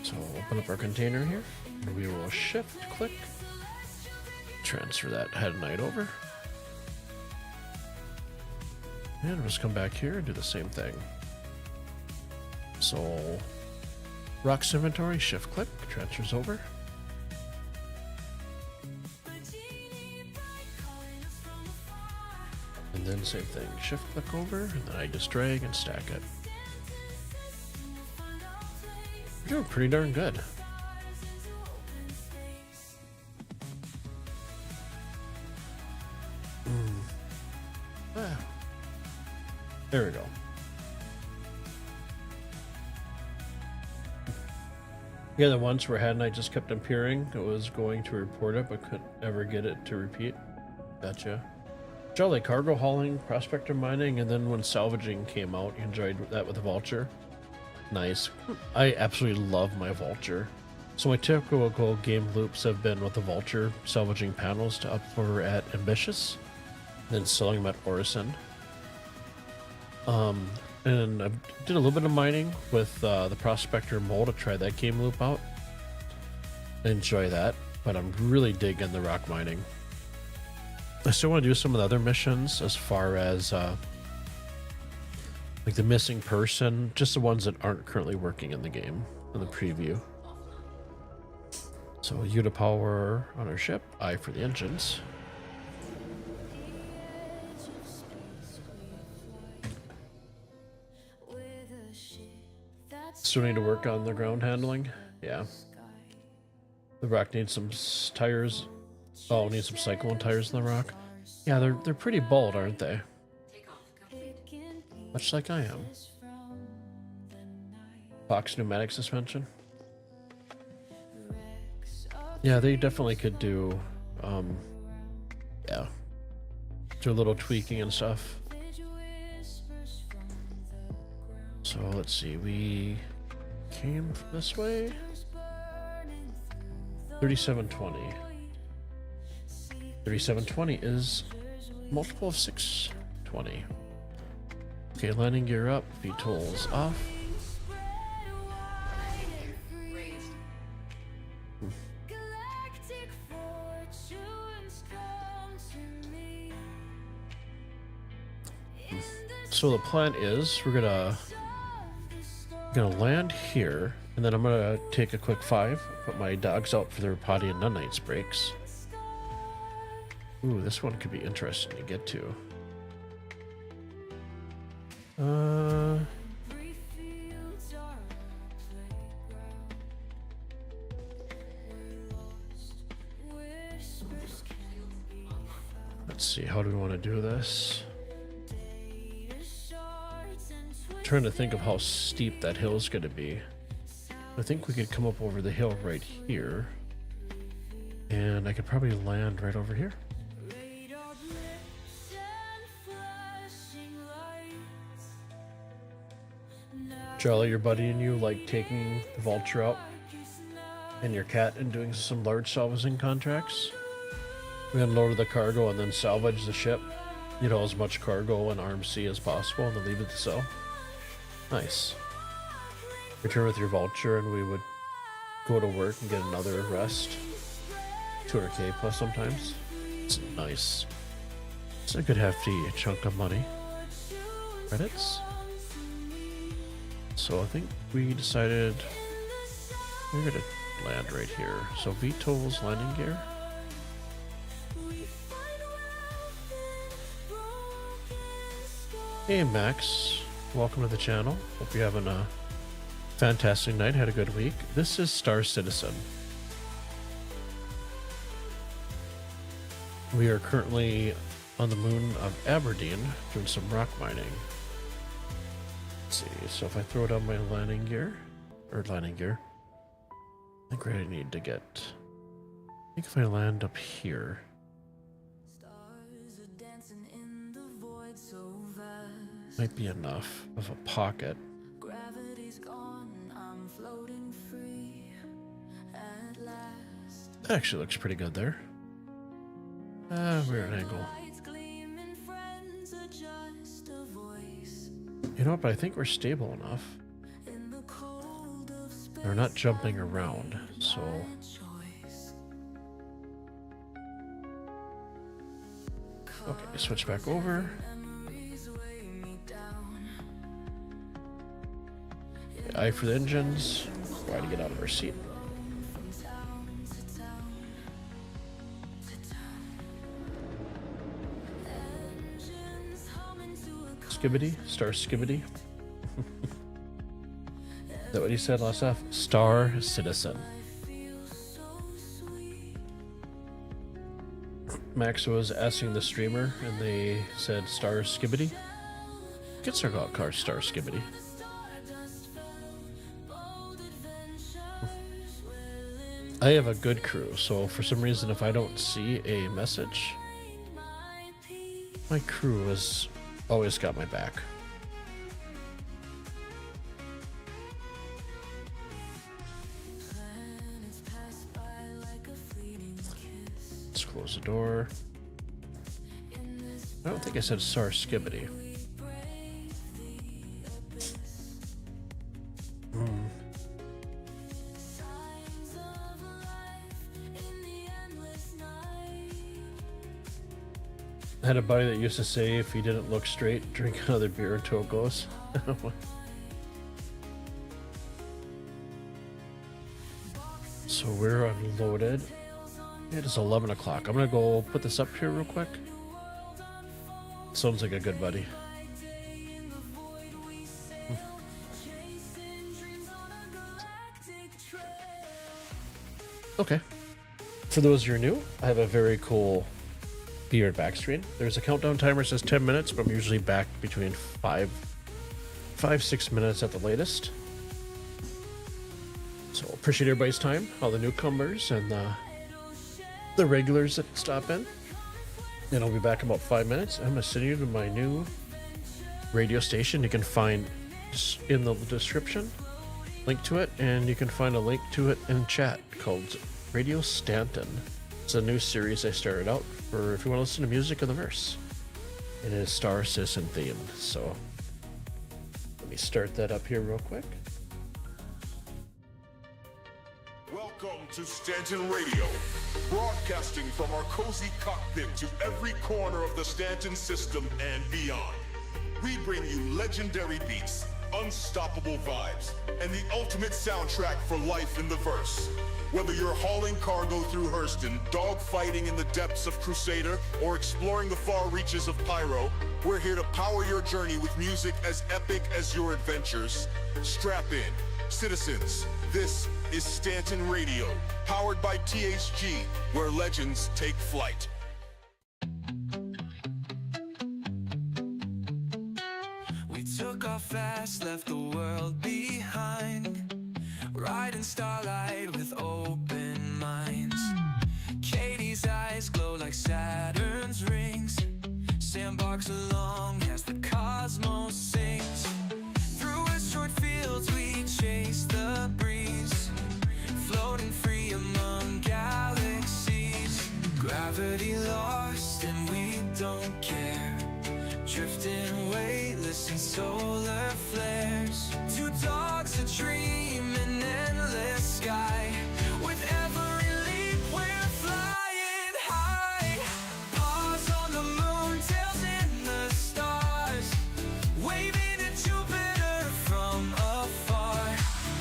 S3: So open up our container here. And we will shift click. Transfer that head knight over. And we'll just come back here and do the same thing. So, ROC's inventory, shift click, transfers over. And then same thing, shift click over, and then I just drag and stack it. We're doing pretty darn good. There we go. Yeah, the ones where Had and I just kept appearing, it was going to report it, but couldn't ever get it to repeat. Gotcha. Jolly cargo hauling, prospector mining, and then when salvaging came out, you enjoyed that with the vulture. Nice. I absolutely love my vulture. So my typical game loops have been with the vulture, salvaging panels to up over at Ambitious, then selling them at Orison. And I did a little bit of mining with the Prospector Mole to try that game loop out. I enjoy that, but I'm really digging the ROC Mining. I still want to do some of the other missions as far as like the missing person, just the ones that aren't currently working in the game, in the preview. So U to power on our ship, I for the engines. Still need to work on the ground handling. Yeah. The ROC needs some tires. Oh, needs some Cyclone tires in the ROC. Yeah, they're pretty bold, aren't they? Much like I am. Fox pneumatic suspension. Yeah, they definitely could do, yeah, do a little tweaking and stuff. So let's see, we came this way. 3720. 3720 is multiple of 620. Okay, landing gear up, VTOLs off. So the plan is we're gonna land here, and then I'm gonna take a quick 5, put my dogs out for their potty and night's breaks. Ooh, this one could be interesting to get to. Let's see, how do we want to do this? I'm trying to think of how steep that hill is going to be. I think we could come up over the hill right here, and I could probably land right over here. Charlie, your buddy and you like taking the vulture out and your cat and doing some large salvaging contracts? We're gonna load the cargo and then salvage the ship. You know, as much cargo and RMC as possible, and then leave it to sell. Nice. Return with your vulture, and we would go to work and get another rest. 200k plus sometimes. It's nice. It's a good hefty chunk of money. Credits. So I think we decided we're gonna land right here. So VTOL's landing gear. Hey Max, welcome to the channel. Hope you're having a fantastic night, had a good week. This is Star Citizen. We are currently on the moon of Aberdeen doing some rock mining. Let's see, so if I throw down my landing gear, I think I need to get, I think if I land up here, might be enough of a pocket. That actually looks pretty good there. We're at an angle. You know what, but I think we're stable enough. We're not jumping around, so... Okay, switch back over. Eye for the engines. Try to get out of our seat. Skibbity? Star Skibbity? Is that what you said last off? Star Citizen. Max was asking the streamer and they said Star Skibbity. Get start out car Star Skibbity. I have a good crew, so for some reason if I don't see a message, my crew has always got my back. Let's close the door. I don't think I said Star Skibbity. I had a buddy that used to say if he didn't look straight, drink another beer until it goes. So we're unloaded. It is 11 o'clock. I'm gonna go put this up here real quick. Sounds like a good buddy. Okay. For those who are new, I have a very cool beard back screen. There's a countdown timer that says 10 minutes, but I'm usually back between 6 minutes at the latest. So appreciate everybody's time, all the newcomers and the regulars that stop in. And I'll be back in about 5 minutes. I'm gonna send you to my new radio station. You can find in the description link to it, and you can find a link to it in chat called Radio Stanton. It's a new series I started out for if you want to listen to music in the verse. It is Star Citizen themed, so let me start that up here real quick.
S1: Welcome to Stanton Radio, broadcasting from our cozy cockpit to every corner of the Stanton system and beyond. We bring you legendary beats, unstoppable vibes, and the ultimate soundtrack for life in the verse. Whether you're hauling cargo through Hurston, dogfighting in the depths of Crusader, or exploring the far reaches of Pyro, we're here to power your journey with music as epic as your adventures. Strap in, citizens. This is Stanton Radio, powered by THG, where legends take flight.
S2: We took off fast, left the world behind, riding starlight with open minds. Katie's eyes glow like Saturn's rings, sandbarks along as the cosmos sings. Through asteroid fields we chase the breeze, floating free among galaxies. Gravity lost and we don't care, drifting weightless in solar flares. Two dogs a dream in endless sky, with every leap we're flying high. Paws on the moon, tails in the stars, waving at Jupiter from afar.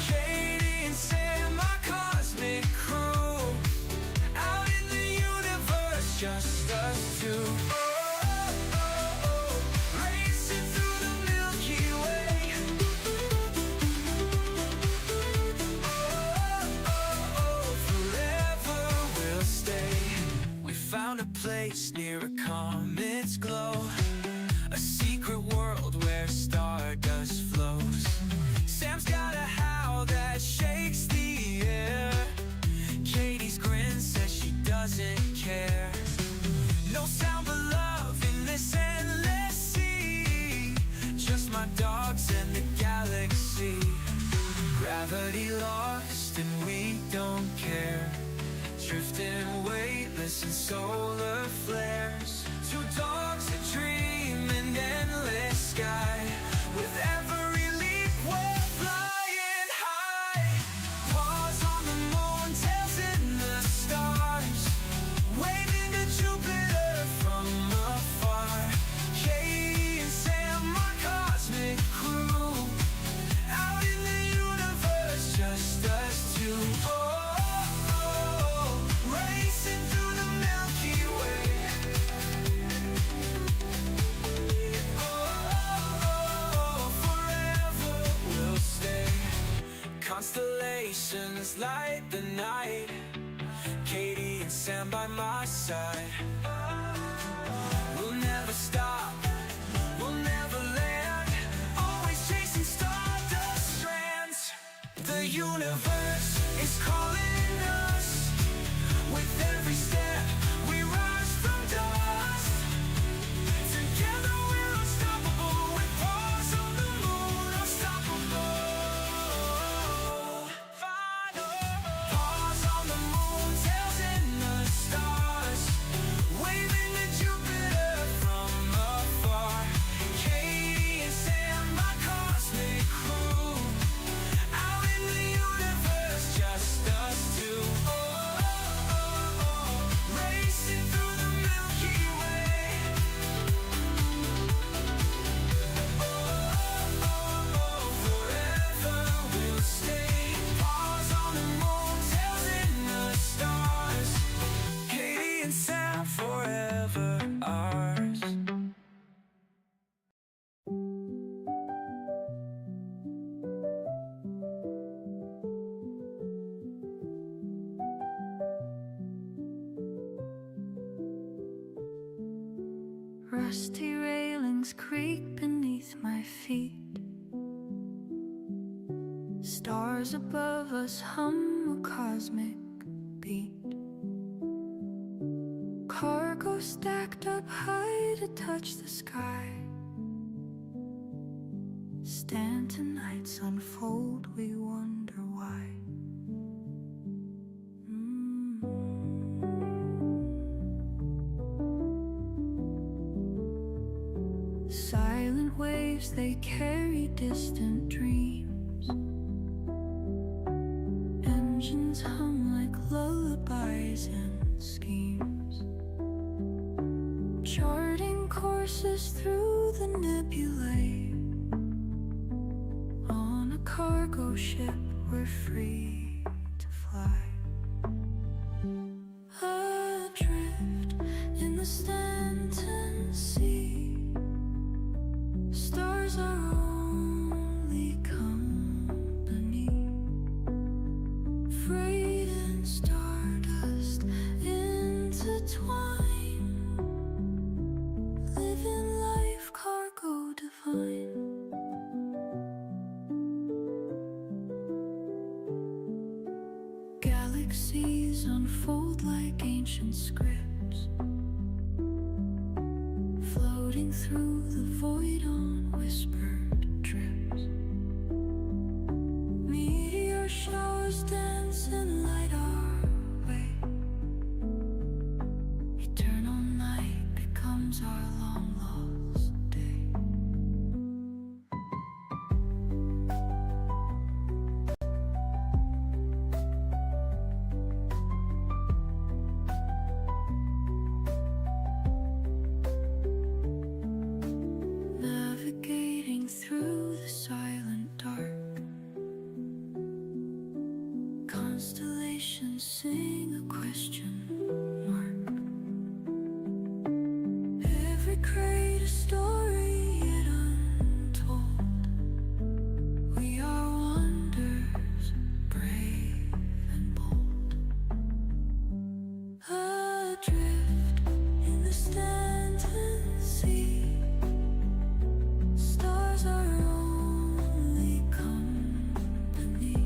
S2: Katie and Sam, our cosmic crew, out in the universe, just us two. Racing through the Milky Way. Forever we'll stay. We found a place near a comet's glow, a secret world where stardust flows. Sam's got a howl that shakes the air. Katie's grin says she doesn't care. No sound but love in this endless sea, just my dogs and the galaxy. Gravity lost and we don't care, drifting weightless in solar flares. Two dogs a dream in endless sky, with every leap we're flying high. Paws on the moon, tails in the stars, waving to Jupiter from afar. Katie and Sam, our cosmic crew, out in the universe, just us two. Racing through the Milky Way. Forever we'll stay. Constellations light the night, Katie and Sam by my side. We'll never stop, we'll never land, always chasing stardust strands. The universe is calling us, with every step we rise from dust. Together we're unstoppable, with paws on the moon, unstoppable. Final paws on the moon, tails in the stars, waving to Jupiter from afar. Katie and Sam, my cosmic crew, out in the universe, just us two. Racing through the Milky Way. Forever we'll stay. Paws on the moon, tails in the stars. Katie and Sam, forever ours.
S5: Rusty railings creak beneath my feet. Stars above us hum a cosmic beat. Cargo stacked up high to touch the sky. Stanton nights unfold, we wonder why. Silent waves, they carry distant dreams. Engines hum like lullabies and schemes, charting courses through through the nebulae. On a cargo ship, we're free to fly. Adrift in the Stanton Sea. Stars are only company. Freight and stardust intertwine. Living life cargo divine. Galaxies unfold like ancient scripts, floating through the void on whispered drips. Meteor showers dance and light our way. Eternal night becomes our long lost day. Navigating through the silent dark, constellations sing a question mark. Every crate a story yet untold. We are wonders, brave and bold. Adrift in the Stanton Sea. Stars are only company.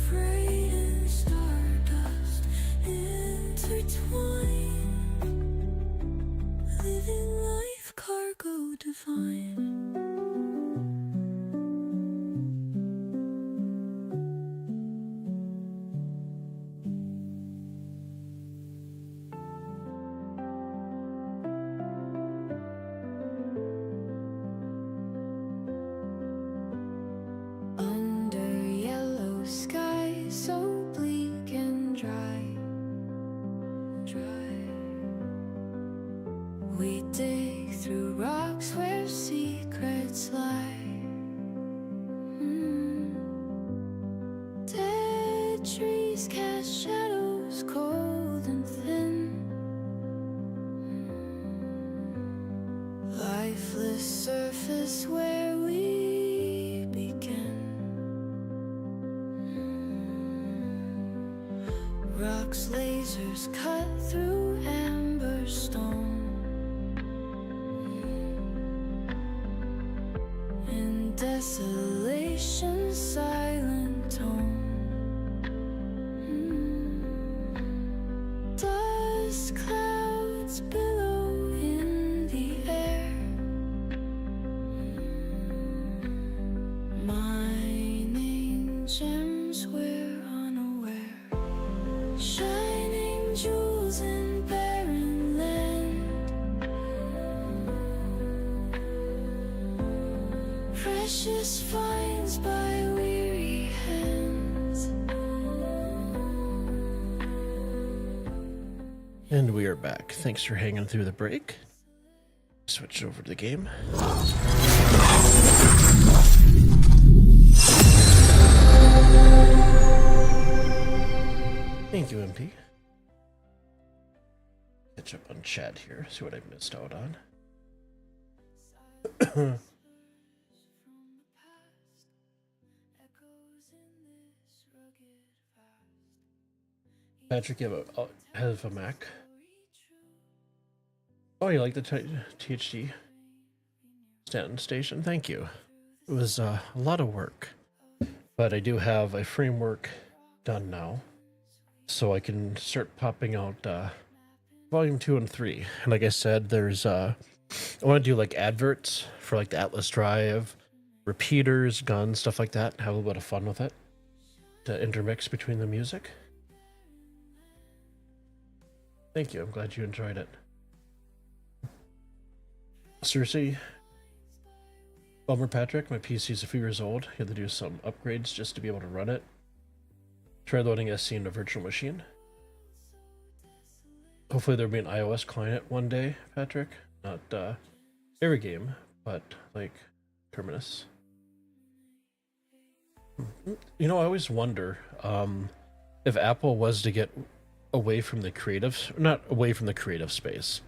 S5: Freight and stardust intertwine. Living life cargo divine. Under yellow skies so bleak and dry, we dig through rocks where secrets lie. Dead trees cast shadows cold and thin. Lifeless surface where we begin. Rocks, lasers cut through amber stone. In desolation's silent tone. Dust clouds billow in the air. Mining gems we're unaware. Shining jewels in barren land. Precious finds by weary hands.
S3: And we are back. Thanks for hanging through the break. Switch over to the game. Thank you, MP. Catch up on chat here, see what I missed out on. Patrick, you have a Mac? Oh, you like the THD Stanton station? Thank you. It was a lot of work, but I do have a framework done now, so I can start popping out volume 2 and 3. And like I said, there's I want to do like adverts for like the Atlas drive, repeaters, guns, stuff like that. Have a little bit of fun with it to intermix between the music. Thank you. I'm glad you enjoyed it. Cersei, Bummer Patrick, my PC's a few years old. You had to do some upgrades just to be able to run it. Try loading SC into a virtual machine. Hopefully there'll be an iOS client one day, Patrick. Not every game, but like Terminus. You know, I always wonder if Apple was to get away from the creative, not away from the creative space,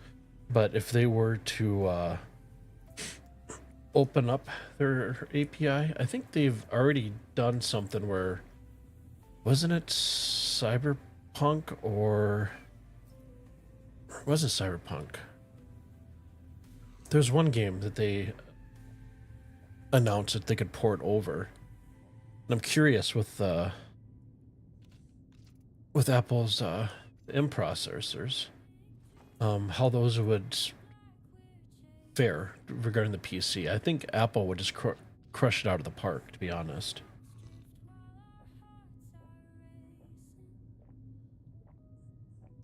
S3: but if they were to open up their API. I think they've already done something where, wasn't it Cyberpunk or was it Cyberpunk? There's one game that they announced that they could port over. And I'm curious with Apple's M processors, how those would fare regarding the PC. I think Apple would just crush it out of the park, to be honest.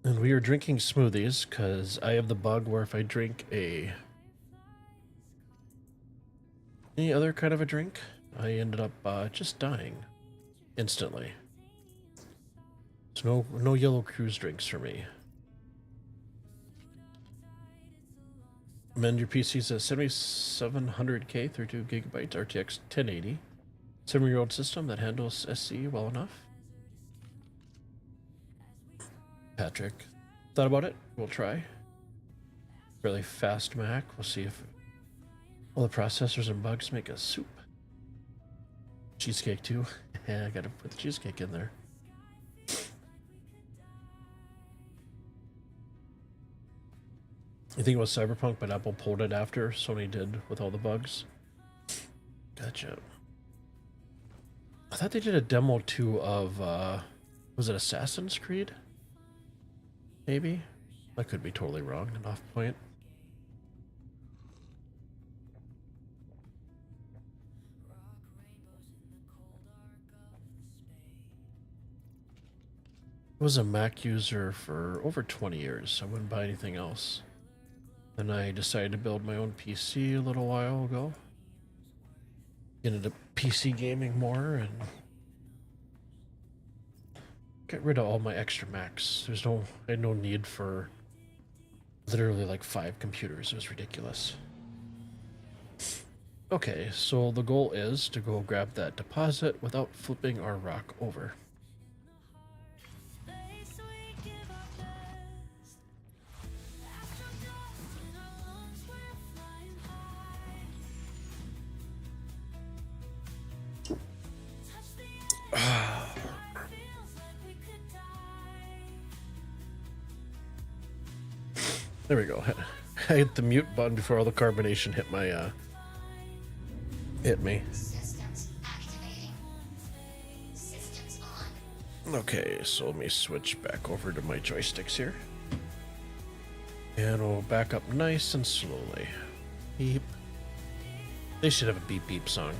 S3: And we are drinking smoothies because I have the bug where if I drink any other kind of a drink, I ended up just dying instantly. So no Yellow Cruise drinks for me. Amend your PC's at 7700K, 32 gigabytes, RTX 1080. 7-year-old system that handles SC well enough. Patrick, thought about it? We'll try. Really fast Mac. We'll see if all the processors and bugs make a soup. Cheesecake too. Yeah, I gotta put the cheesecake in there. You think it was Cyberpunk, but Apple pulled it after Sony did with all the bugs? Gotcha. I thought they did a demo too of, was it Assassin's Creed? Maybe? I could be totally wrong and off point. I was a Mac user for over 20 years, so I wouldn't buy anything else. Then I decided to build my own PC a little while ago. Get into PC gaming more and get rid of all my extra Macs. I had no need for literally like 5 computers. It was ridiculous. Okay, so the goal is to go grab that deposit without flipping our rock over. There we go. I hit the mute button before all the carbonation hit my hit me.
S6: Systems activating. Systems on.
S3: Okay, so let me switch back over to my joysticks here. And we'll back up nice and slowly. Beep. They should have a beep beep song.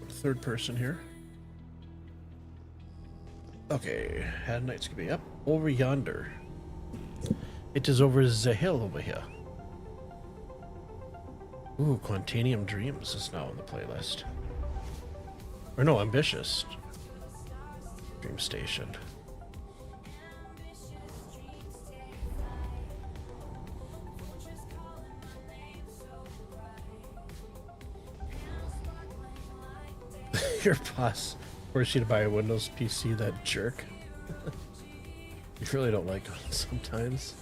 S3: Third person here. Okay, had nights could be up over yonder. It is over the hill over here. Ooh, Quantanium Dreams is now on the playlist. Or no, Ambitious Dream Station. Your boss forced you to buy a Windows PC, that jerk. You really don't like them sometimes.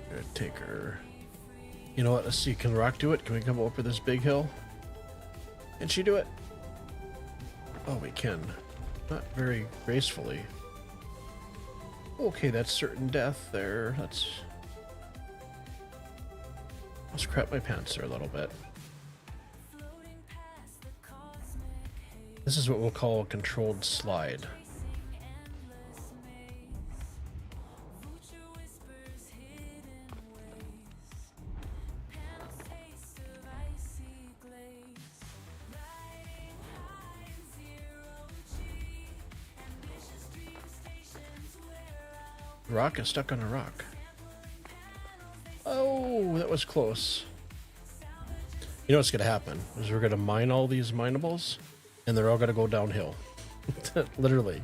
S3: Gonna take her. You know what? Let's see. Can Rock do it? Can we come over this big hill? Can she do it? Oh, we can. Not very gracefully. Okay, that's certain death there. Let's crap my pants there a little bit. This is what we'll call a controlled slide. Rock is stuck on a rock. Oh, that was close. You know what's going to happen is we're going to mine all these minables, and they're all going to go downhill. Literally.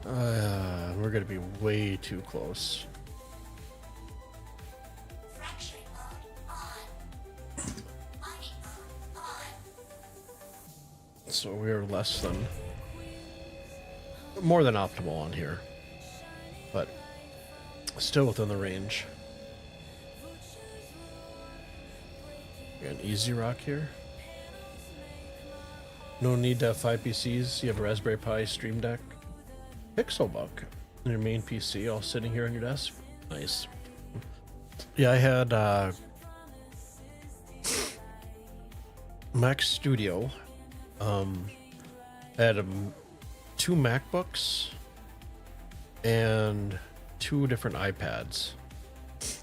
S3: We're going to be way too close.
S6: Fracturing mode on. Mining mode on.
S3: So we're less than, more than optimal on here, but still within the range. We got an easy rock here. No need to have 5 PCs. You have a Raspberry Pi, Stream Deck, Pixelbook, and your main PC all sitting here on your desk. Nice. Yeah, I had Mac Studio. I had 2 MacBooks and 2 different iPads.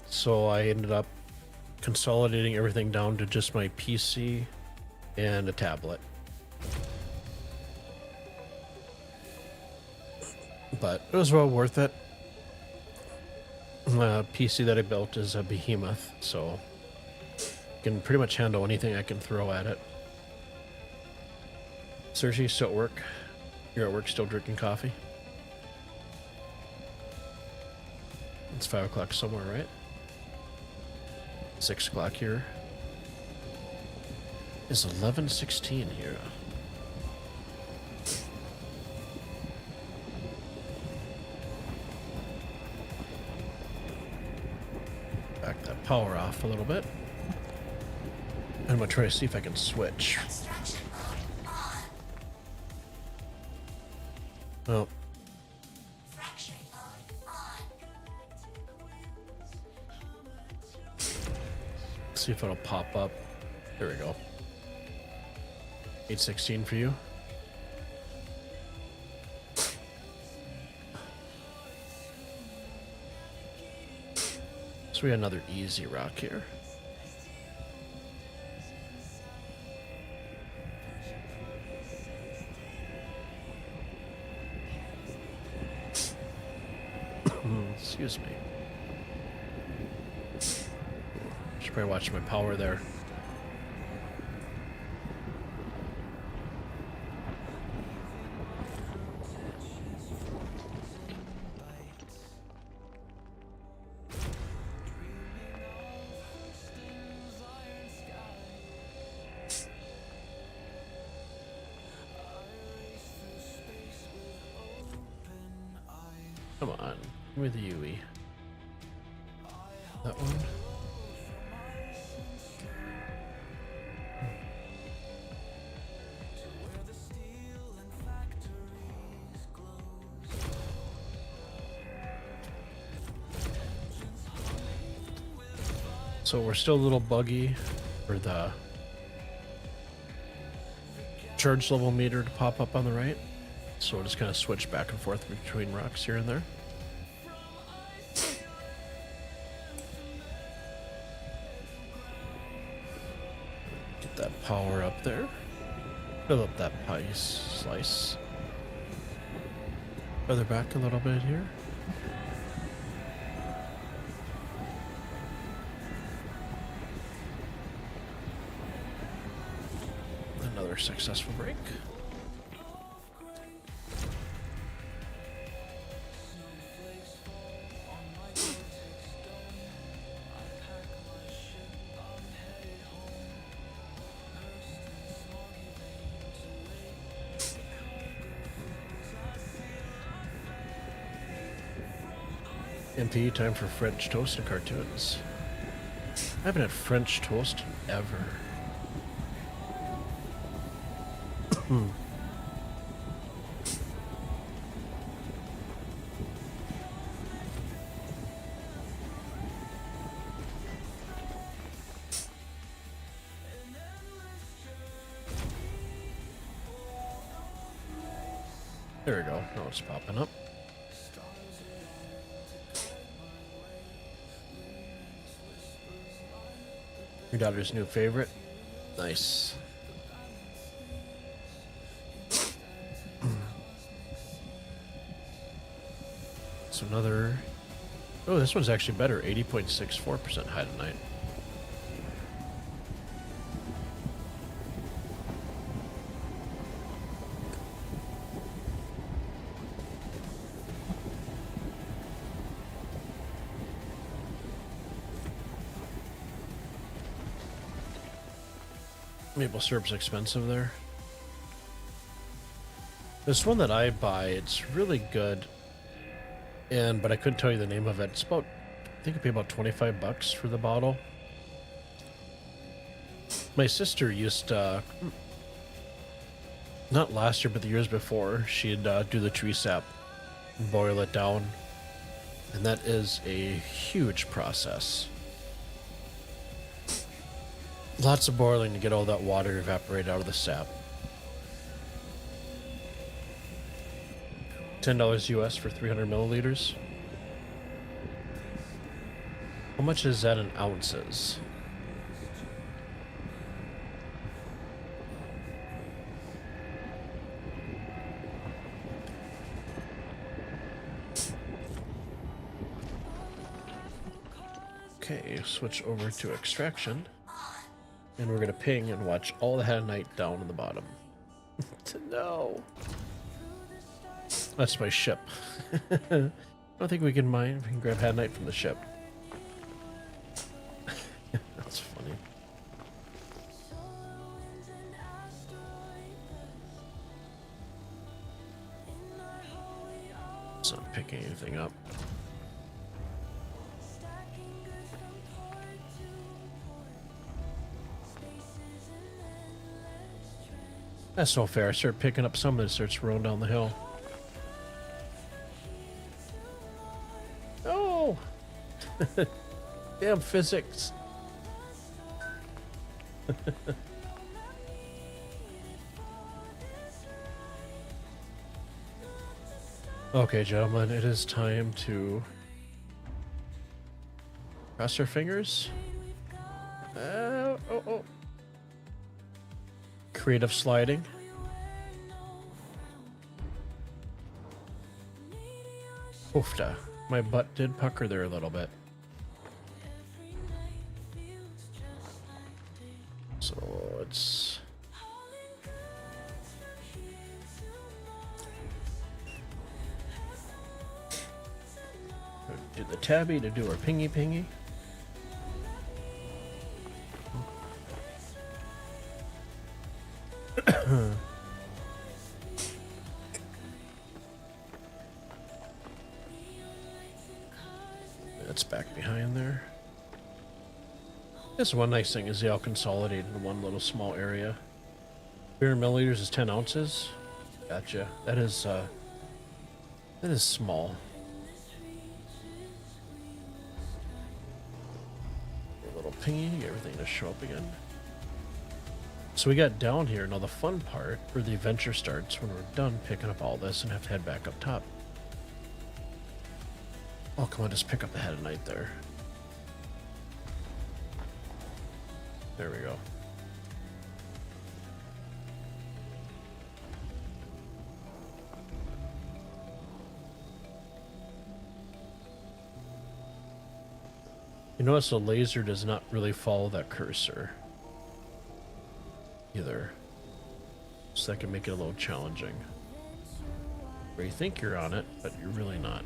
S3: So I ended up consolidating everything down to just my PC and a tablet. But it was well worth it. The PC that I built is a behemoth, so can pretty much handle anything I can throw at it. Sergi, you still at work? You're at work still drinking coffee? It's 5 o'clock somewhere, right? 6 o'clock here. It's 11:16 here. Back that power off a little bit. I'm gonna try to see if I can switch.
S6: Construction mode on.
S3: Oh,
S6: Fracturing mode on.
S3: see if it'll pop up. There we go. 8:16 for you. So we got another easy rock here. Excuse me. Should probably watch my power there. Come on, give me the UE. That one. So we're still a little buggy for the charge level meter to pop up on the right. So we'll just kind of switch back and forth between rocks here and there. Get that power up there. Fill up that pie slice. Feather back a little bit here. Another successful break. MP, time for French toast and cartoons. I haven't had French toast ever. There we go. Now it's popping up. Your daughter's new favorite. Nice. So another. Oh, this one's actually better. 80.64% high tonight. Maple syrup's expensive there. This one that I buy, it's really good. But I couldn't tell you the name of it. It's about, I think I pay about 25 bucks for the bottle. My sister used to, not last year, but the years before, she'd do the tree sap, boil it down. And that is a huge process. Lots of boiling to get all that water evaporated out of the sap. $10 US for 300 milliliters. How much is that in ounces? Okay, switch over to extraction. And we're gonna ping and watch all the head of night down in the bottom. No. That's my ship. I don't think we can mine. We can grab head of night from the ship. That's funny. It's not picking anything up. That's no fair. I start picking up some and it starts rolling down the hill. Oh! Damn physics. Okay, gentlemen, it is time to cross our fingers. Oh. Creative sliding. Oofda. My butt did pucker there a little bit. So it's do the tabby to do our pingy. That's back behind there. This one nice thing is they all consolidate into one little small area. 300 milliliters is 10 ounces. Gotcha. That is small. A little pingy, get everything to show up again. So we got down here. Now the fun part, where the adventure starts, when we're done picking up all this and have to head back up top. Oh, come on, just pick up the head of night there. There we go. You notice the laser does not really follow that cursor either. So that can make it a little challenging. Where you think you're on it, but you're really not.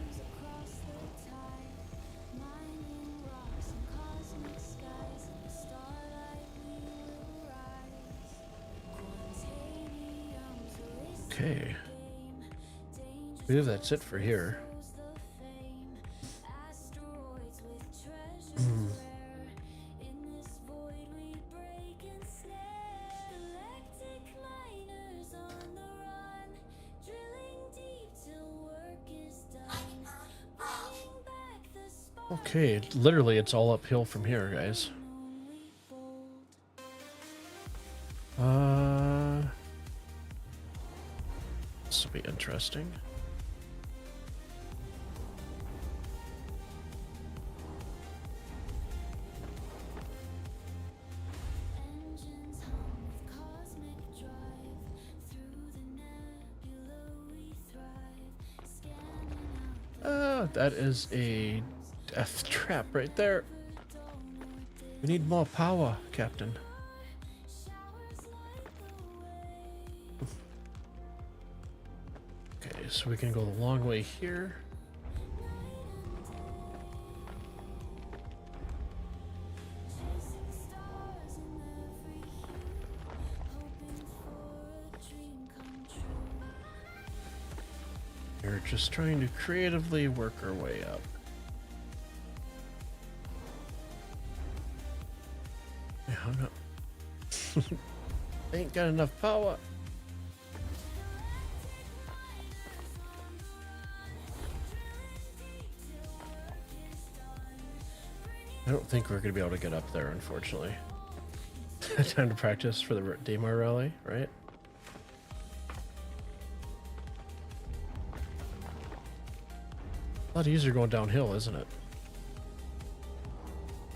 S3: Okay. I believe that's it for here. Okay, literally it's all uphill from here, guys. This will be interesting. That is a death trap right there. We need more power, Captain. Okay, so we can go the long way here. We're just trying to creatively work our way up. Yeah, I'm not. Ain't got enough power. I don't think we're going to be able to get up there, unfortunately. Time to practice for the Damar rally, right? A lot easier going downhill, isn't it?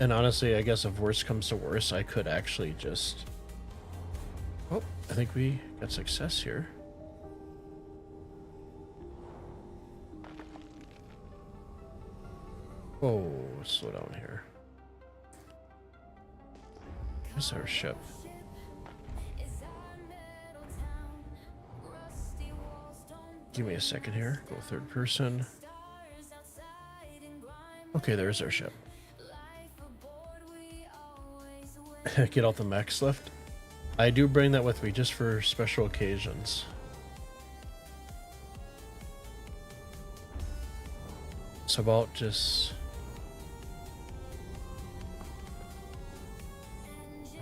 S3: And honestly, I guess if worse comes to worse, I could actually just... Oh, I think we got success here. Whoa, slow down here. Here's our ship. Give me a second here. Go third person. Okay, there's our ship. Get out the max lift. I do bring that with me just for special occasions. It's about just...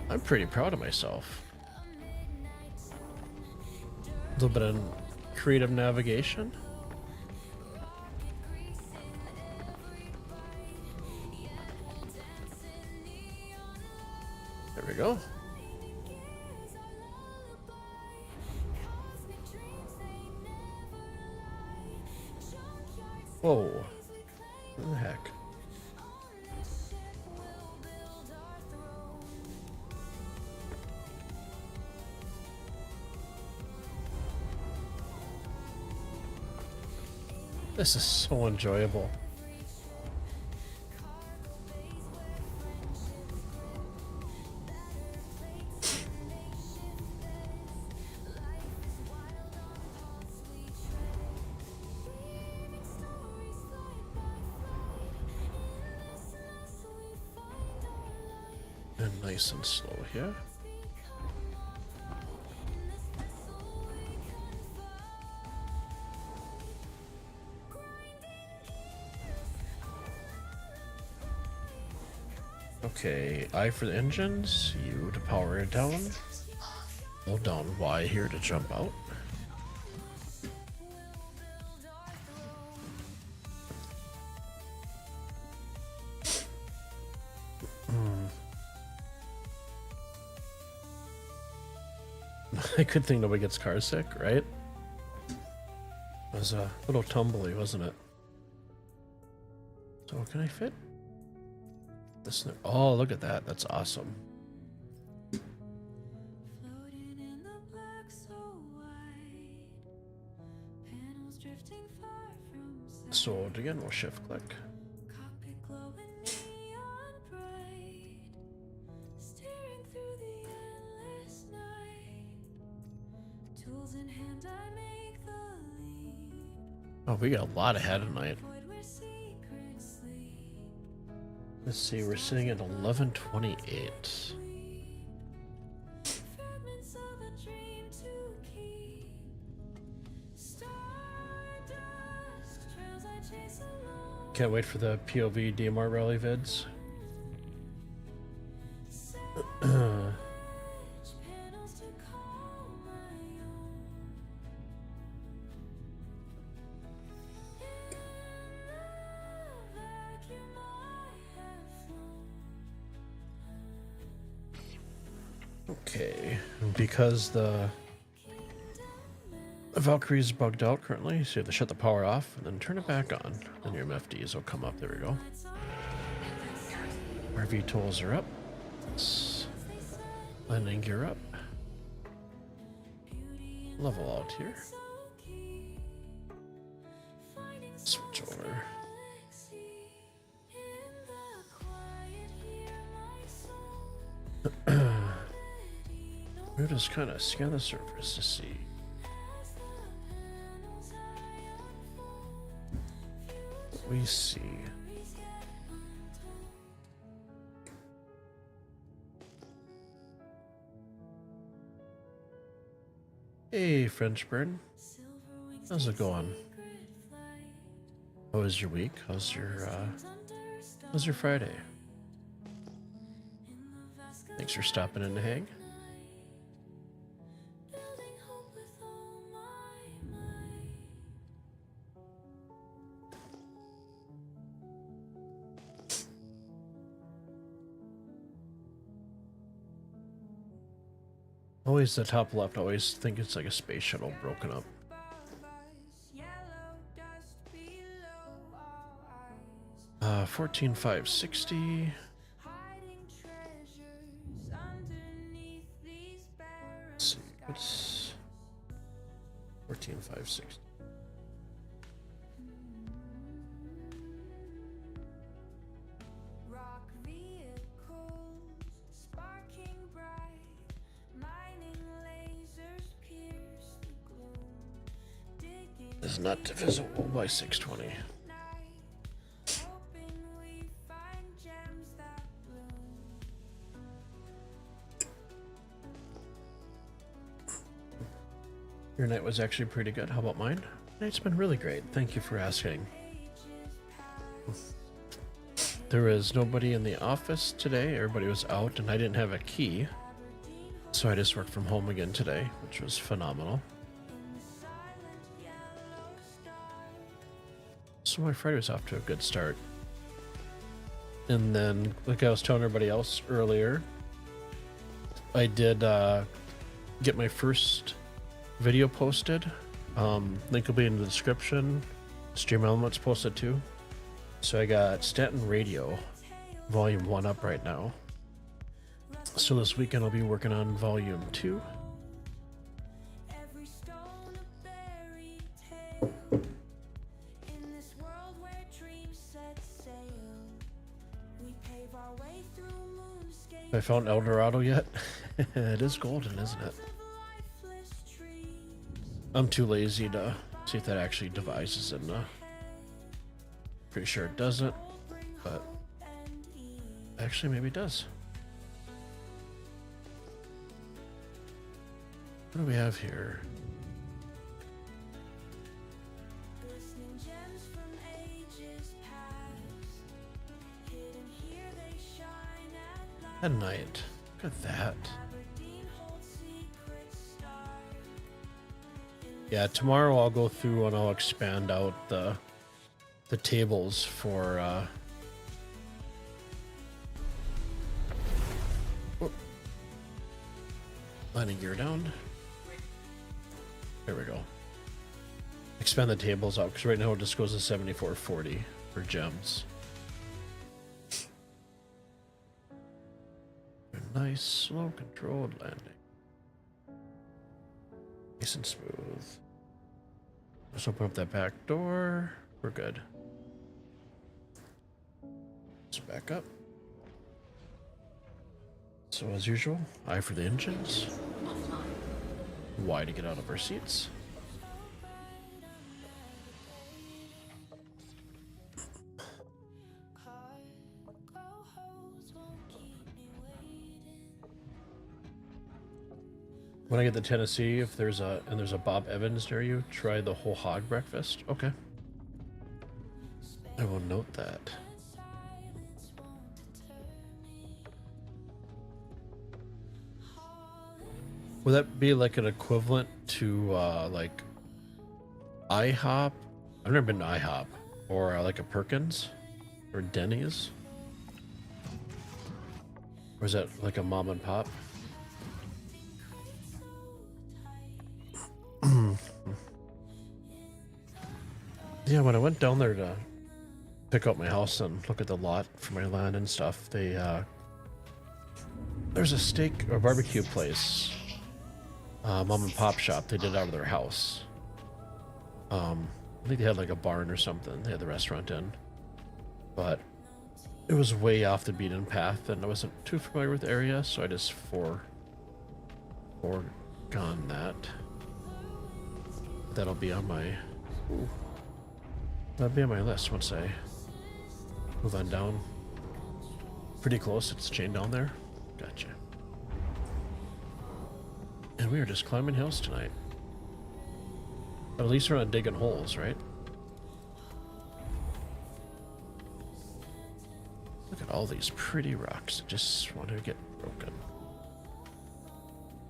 S3: I'm pretty proud of myself. A little bit of creative navigation. There we go. Whoa. What the heck? This is so enjoyable. And nice and slow here. Okay, I for the engines, U to power it down. Hold down Y here to jump out. Good thing nobody gets car sick, right? It was a little tumbly, wasn't it? So can I fit? This, oh, look at that. That's awesome.
S5: Floating in the black so wide, panels drifting far from sight.
S3: So again, we'll shift click.
S5: Cockpit glowing neon bright, staring through the endless night. Tools in hand, I make the leap.
S3: Oh, we got a lot ahead tonight.
S5: Void where secrets sleep.
S3: Let's see, we're sitting at 11:28.
S5: Fragments of a dream to keep. Stardust trails I chase along.
S3: Can't wait for the POV DMR rally vids.
S5: Panels to call my own. In the vacuum I have flown.
S3: Okay, because the Valkyrie is bugged out currently, so you have to shut the power off and then turn it back on. Then your MFDs will come up. There we go. Our VTOLs are up. Landing gear up. Level out here. Switch over. We'll just kind of scan the surface to see. What we see. Hey, French bird. How's it going? How was your week? How's your Friday? Thanks for stopping in to hang. Always the top left, I always think it's like a space shuttle broken up. 14,560. Let's see, what's 14,560?
S5: ROC vehicles sparking bright, mining lasers pierce the gloom, digging
S3: Is not divisible by 620.
S5: night, hoping we find gems that bloom.
S3: Your night was actually pretty good. How about mine? Night's been really great. Thank you for asking. There was nobody in the office today. Everybody was out, and I didn't have a key. So I just worked from home again today, which was phenomenal. So my Friday was off to a good start. And then, like I was telling everybody else earlier, I did get my first video posted. Link will be in the description. Stream Elements posted too. So I got Stanton Radio Volume 1 up right now. So this weekend I'll be working on Volume 2.
S5: Every stone a fairy tale. In this world where dreams set sail, we pave our way through moonscape
S3: Have I found El Dorado yet? It is golden, isn't it?
S5: of lifeless trees.
S3: I'm too lazy to see if that actually devises in the... Pretty sure it doesn't, but
S5: And ease.
S3: actually maybe it does. What do we have here?
S5: Glistening gems from ages past. Hidden here they shine at
S3: At
S5: last.
S3: night. Look at that.
S5: Aberdeen holds secret stars.
S3: Yeah, tomorrow I'll go through and I'll expand out the tables for landing gear down. There we go. Expand the tables out because right now it just goes to 7440 for gems. Nice, slow, controlled landing. Nice and smooth. Let's open up that back door. We're good. Let's back up. So as usual, I for the engines. Y to get out of our seats.
S5: Cargo holds won't keep me waiting.
S3: When I get to Tennessee, if there's a Bob Evans near you, try the whole hog breakfast. Okay. I will note that.
S5: Silence won't deter me.
S3: Would that be like an equivalent to like IHOP? I've never been to IHOP, or like a Perkins or Denny's, or is that like a mom and pop? Yeah, when I went down there to pick up my house and look at the lot for my land and stuff, they there's a steak or barbecue place, mom and pop shop. They did it out of their house. I think they had like a barn or something. They had the restaurant in, but it was way off the beaten path, and I wasn't too familiar with the area, so I just foregone that. That'll be on my. Ooh. That'll be on my list once I move on down. Pretty close. It's chained down there. Gotcha. And we are just climbing hills tonight. At least we're not digging holes, right? all these pretty rocks that just want to get broken.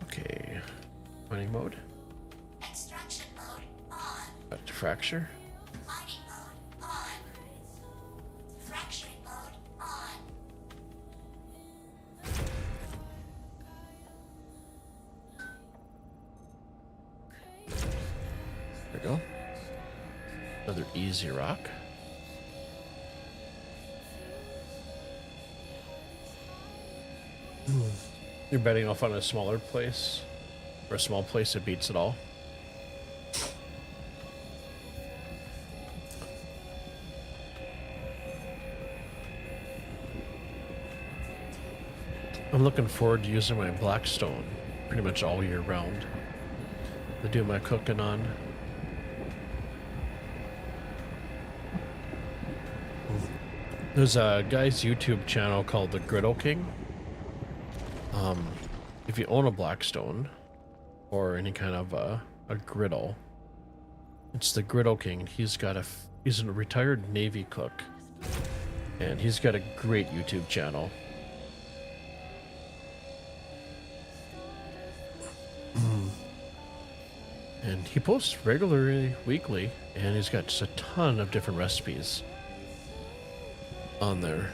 S3: Okay, mining mode.
S6: Extraction mode on.
S3: Back to fracture.
S6: Mining mode on. Fracturing mode on.
S3: There we go. Another easy rock. You're betting off on a smaller place, or a small place that beats it all. I'm looking forward to using my blackstone pretty much all year round to do my cooking on. There's a guy's YouTube channel called the Griddle King. If you own a blackstone or any kind of a griddle, it's the Griddle King. He's a retired Navy cook, and he's got a great YouTube channel. And he posts regularly, weekly, and he's got just a ton of different recipes on there.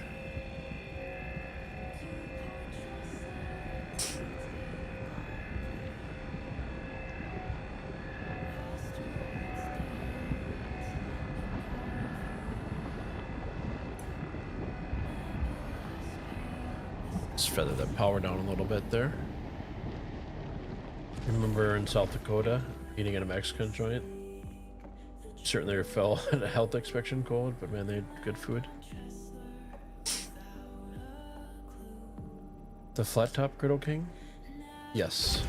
S3: Let's feather that power down a little bit there. Remember in South Dakota, eating at a Mexican joint? Certainly fell at a health inspection code, but man, they had good food. The flat top Griddle King? Yes.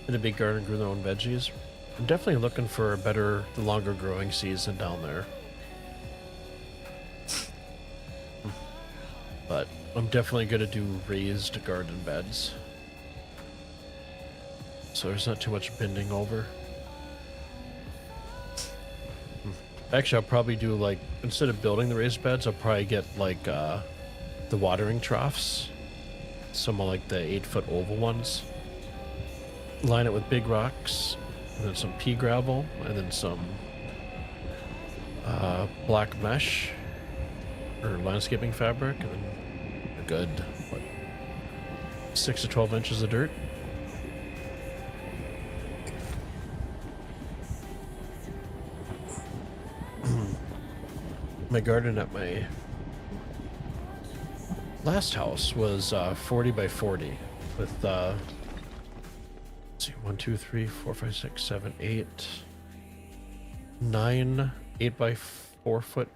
S3: Did a big garden, grew their own veggies. I'm definitely looking for the longer growing season down there. But I'm definitely going to do raised garden beds, so there's not too much bending over. Actually, I'll probably do, like, instead of building the raised beds, I'll probably get like the watering troughs, some of like the 8-foot oval ones, line it with big rocks, and then some pea gravel, and then some black mesh or landscaping fabric, and then a good, what, 6 to 12 inches of dirt. My garden at my last house was 40 by 40 with let's see, 1, 2, 3, 4, 5, 6, 7, 8, 9 8 by 4 foot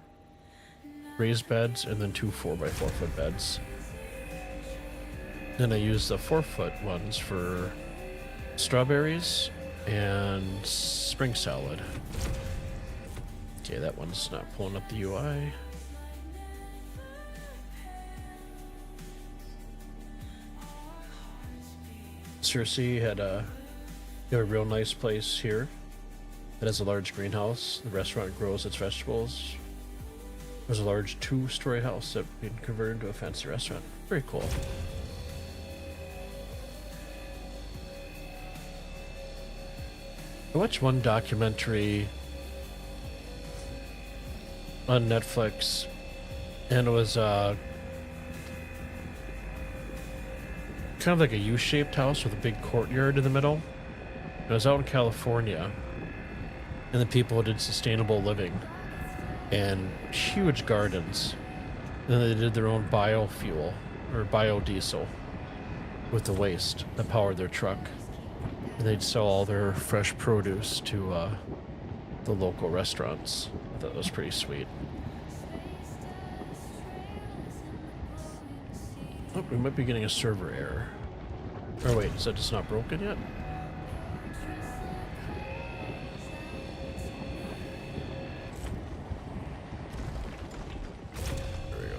S3: raised beds, and then 2 4 by 4 foot beds. Then I used the 4 foot ones for strawberries and spring salad. Okay, that one's not pulling up the UI. Cersei got a real nice place here. It has a large greenhouse. The restaurant grows its vegetables. There's a large 2-story house that we converted into a fancy restaurant. Very cool. I watched one documentary on Netflix, and it was kind of like a U-shaped house with a big courtyard in the middle. It was out in California, and the people did sustainable living and huge gardens. And then they did their own biofuel or biodiesel with the waste that powered their truck, and they'd sell all their fresh produce to the local restaurants. I thought that was pretty sweet. Oh, we might be getting a server error. Oh wait, is that just not broken yet? There we go.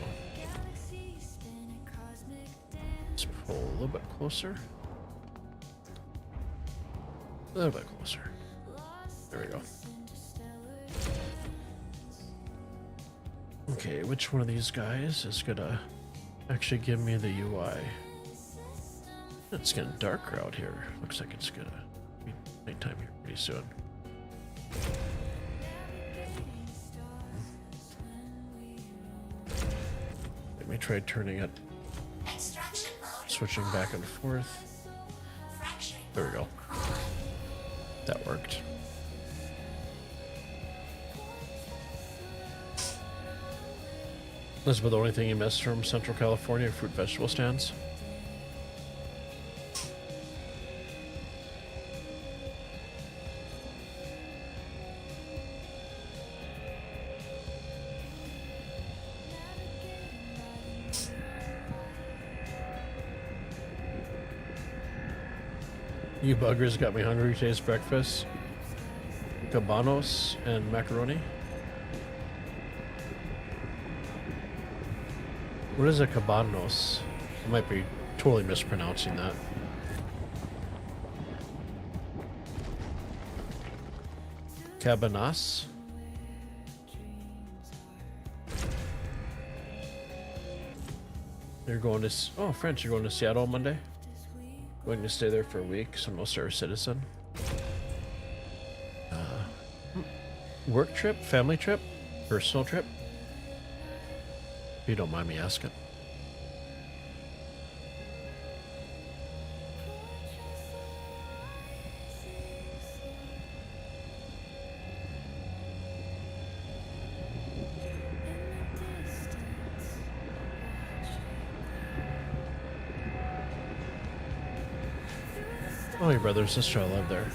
S3: Let's pull a little bit closer. A little bit closer. There we go. Okay, which one of these guys is gonna actually give me the UI? It's getting darker out here. Looks like it's gonna be nighttime here pretty soon. Let me try turning it,
S6: Extraction mode
S3: switching back and forth.
S6: fracturing
S3: There we go. That worked. This is about the only thing you missed from Central California fruit vegetable stands. You buggers got me hungry today's breakfast. Cabanos and macaroni. What is a cabanos? I might be totally mispronouncing that. Cabanas? You're going to... Oh, French, you're going to Seattle on Monday? Going to stay there for a week, so no Star Citizen. Work trip? Family trip? Personal trip? If you don't mind me asking. Oh, your brother and sister, I live there.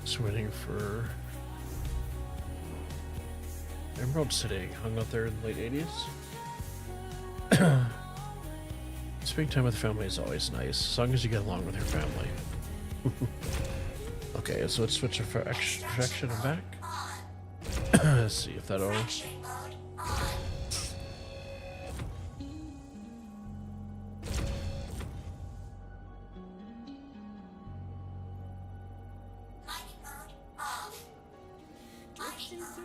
S3: Just waiting for Emerald City. Hung out there in the late 80s. Spending time with family is always nice, as long as you get along with your family. Okay, so let's switch to fraction and back. Let's see if that'll...
S6: fracturing mode on. Mining mode off. Mining mode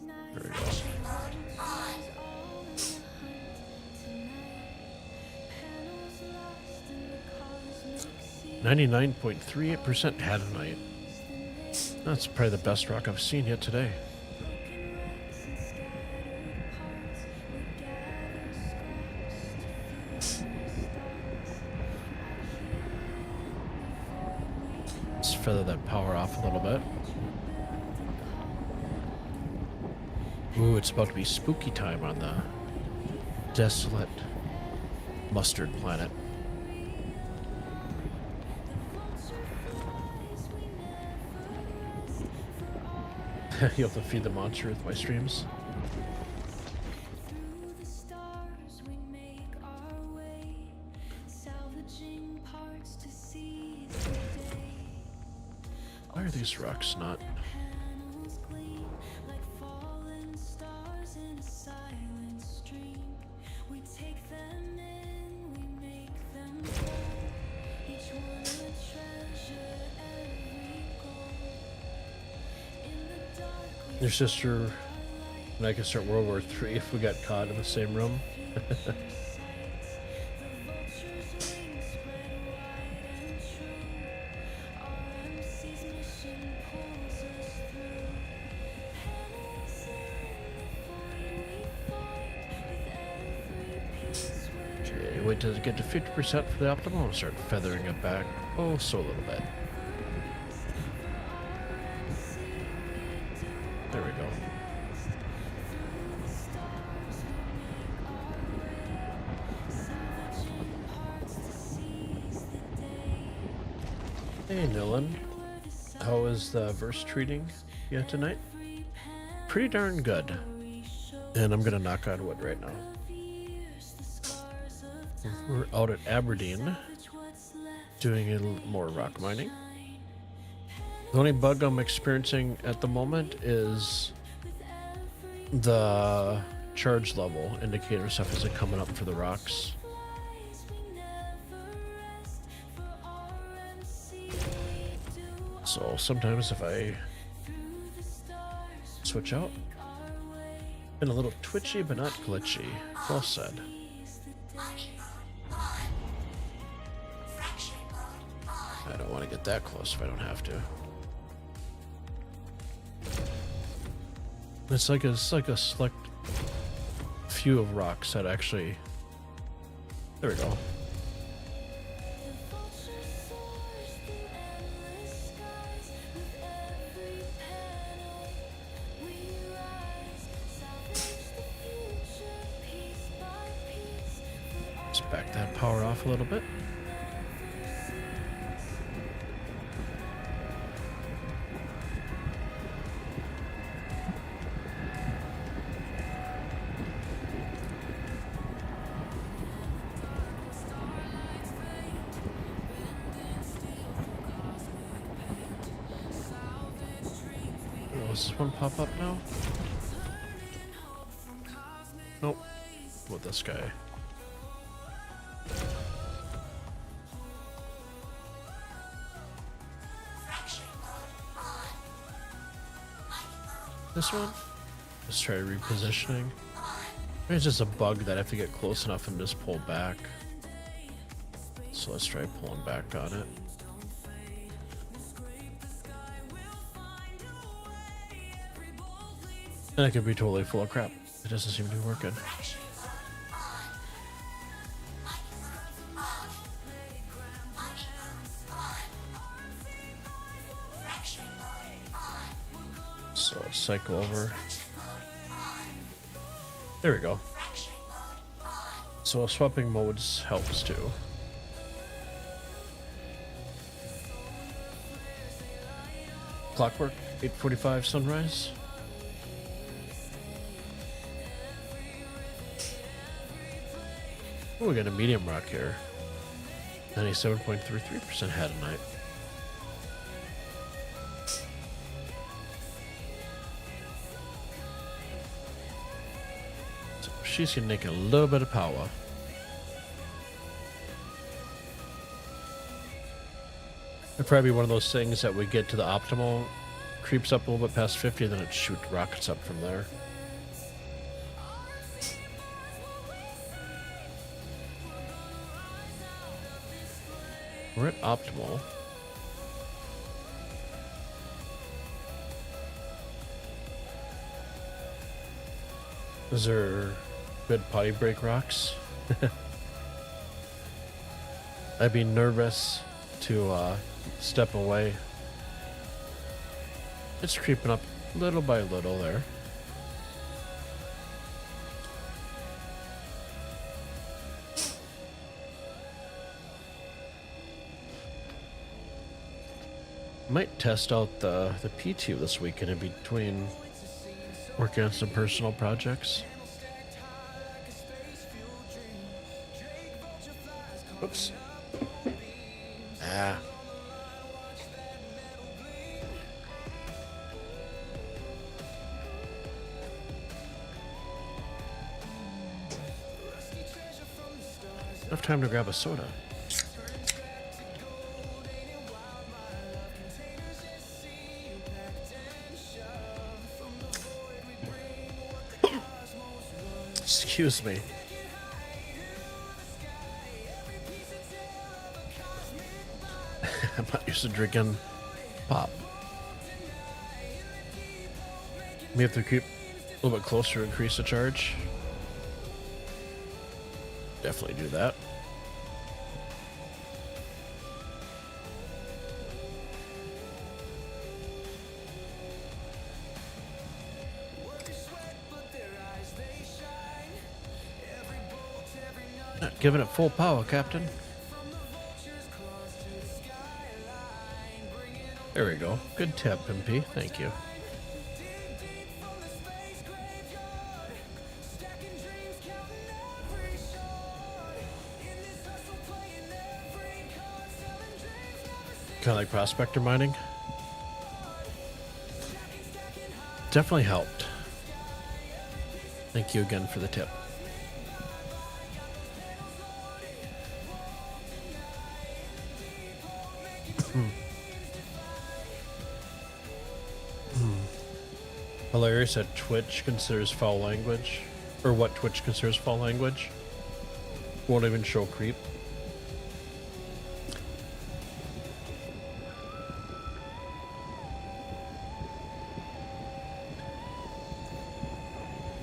S6: on.
S3: There we go.
S6: Fracturing mode on.
S3: 99.38% Hadanite. That's probably the best rock I've seen yet today. Let's feather that power off a little bit. Ooh, it's about to be spooky time on the desolate mustard planet. You'll have to feed the monster with my streams. Why are these rocks not? Your sister and I could start World War III if we got caught in the same room. Okay, wait till it get to 50% for the optimal and start feathering it back. Oh, so a little bit. There we go. Hey, Nilan. How is the verse treating you tonight? Pretty darn good. And I'm gonna knock on wood right now. We're out at Aberdeen. doing a little more rock mining. The only bug I'm experiencing at the moment is the charge level indicator stuff isn't coming up for the rocks. So sometimes if I switch out, been a little twitchy but not glitchy. Well said. I don't want to get that close if I don't have to. It's like a select few of rocks that actually. There we go. Let's back that power off a little bit. Does this one pop up now? Nope. With this guy. This one? Let's try repositioning. Maybe it's just a bug that I have to get close enough and just pull back. So let's try pulling back on it. And I could be totally full of crap. It doesn't seem to be working. So cycle over. There we go. So swapping modes helps too. Clockwork, 8:45 sunrise. Oh, we got a medium rock here. 97.33% hadonite. So she's gonna make a little bit of power. It'd probably be one of those things that we get to the optimal, creeps up a little bit past 50, then it shoots rockets up from there. We're at optimal. Is there good potty break rocks? I'd be nervous to step away. It's creeping up little by little there. Might test out the P2 this weekend in between working on some personal projects. Oops. Ah. Enough time to grab a soda. Excuse me. I'm not used to drinking pop. We have to keep a little bit closer to increase the charge. Definitely do that. Not giving it full power, Captain. There we go. Good tip, MP. Thank you. Kind of like prospector mining. Definitely helped. Thank you again for the tip. Hilarious that Twitch considers foul language, or what Twitch considers foul language. Won't even show creep.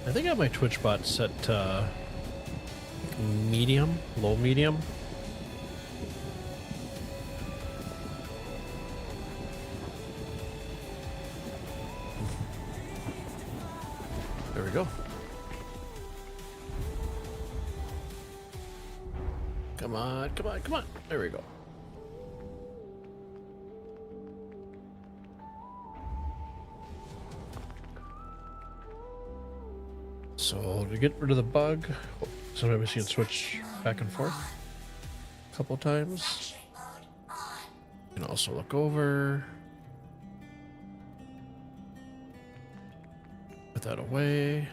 S3: I think I have my Twitch bot set medium, low medium. There we go. Come on, come on, come on. There we go. So to get rid of the bug, sometimes you can switch back and forth a couple times. You can also look over. Put that away.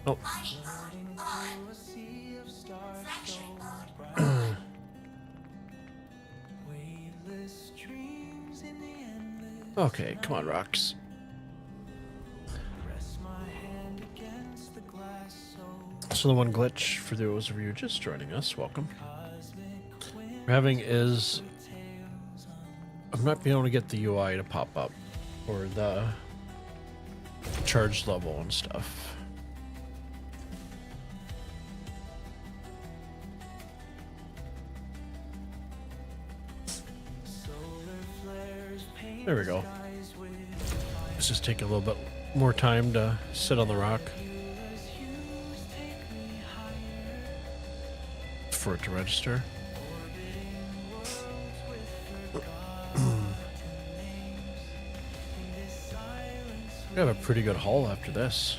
S3: Oh. Okay, come on, rocks. So the one glitch for those of you just joining us, welcome. We're having is I'm not being able to get the UI to pop up or the charge level and stuff. There we go. Let's just take a little bit more time to sit on the rock for it to register. We have a pretty good haul after this.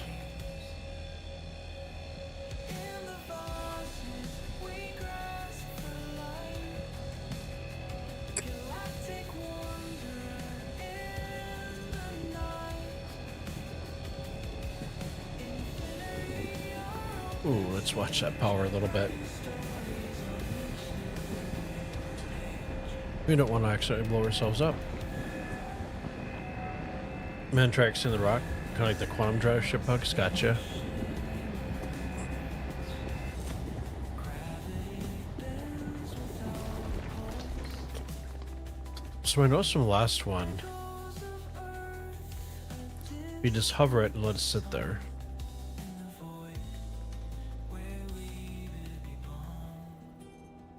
S3: Ooh, let's watch that power a little bit. We don't want to actually blow ourselves up. Mantrax in the rock, kind of like the quantum drive ship bugs. Gotcha. So I noticed from the last one, you just hover it and let it sit there.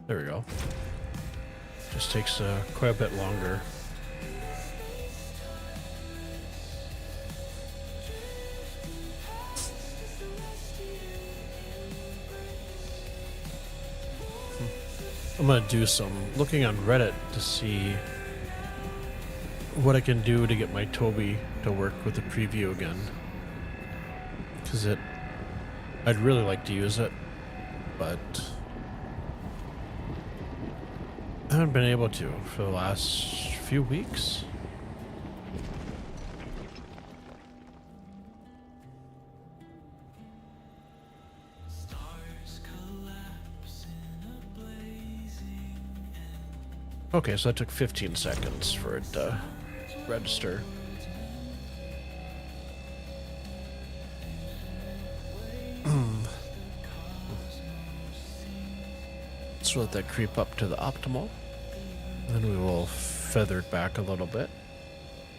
S3: There we go. Just takes quite a bit longer. I'm gonna do some looking on Reddit to see what I can do to get my Toby to work with the preview again. Because I'd really like to use it, but I haven't been able to for the last few weeks. Okay, so that took 15 seconds for it to register. Let's let that creep up to the optimal. Then we will feather it back a little bit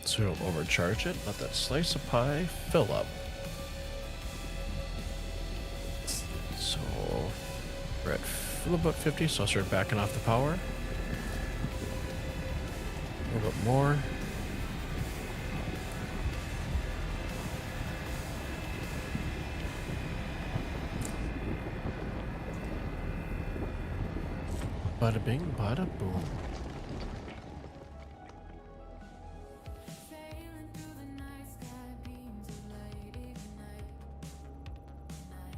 S3: so we don't overcharge it. Let that slice of pie fill up. So we're at a little bit 50, so I'll start backing off the power. A little bit more. Bada bing, bada boom.
S5: Sailing through the night sky, beams of light ignite, night.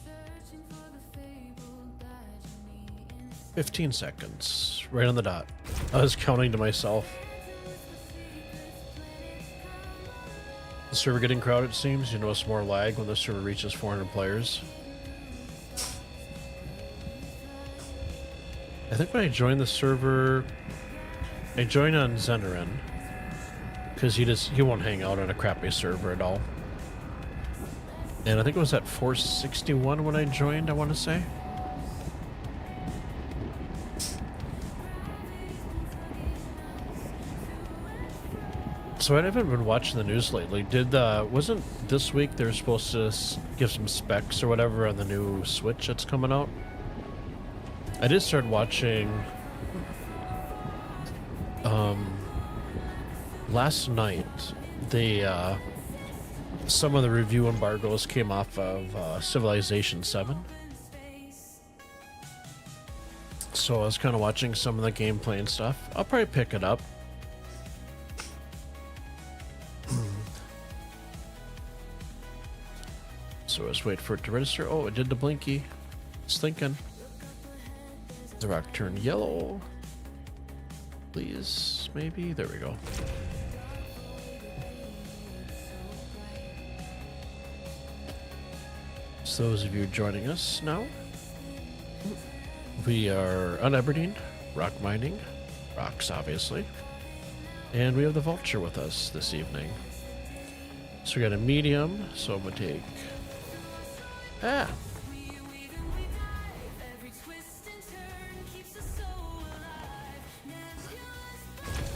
S5: Searching for the fabled that you need
S3: 15 seconds. Right on the dot. I was counting to myself. The server getting crowded, it seems. You notice more lag when the server reaches 400 players. I think when I joined the server, I joined on Zenerin. Because he won't hang out on a crappy server at all. And I think it was at 461 when I joined, I want to say. So I haven't been watching the news lately. Wasn't this week they were supposed to give some specs or whatever on the new Switch that's coming out? I did start watching last night. Some of the review embargoes came off of Civilization 7. So I was kind of watching some of the gameplay and stuff. I'll probably pick it up. So let's wait for it to register. Oh, it did the blinky. It's thinking. The rock turned yellow. Please, maybe. There we go. So those of you joining us now, we are on Aberdeen, ROC Mining, rocks obviously, and we have the Vulture with us this evening. So we got a medium, so I'm gonna take get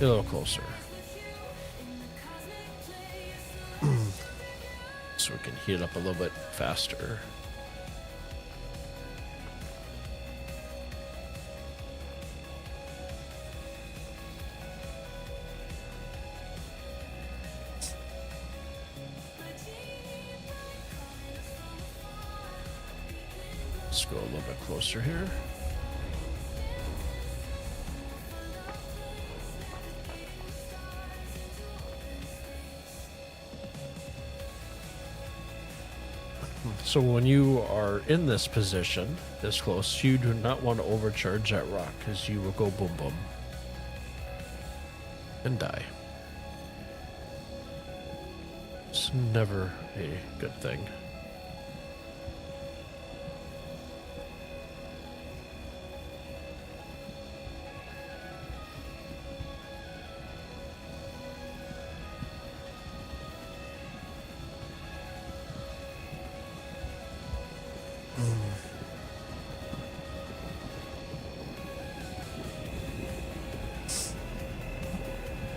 S3: a little closer. So we can heat it up a little bit faster. Let's go a little bit closer here. So when you are in this position, this close, you do not want to overcharge that rock because you will go boom boom and die. It's never a good thing.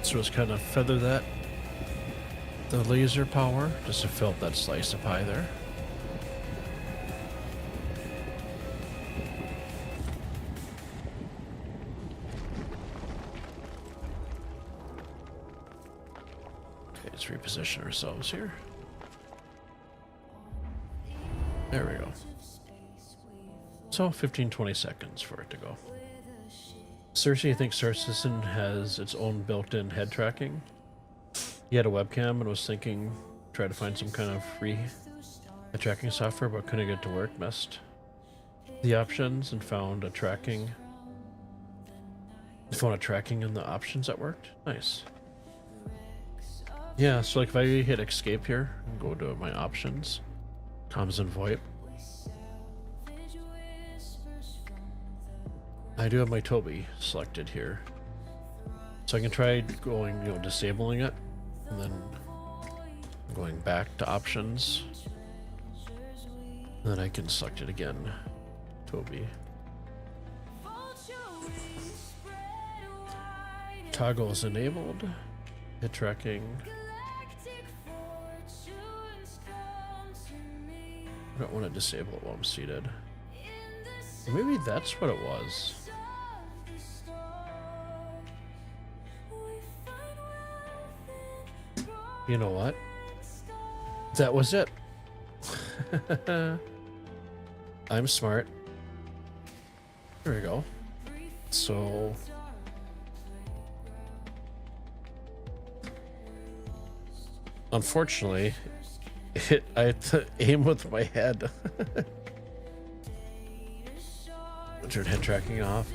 S3: So let's kind of feather that, the laser power, just to fill up that slice of pie there. Okay, let's reposition ourselves here. There we go. So 15-20 seconds for it to go. Cersei, I think Star Citizen has its own built-in head tracking. He had a webcam and was thinking, try to find some kind of free head tracking software, but couldn't get it to work. Messed the options and found a tracking. Found a tracking in the options that worked. Nice. Yeah, so like if I hit escape here and go to my options, comms and VoIP, I do have my Toby selected here. So I can try going, disabling it, and then going back to options. And then I can select it again. Toby. Toggle is enabled. Hit tracking. I don't want to disable it while I'm seated. Maybe that's what it was. You know what? That was it. I'm smart. There we go. So unfortunately, I had to aim with my head. Turn head tracking off.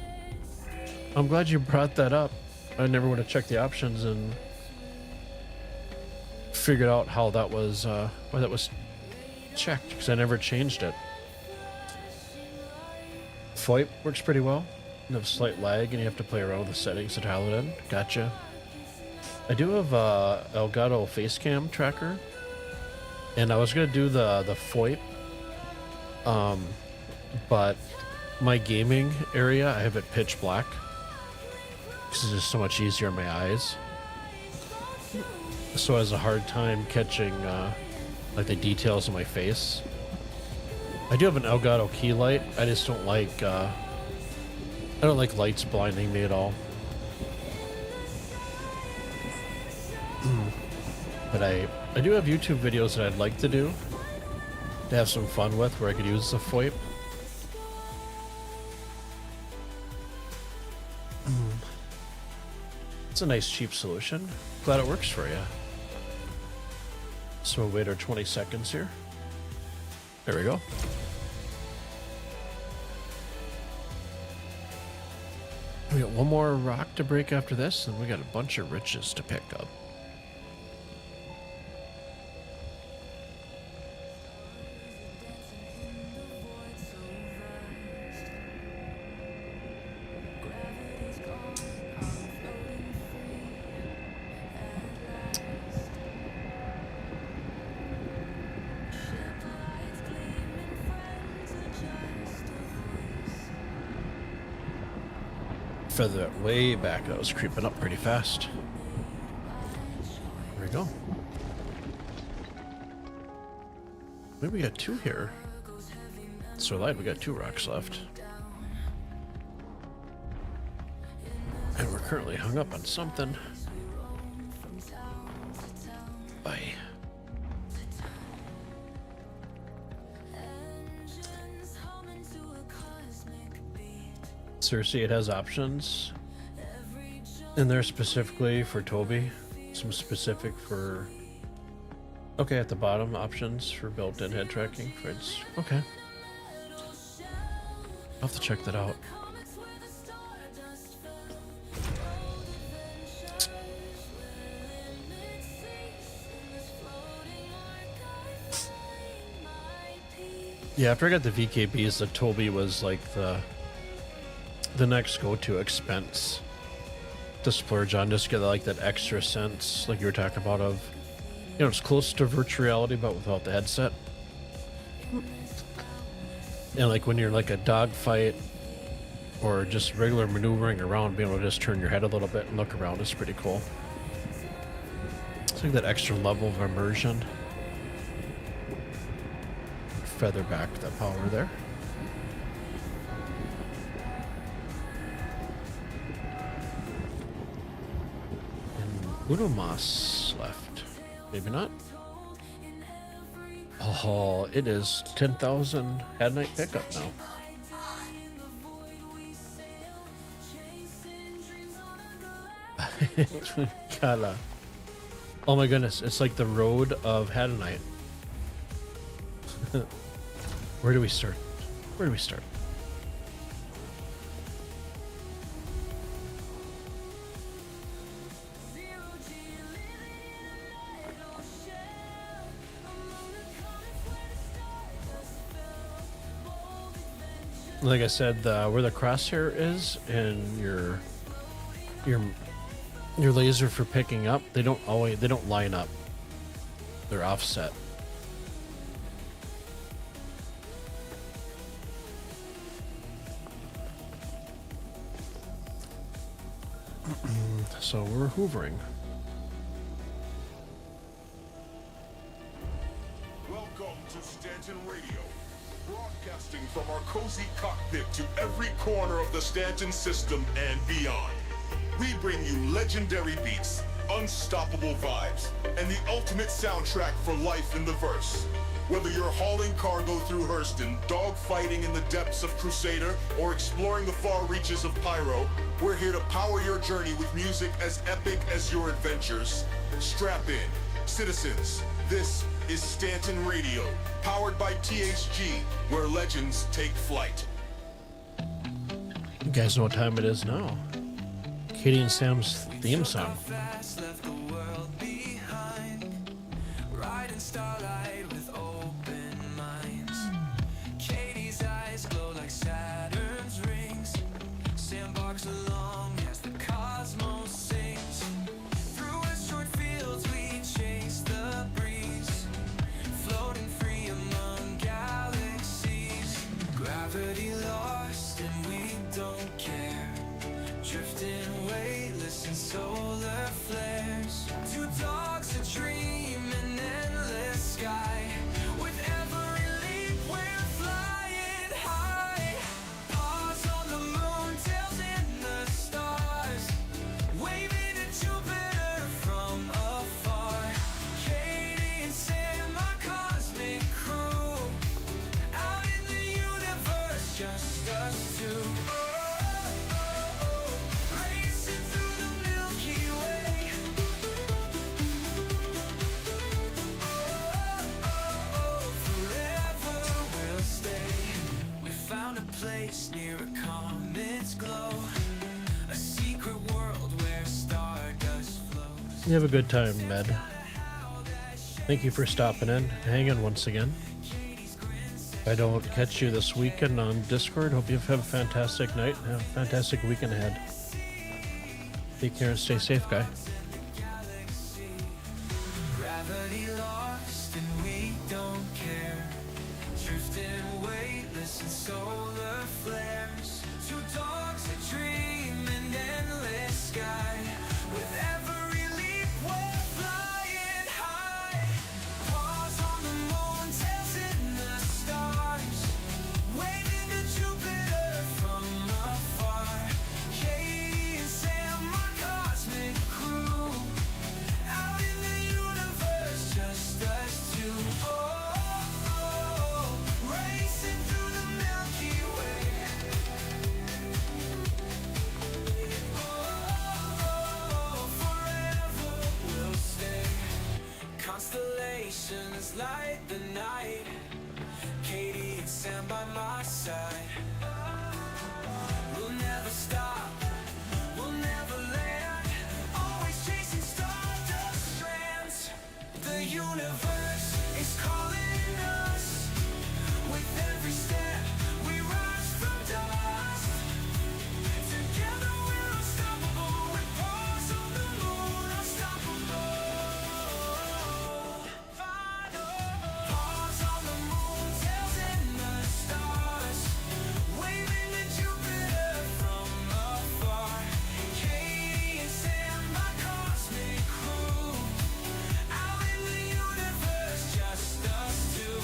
S3: I'm glad you brought that up. I never would have checked the options and figured out how that was, why that was checked, because I never changed it. FOIP works pretty well. You have slight lag and you have to play around with the settings to dial it in. Gotcha. I do have Elgato Facecam tracker, and I was gonna do the FOIP, but my gaming area, I have it pitch black because it's just so much easier on my eyes. So I has a hard time catching like the details of my face. I do have an Elgato key light. I just don't like lights blinding me at all. But I do have YouTube videos that I'd like to do to have some fun with, where I could use the FOIP. It's a nice cheap solution. Glad it works for you. So we'll wait our 20 seconds here. There we go. We got one more rock to break after this, and we got a bunch of riches to pick up. Feather that way back. That was creeping up pretty fast. There we go. Maybe we got two here. So light, we got two rocks left. And we're currently hung up on something. Bye. Seriously, it has options in there specifically for Toby. Some specific for... Okay, at the bottom, options for built-in head tracking. Okay. I'll have to check that out. Yeah, after I got the VKBs, the Toby was like the next go-to expense to splurge on, just to get like that extra sense, like you were talking about, of, you know, it's close to virtual reality but without the headset. And like when you're like a dogfight or just regular maneuvering around, being able to just turn your head a little bit and look around is pretty cool. It's like that extra level of immersion. Feather back that power there. Unomas left. Maybe not. Oh, it is 10,000 head night pickup now. Gotta. Oh my goodness, it's like the road of Hadanite. Where do we start? Where do we start? Like I said, where the crosshair is and your laser for picking up, they don't line up. They're offset. So we're hoovering.
S1: Welcome to Stanton Radio, broadcasting from our cozy cockpit to every corner of the Stanton system and beyond. We bring you legendary beats, unstoppable vibes, and the ultimate soundtrack for life in the verse. Whether you're hauling cargo through Hurston, dogfighting in the depths of Crusader, or exploring the far reaches of Pyro, we're here to power your journey with music as epic as your adventures. Strap in, citizens. This is Stanton Radio, powered by THG, where legends take flight.
S3: You guys know what time it is now. Katie and Sam's theme song.
S2: Fast left the world behind. Riding starlight with open minds. Katie's eyes glow like Saturn's rings. Sam barks along as the cosmos sings. Through short fields we chase the breeze, floating free among galaxies. Gravity lost and we don't care. Drifting weightless in solar flares. Two dogs a dream in endless sky. With every leap we're flying high. Paws on the moon, tails in the stars. Waving to Jupiter from afar. Katie and Sam, our cosmic crew. Out in the universe, just us two. Racing through the Milky Way. Forever we'll stay. We found a place near a comet's glow. A secret world where stardust flows.
S3: You have a good time, Med. Thank you for stopping in, hanging once again. If I don't catch you this weekend on Discord, hope you have a fantastic night and have a fantastic weekend ahead. Take care and stay safe, guy.
S2: Gravity lost and we don't care. Drifting weightless in solar flares. Two dogs a dream in endless sky. With every leap we're flying high. Paws on the moon, tails in the stars. Waving to Jupiter from afar. Katie and Sam, our cosmic crew. Out in the universe, just us two. Racing through the Milky Way. Forever we'll stay. Constellations light the night. Katie and Sam by my side. We'll never stop. We'll never land. Always chasing stardust strands. The universe is calling us. With every step we rise from dust. Together we're unstoppable. With paws on the moon, unstoppable. Paws on the moon, tails in the stars. Waving to Jupiter from afar. Katie and Sam, my cosmic crew. Out in the universe, just us two.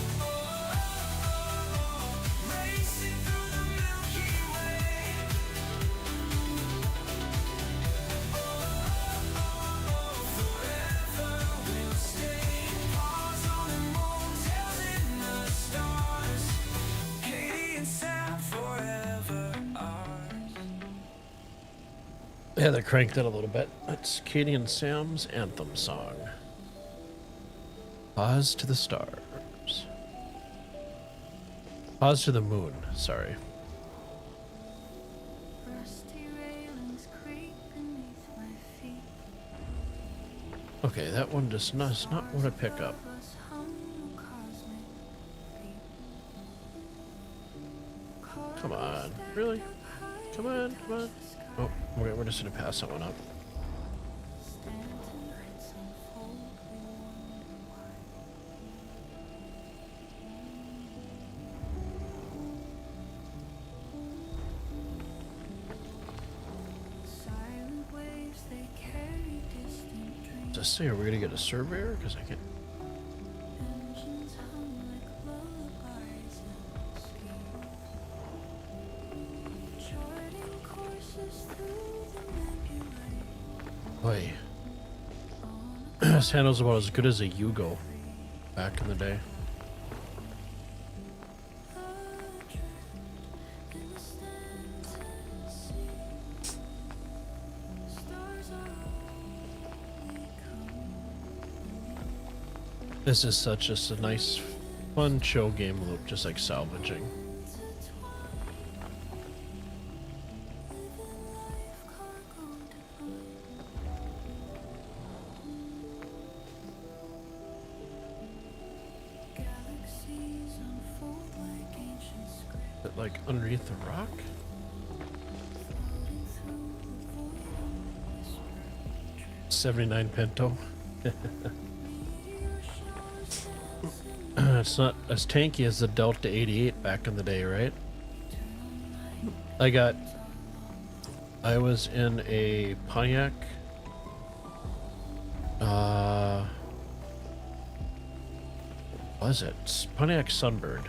S2: Racing through the Milky Way. Forever we'll stay. Paws on the moon, tails in the stars. Katie and Sam, forever ours.
S3: Yeah, they cranked it a little bit. That's Katie and Sam's anthem song. Pause to the stars. Pause to the moon, sorry.
S5: Rusty railings creak beneath my feet.
S3: Okay, that one does not want to pick up.
S5: Us hum a cosmic beat.
S3: Come on, really? Come on, come on. Oh, we're just gonna pass that one up.
S5: Stanton nights unfold, we wonder why. Silent waves, they carry distant dreams.
S3: Just say, are we gonna get a surveyor? Because I can't.
S5: Engines hum like lullabies in the ski. Charting courses through the nebulae.
S3: Boy, this handle's about as good as a Yugo back in the day.
S5: Adrift in the Stanton sea. Stars are all we come.
S3: This is such just a nice, fun chill game loop, just like salvaging. like underneath the rock. 79 Pinto. It's not as tanky as the Delta 88 back in the day, right? I was in a Pontiac. Was it Pontiac Sunbird?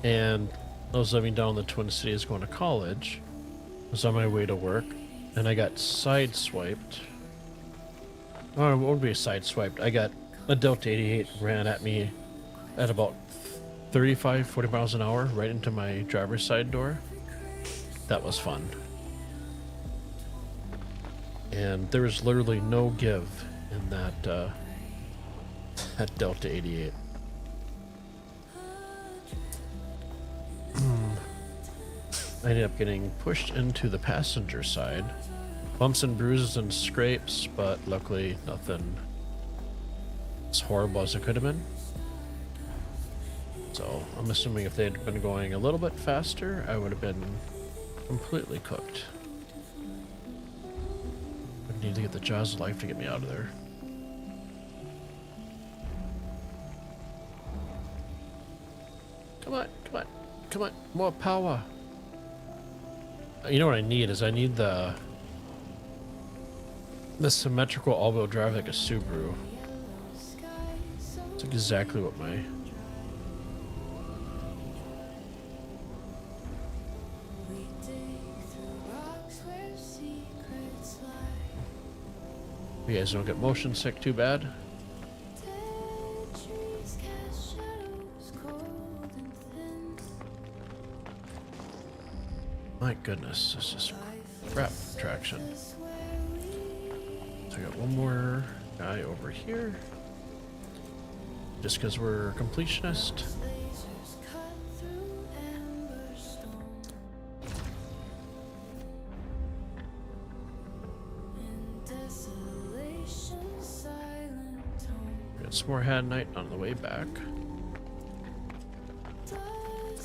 S3: And I was living down in the Twin Cities going to college. I was on my way to work, and I got sideswiped. Oh, it won't be sideswiped. I got a Delta 88 ran at me at about 35, 40 miles an hour right into my driver's side door. That was fun. And there was literally no give in that that Delta 88. I ended up getting pushed into the passenger side. Bumps and bruises and scrapes, but luckily nothing as horrible as it could have been. So I'm assuming if they had been going a little bit faster, I would have been completely cooked. I need to get the jaws of life to get me out of there. Come on, come on, come on, more power. You know what I need is I need the symmetrical all-wheel drive like a Subaru. It's exactly what my you guys don't get motion sick too bad. My goodness, this is crap traction. So I got one more guy over here. Just because we're a completionist. Got some more hand night on the way back.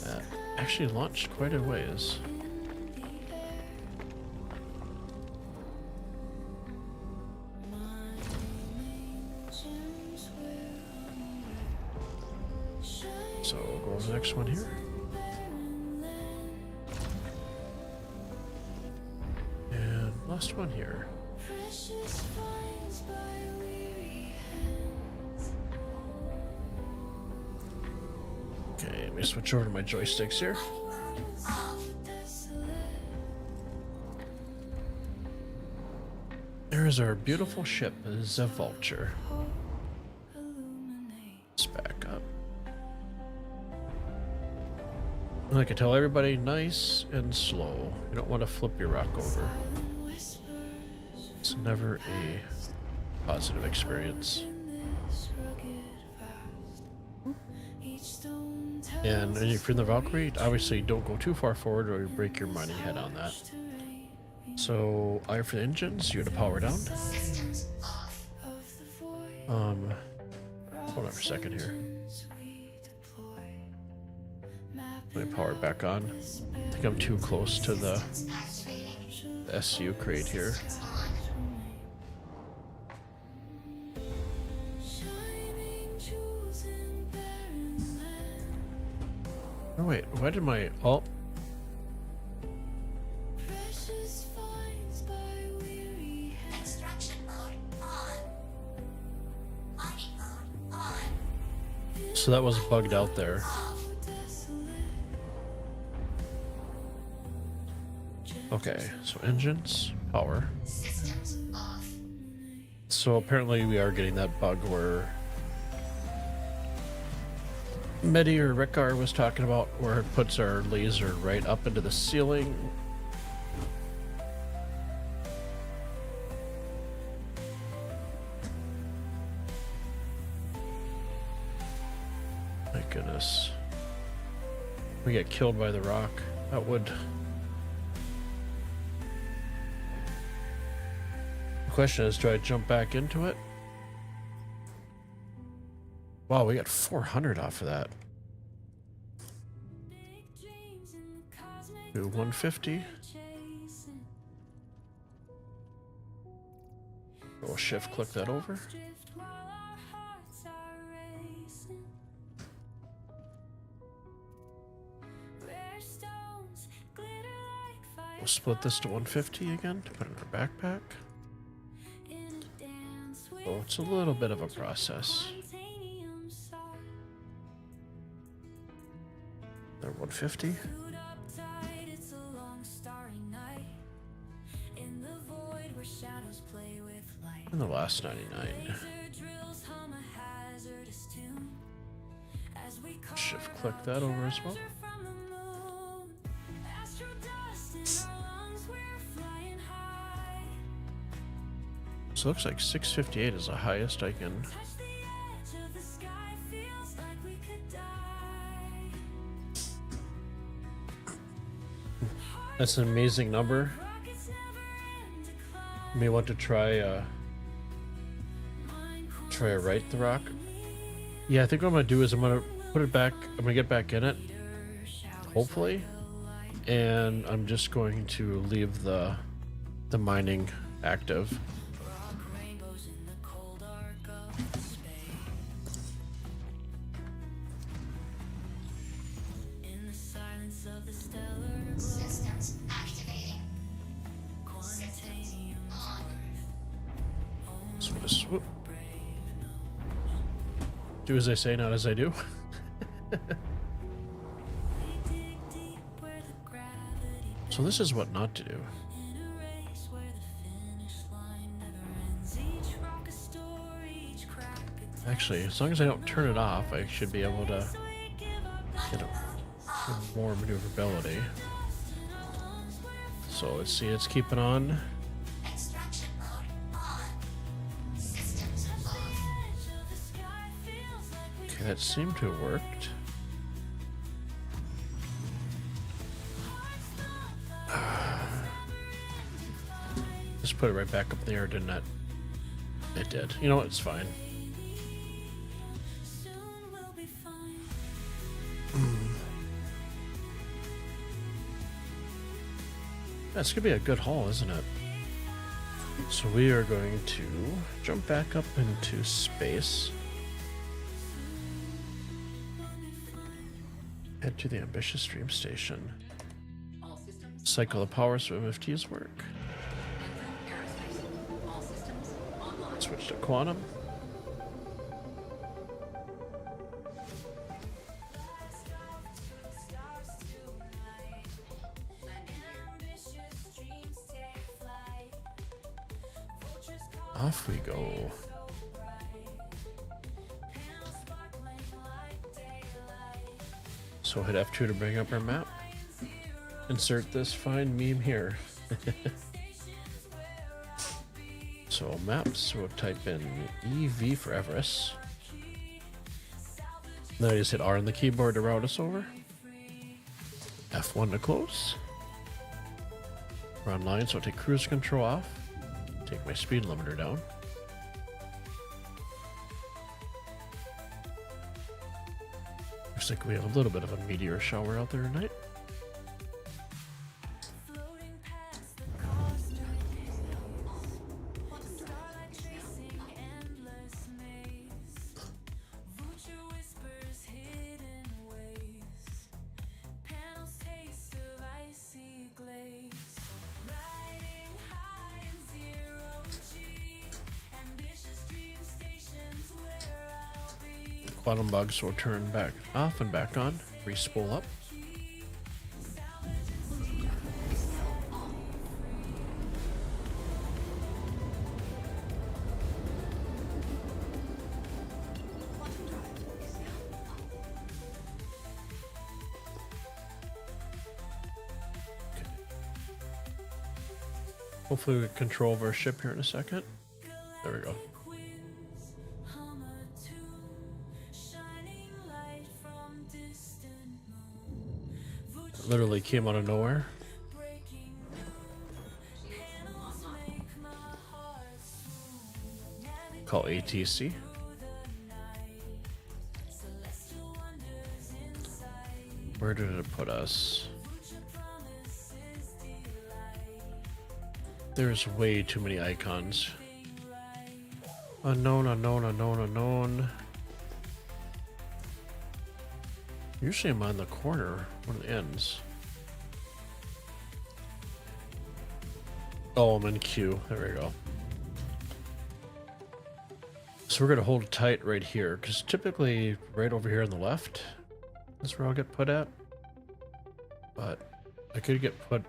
S3: That actually launched quite a ways. So we'll go to the next one here. And last one here. Okay, let me switch over to my joysticks here. There is our beautiful ship, the Vulture. Let's back up. I can tell everybody nice and slow. You don't want to flip your rock over. It's never a positive experience. And if you're in the Valkyrie, obviously don't go too far forward or you break your mining head on that. So, I for the engines, you gotta power down. Hold on for a second here. Let me power it back on. I think I'm too close to the SU crate here. Oh wait, why did my
S6: Extraction mode on. Mining mode on.
S3: So that was bugged out there. Okay, so engines, power. So apparently we are getting that bug where Medi or Rickar was talking about, where it puts our laser right up into the ceiling. My goodness. We get killed by the rock. That would... The question is, do I jump back into it? Wow, we got 400 off of that. Do 150. We'll shift click that over. We'll split this to 150 again to put in our backpack. Oh, it's a little bit of a process. There, 150. And the last 99. Shift click that over as well. So it looks like 658 is the highest I can. That's an amazing number. You may want to try right the rock. Yeah, I think what I'm gonna do is I'm gonna put it back. I'm gonna get back in it, hopefully, and I'm just going to leave the mining active.
S6: Systems activating. Systems on.
S3: So just do as I say, not as I do. So this is what not to do. Actually, as long as I don't turn it off, I should be able to get more maneuverability. So let's see, it's keeping on.
S6: Extraction mode on. Systems off.
S3: Okay, that seemed to have worked. Just put it right back up there, didn't it? It did. You know what? It's fine. That's gonna be a good haul, isn't it? So we are going to jump back up into space. Head to the ambitious stream station. Cycle the power so MFTs work. Switch to quantum. Off we go. So hit F2 to bring up our map. Insert this fine meme here. So maps, we'll type in EV for Everest. Then I just hit R on the keyboard to route us over. F1 to close. We're online, so I'll take cruise control off. Take my speed limiter down. Looks like we have a little bit of a meteor shower out there tonight. Quantum bugs will turn back off and back on. Respool up. Hopefully we get control of our ship here in a second. There we go. Literally came out of nowhere. Call ATC. Where did it put us? There's way too many icons. Unknown, unknown, unknown, unknown. Usually I'm on the corner when it ends. Oh, I'm in Q. There we go. So we're going to hold tight right here, because typically right over here on the left is where I'll get put at. But I could get put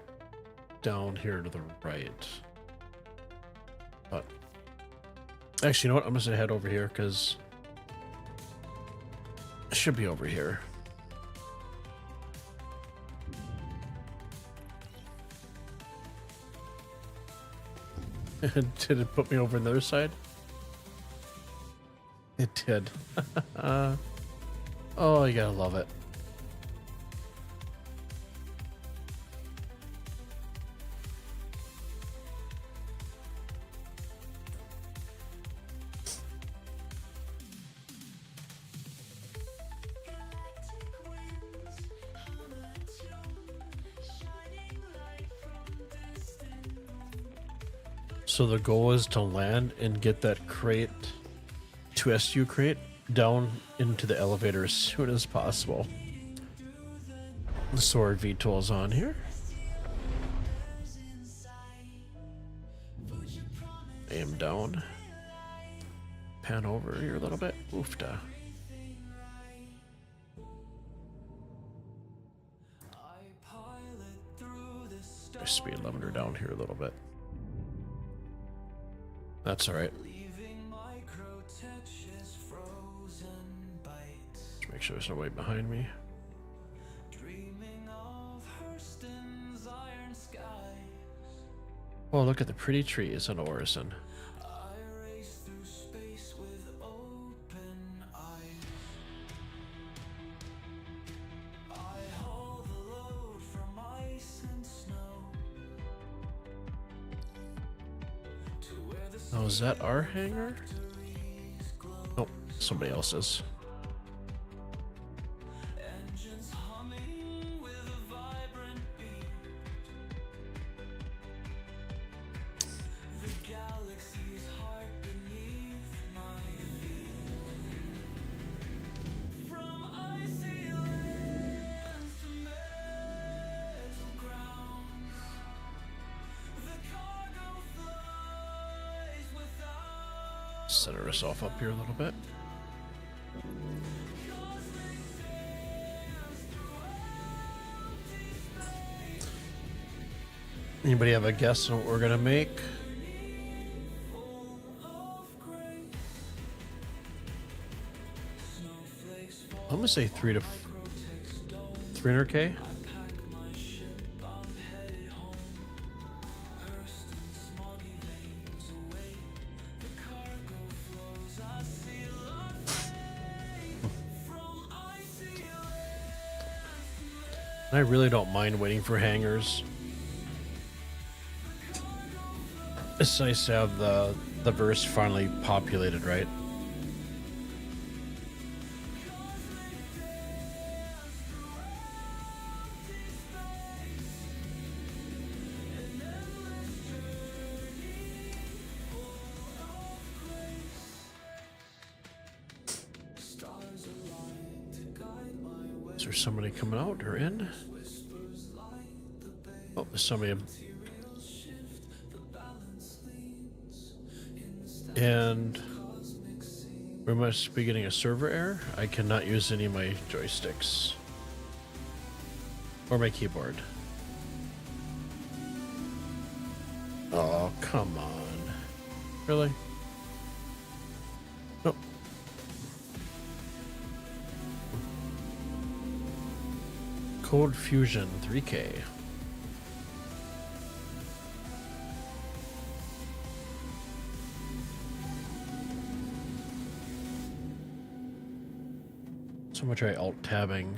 S3: down here to the right. But actually, you know what? I'm just going to head over here, because it should be over here. Did it put me over on the other side? It did. Oh, you gotta love it. So the goal is to land and get that crate, 2SU crate, down into the elevator as soon as possible. The sword VTOL's on here. Aim down. Pan over here a little bit. Oofta. Speed limiter down here a little bit. That's alright. Just make sure there's nobody behind me. Oh, look at the pretty trees on Orison. Oh, is that our hangar? Nope, somebody else's. Center herself up here a little bit. Anybody have a guess on what we're gonna make? I'm gonna say 300K. I really don't mind waiting for hangars. It's nice to have the verse finally populated, right? Is there somebody coming out or in? Oh, there's somebody. And we must be getting a server error. I cannot use any of my joysticks or my keyboard. Oh, come on. Really? Nope. Code Fusion 3K. So I'm gonna try alt tabbing.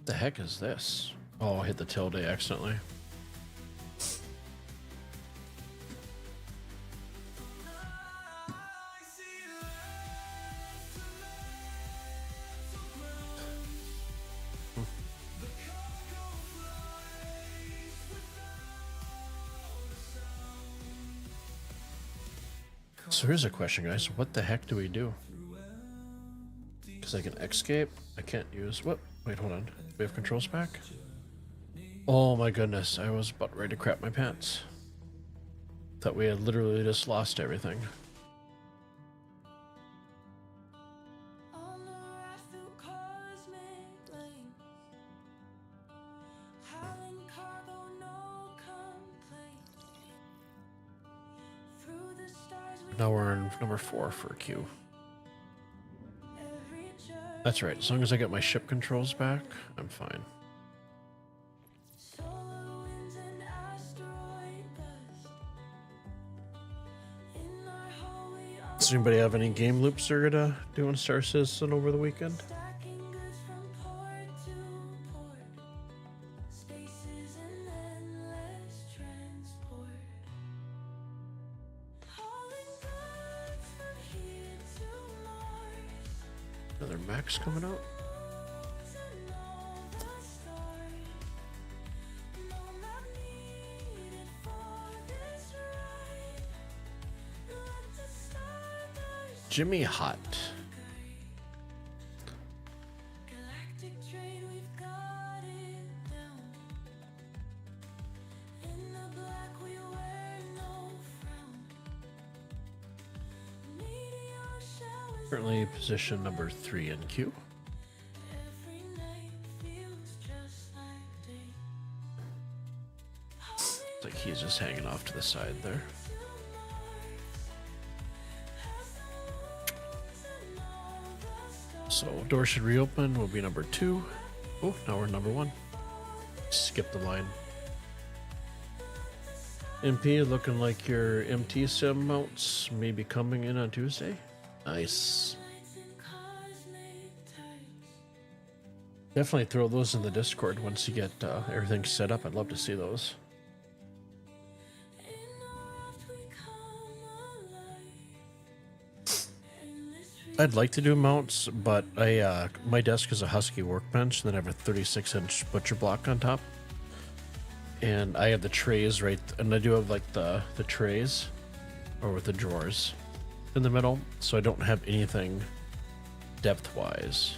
S3: The heck is this? Oh, I hit the tilde accidentally. So here's a question, guys. What the heck do we do? Because I can escape. I can't use... What? Wait, hold on. Do we have controls back? Oh my goodness. I was about ready to crap my pants. Thought we had literally just lost everything.
S5: On the ride through cosmic lanes, howling cargo, no complaints. Through the stars we
S3: Now we're on number 4 for Q.
S5: every journey.
S3: That's right. As long as I get my ship controls back, I'm fine.
S5: Solar winds and asteroid dust. In our hall we are
S3: Does anybody have any game loops they're gonna do on Star Citizen over the weekend?
S5: stacking goods from port to port. Space is an endless transport. Hauling goods from here to Mars.
S3: Another Max coming out?
S5: To know the stars. No map needed for this ride. Let the stardust
S3: Jimmy Hot.
S5: galactic trade, we've got it down. In the black we wear no frown. Meteor showers
S3: Currently position number 3 in Q.
S5: every night feels just like day.
S3: It's like he's just hanging off to the side there. So door should reopen. We'll be number 2. Oh, now we're number 1. Skip the line. MP, looking like your MT sim mounts may be coming in on Tuesday. Nice. Definitely throw those in the Discord once you get everything set up. I'd love to see those. I'd like to do mounts, but I my desk is a Husky workbench, and then I have a 36-inch butcher block on top. And I have the trays right, and I do have like the trays, or with the drawers in the middle, so I don't have anything depth-wise.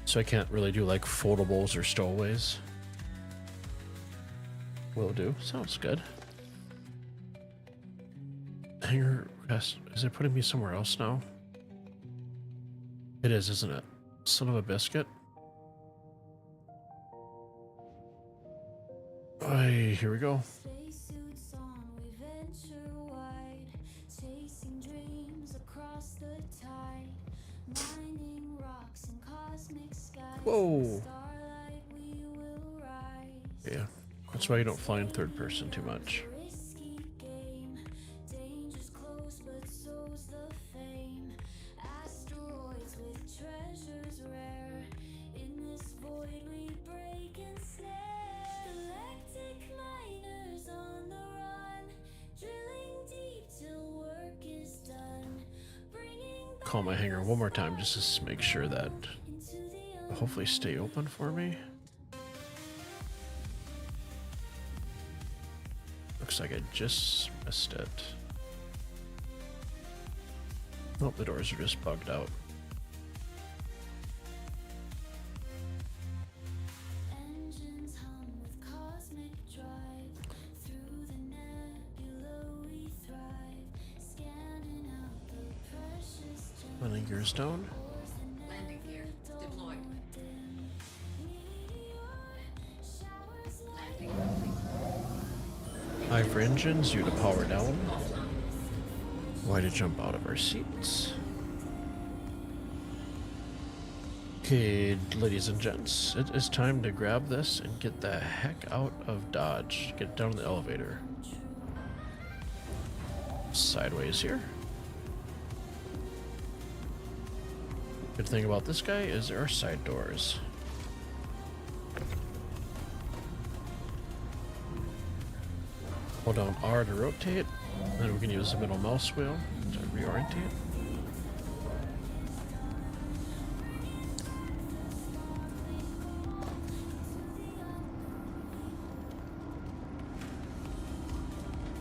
S3: So I can't really do like foldables or stowaways. Will do. Sounds good. Hanger rest. Is it putting me somewhere else now? It is, isn't it? Son of a biscuit. Here we go.
S5: Spacesuits on, we venture wide, chasing dreams across the tide, mining rocks in cosmic skies.
S3: Whoa.
S5: Starlight we will rise.
S3: Yeah. That's why you don't fly in third person too much.
S5: Risky game, dangers close, but so's the fame. Asteroids with treasures rare. In this void we break and snare. Galactic miners on the run, drilling deep till work is done. Bringing
S3: Call my hangar one more time just to make sure that
S5: into the
S3: hopefully stay open for me. Looks like I just missed it. Nope, the doors are just bugged out.
S5: engines hum with cosmic drive. Through the nebula we thrive, scanning out the precious gems.
S3: Landing gears down.
S7: Landing gear deployed. Landing complete.
S3: High for engines, you to power down. Why to jump out of our seats? Okay, ladies and gents, it is time to grab this and get the heck out of Dodge. Get down the elevator. Sideways here. Good thing about this guy is there are side doors. Hold down R to rotate, then we can use the middle mouse wheel to reorientate.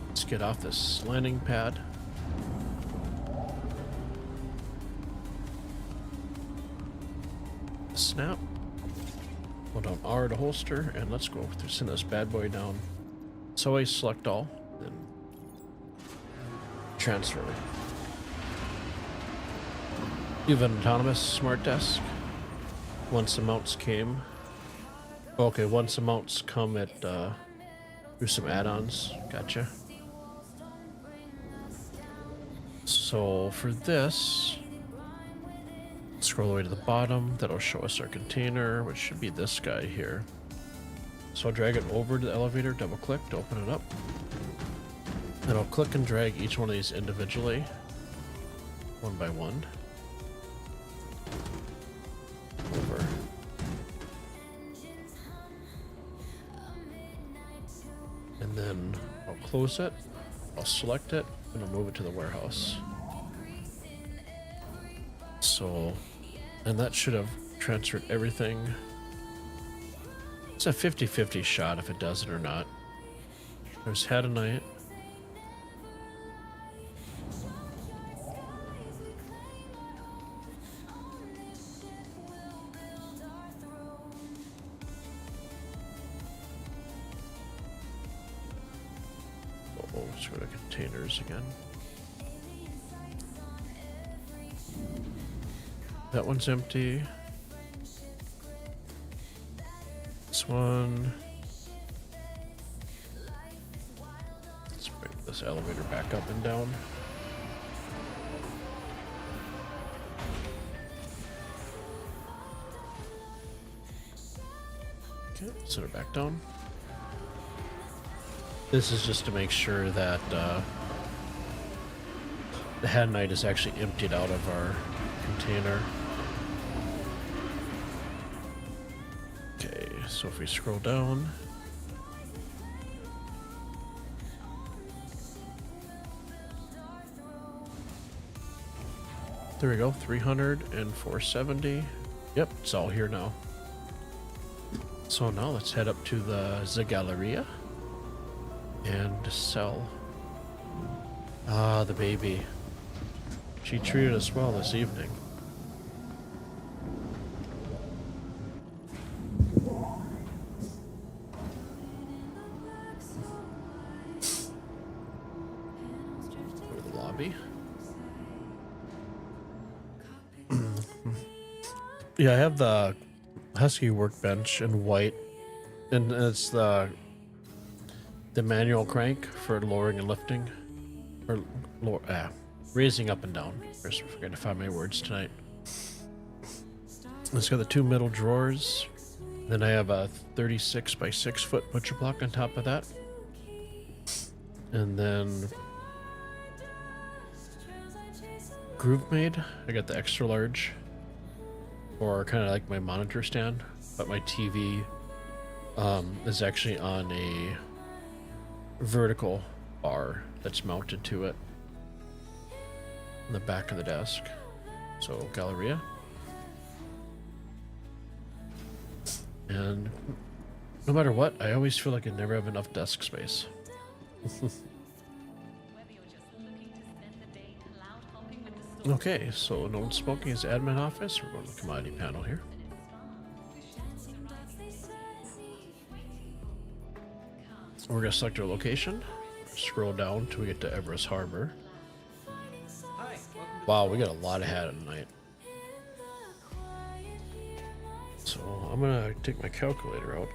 S3: Let's get off this landing pad. snap. Hold down R to holster, and let's go through, send this bad boy down. So I select all, then transfer. You have an autonomous smart desk. Once the mounts came. Okay, once the mounts come at through some add-ons. Gotcha. So for this, scroll all the way to the bottom. That'll show us our container, which should be this guy here. So I'll drag it over to the elevator, double click to open it up. And I'll click and drag each one of these individually, one by one. Over. And then I'll close it, I'll select it, and I'll move it to the warehouse. So, and that should have transferred everything. It's a 50-50 shot if it does it or not. There's Hadanite. Oh, let's go to containers again. That one's empty. This one. Let's bring this elevator back up and down. Okay, set it back down. This is just to make sure that the Hadanite is actually emptied out of our container. Okay, so if we scroll down, there we go, 300 and 470. Yep, it's all here now. So now let's head up to the Galleria and sell. Ah, the baby. She treated us well this evening. Go to the lobby. Yeah, I have the Husky workbench in white, and it's the manual crank for lowering and lifting, or raising up and down. I just forgot to find my words tonight. It's got the two middle drawers. Then I have a 36 by 6 foot butcher block on top of that. And then Groove Made. I got the extra large, or kind of like my monitor stand, but my TV is actually on a vertical bar that's mounted to it in the back of the desk. So Galleria. And no matter what, I always feel like I never have enough desk space. Okay, so no smoking is admin office. We're going to the commodity panel here. We're going to select our location. Scroll down till we get to Everest Harbor. Wow, we got a lot of hat tonight. So I'm gonna take my calculator out.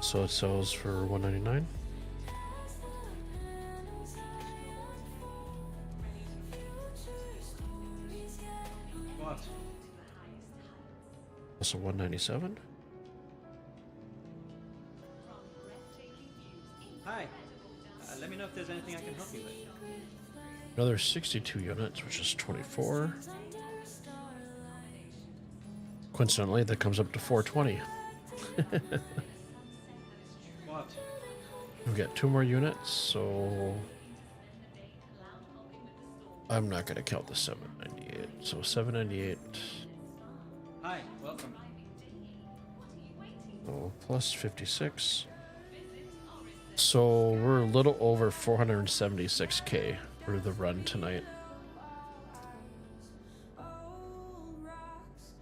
S3: So it sells for $199.
S8: What?
S3: Also $197.
S8: Hi. Let me know if there's anything I can help you with.
S3: Another 62 units, which is 24. Coincidentally, that comes up to 420.
S8: What?
S3: We've got 2 more units, so I'm not going to count the 798. So 798.
S8: Hi, welcome.
S3: So plus 56. So we're a little over 476K for the run tonight.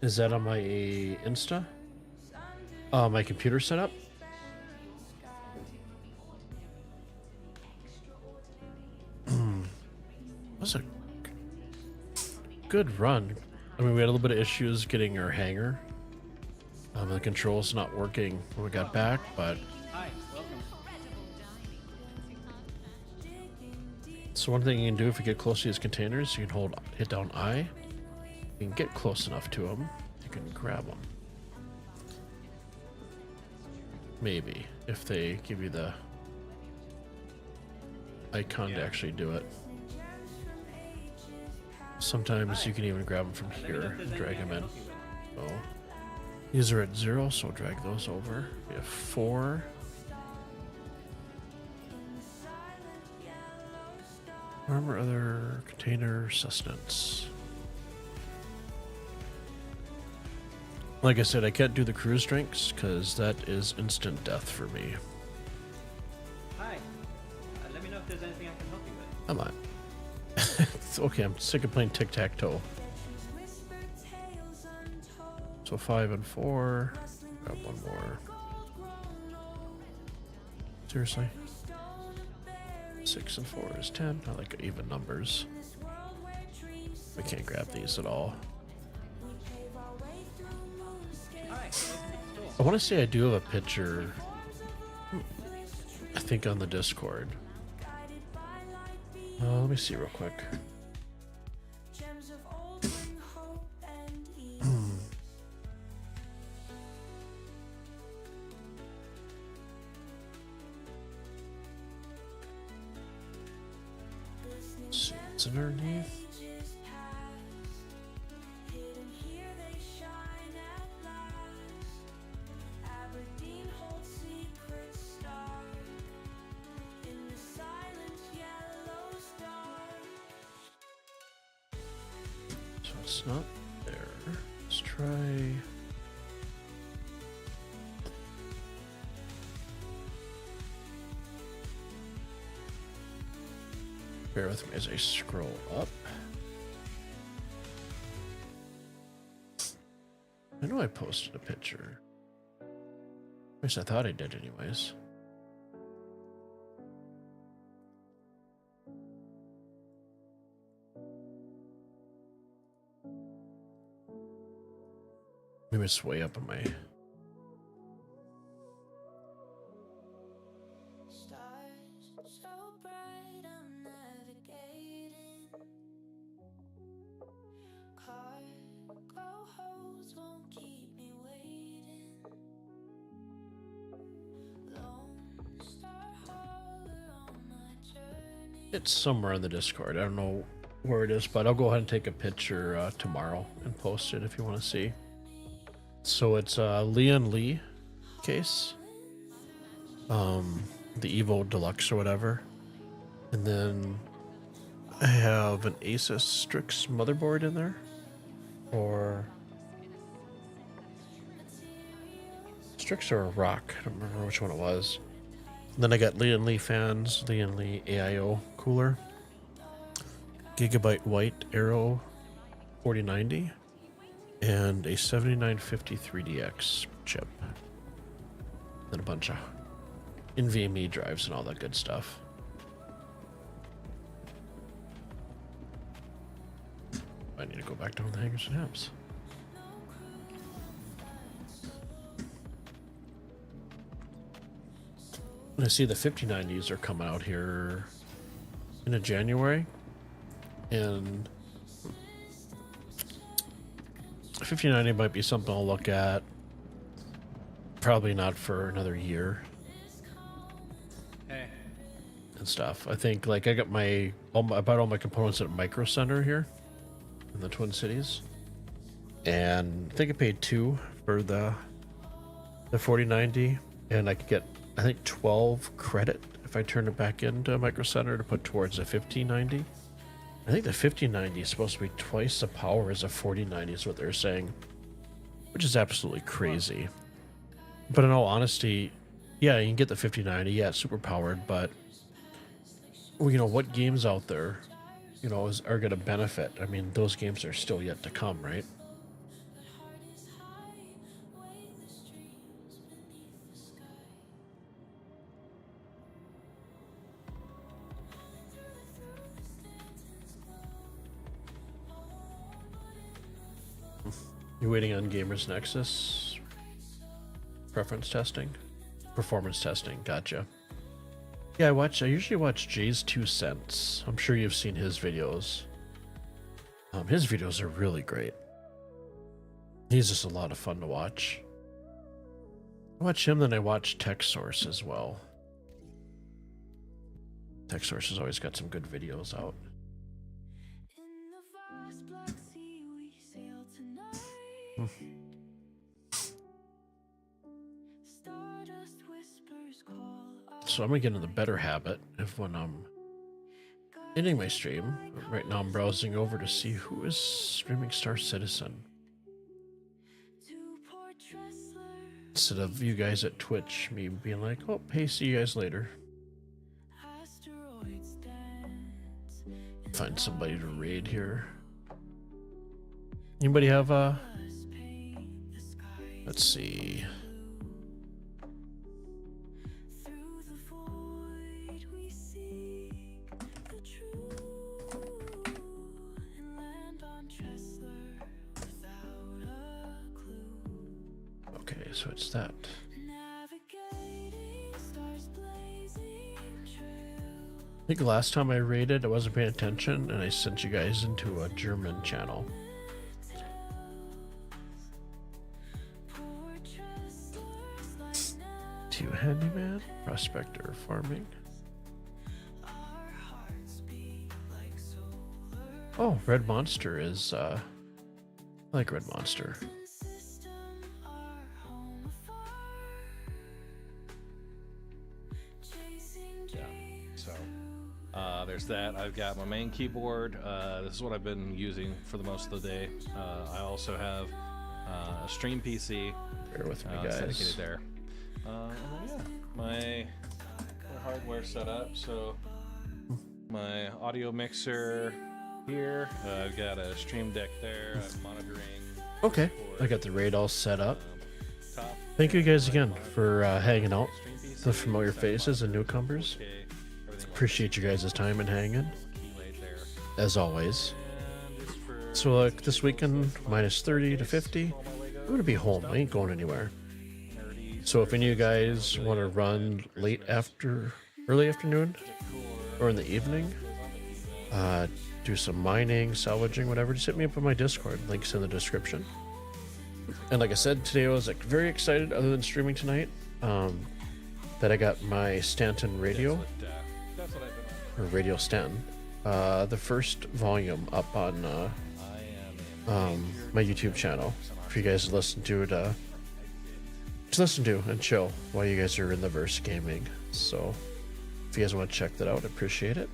S3: Is that on my Insta? My computer setup? Was a good run. I mean, we had a little bit of issues getting our hanger. The controls not working when we got back, but
S8: Hi, welcome.
S3: so one thing you can do if you get close to these containers, you can hit down I. You can get close enough to them, you can grab them. Maybe if they give you the icon to actually do it. Sometimes you can even grab them from
S8: Let me know
S3: here
S8: if there's
S3: and drag
S8: anything
S3: them
S8: I
S3: in.
S8: can help you with.
S3: So these are at 0, so drag those over. We have 4. Armor, other container, sustenance. Like I said, I can't do the cruise drinks because that is instant death for me.
S8: Hi. Let me know if there's anything I can help you with.
S3: I'm not. It's okay, I'm sick of playing tic-tac-toe. So 5 and 4. Grab one more. Seriously? 6 and 4 is 10. I like even numbers. We can't grab these at all.
S8: Hi, welcome to the store.
S3: I want to say I do have a picture, I think, on the Discord. Let me see real quick. Let's see, it's underneath. So it's not there. Let's try. Bear with me as I scroll up. I know I posted a picture. At least I thought I did anyways. Maybe it's way up on my... It's somewhere on the Discord. I don't know where it is, but I'll go ahead and take a picture tomorrow and post it if you want to see. So it's a Leon Lee case. The Evo Deluxe or whatever. And then I have an Asus Strix motherboard in there. Or Strix or a ROC. I don't remember which one it was. And then I got Leon Lee fans, Leon Lee AIO cooler, Gigabyte White Aero 4090, and a 7950 3DX chip. Then a bunch of NVMe drives and all that good stuff. I need to go back down the hangers and apps. I see the 5090s are coming out here in January, and 5090 might be something I'll look at. Probably not for another year
S8: Hey.
S3: and stuff. I think like I got I bought all my components at Micro Center here in the Twin Cities, and I think I paid $2 for the 4090, and I could get, I think, 12 credit if I turn it back into Micro Center to put towards a 5090. I think the 5090 is supposed to be twice the power as a 4090 is what they're saying, which is absolutely crazy. But in all honesty, yeah, you can get the 5090, yeah, it's super powered, but well, you know, what games out there, you know, are going to benefit? I mean, those games are still yet to come, right? You waiting on Gamers Nexus? Preference testing? Performance testing, gotcha. Yeah, I usually watch Jay's 2 Cents. I'm sure you've seen his videos. His videos are really great. He's just a lot of fun to watch. I watch him, then I watch TechSource as well. TechSource has always got some good videos out.
S5: In the vast black sea we sail tonight. Stardust whispers call
S3: So I'm gonna get in the better habit of when I'm ending my stream. Right now I'm browsing over to see who is streaming Star Citizen.
S5: to port Tressler.
S3: Instead of you guys at Twitch, me being like, oh, hey, see you guys later.
S5: Asteroids dance.
S3: Find somebody to raid here. Anybody have
S5: Us paint the sky
S3: let's see.
S5: through the void we seek the truth and land on Tressler without a clue.
S3: Okay, so it's that.
S5: Navigating stars blazing trail.
S3: I think last time I raided, I wasn't paying attention and I sent you guys into a German channel.
S5: Poor Tressler's like now.
S3: To handyman, prospector, farming.
S5: Our hearts beat like solar.
S3: Oh, Red Monster is I like Red Monster.
S5: System, our home afar. Chasing dreams.
S9: So there's that. I've got my main keyboard. This is what I've been using for the most of the day. I also have a stream PC
S3: Bear with me,
S9: dedicated
S3: guys.
S9: there. And then, yeah, my hardware set up. So my audio mixer here. I've got a stream deck there. I'm monitoring.
S3: Okay, I got the raid all set up.
S9: Top.
S3: Thank you guys again for hanging out.
S9: Stream PC,
S3: The familiar
S9: set up,
S3: faces and newcomers.
S9: okay, everything
S3: Appreciate you guys' time and hanging,
S9: keylaid there.
S3: as always.
S9: And just for
S3: So like this weekend, minus 30 to 50. I'm gonna be home. I ain't going anywhere.
S9: nerdy
S3: So if any of you guys want to run early afternoon, or in the evening, do some mining, salvaging, whatever, just hit me up on my Discord. Links in the description. And like I said, today I was like very excited, other than streaming tonight, that I got my Stanton radio,
S9: that's what I've been on.
S3: or Radio Stanton, the first volume up on
S9: I am
S3: my YouTube channel. For you guys to listen to it, just listen to and chill while you guys are in the verse gaming. So if you guys want to check that out, I appreciate it.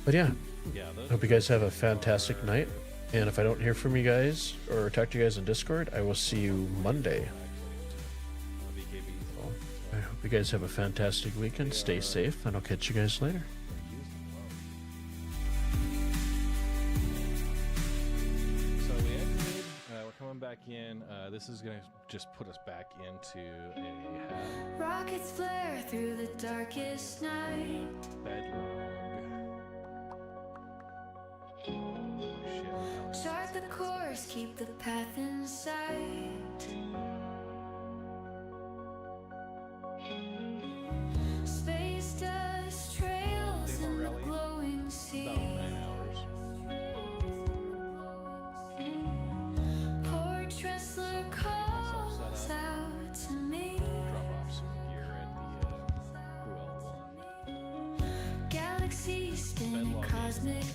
S3: But yeah, I hope you guys have a fantastic night. And if I don't hear from you guys or talk to you guys on Discord, I will see you Monday. So, I hope you guys have a fantastic weekend. Stay safe, and I'll catch you guys later.
S9: So we exited. We're coming back in. This is gonna just put us back into a
S5: Rockets flare through the darkest night.
S9: bedrock. Shit.
S5: Chart the course, keep the path in sight. Space dust trails in the glowing sea.
S9: About 9 hours.
S5: Poor Tressler calls out to me.
S9: Drop off some gear at the Ruel one.
S5: Galaxies spin
S9: Been
S5: in
S9: logged in.
S5: cosmic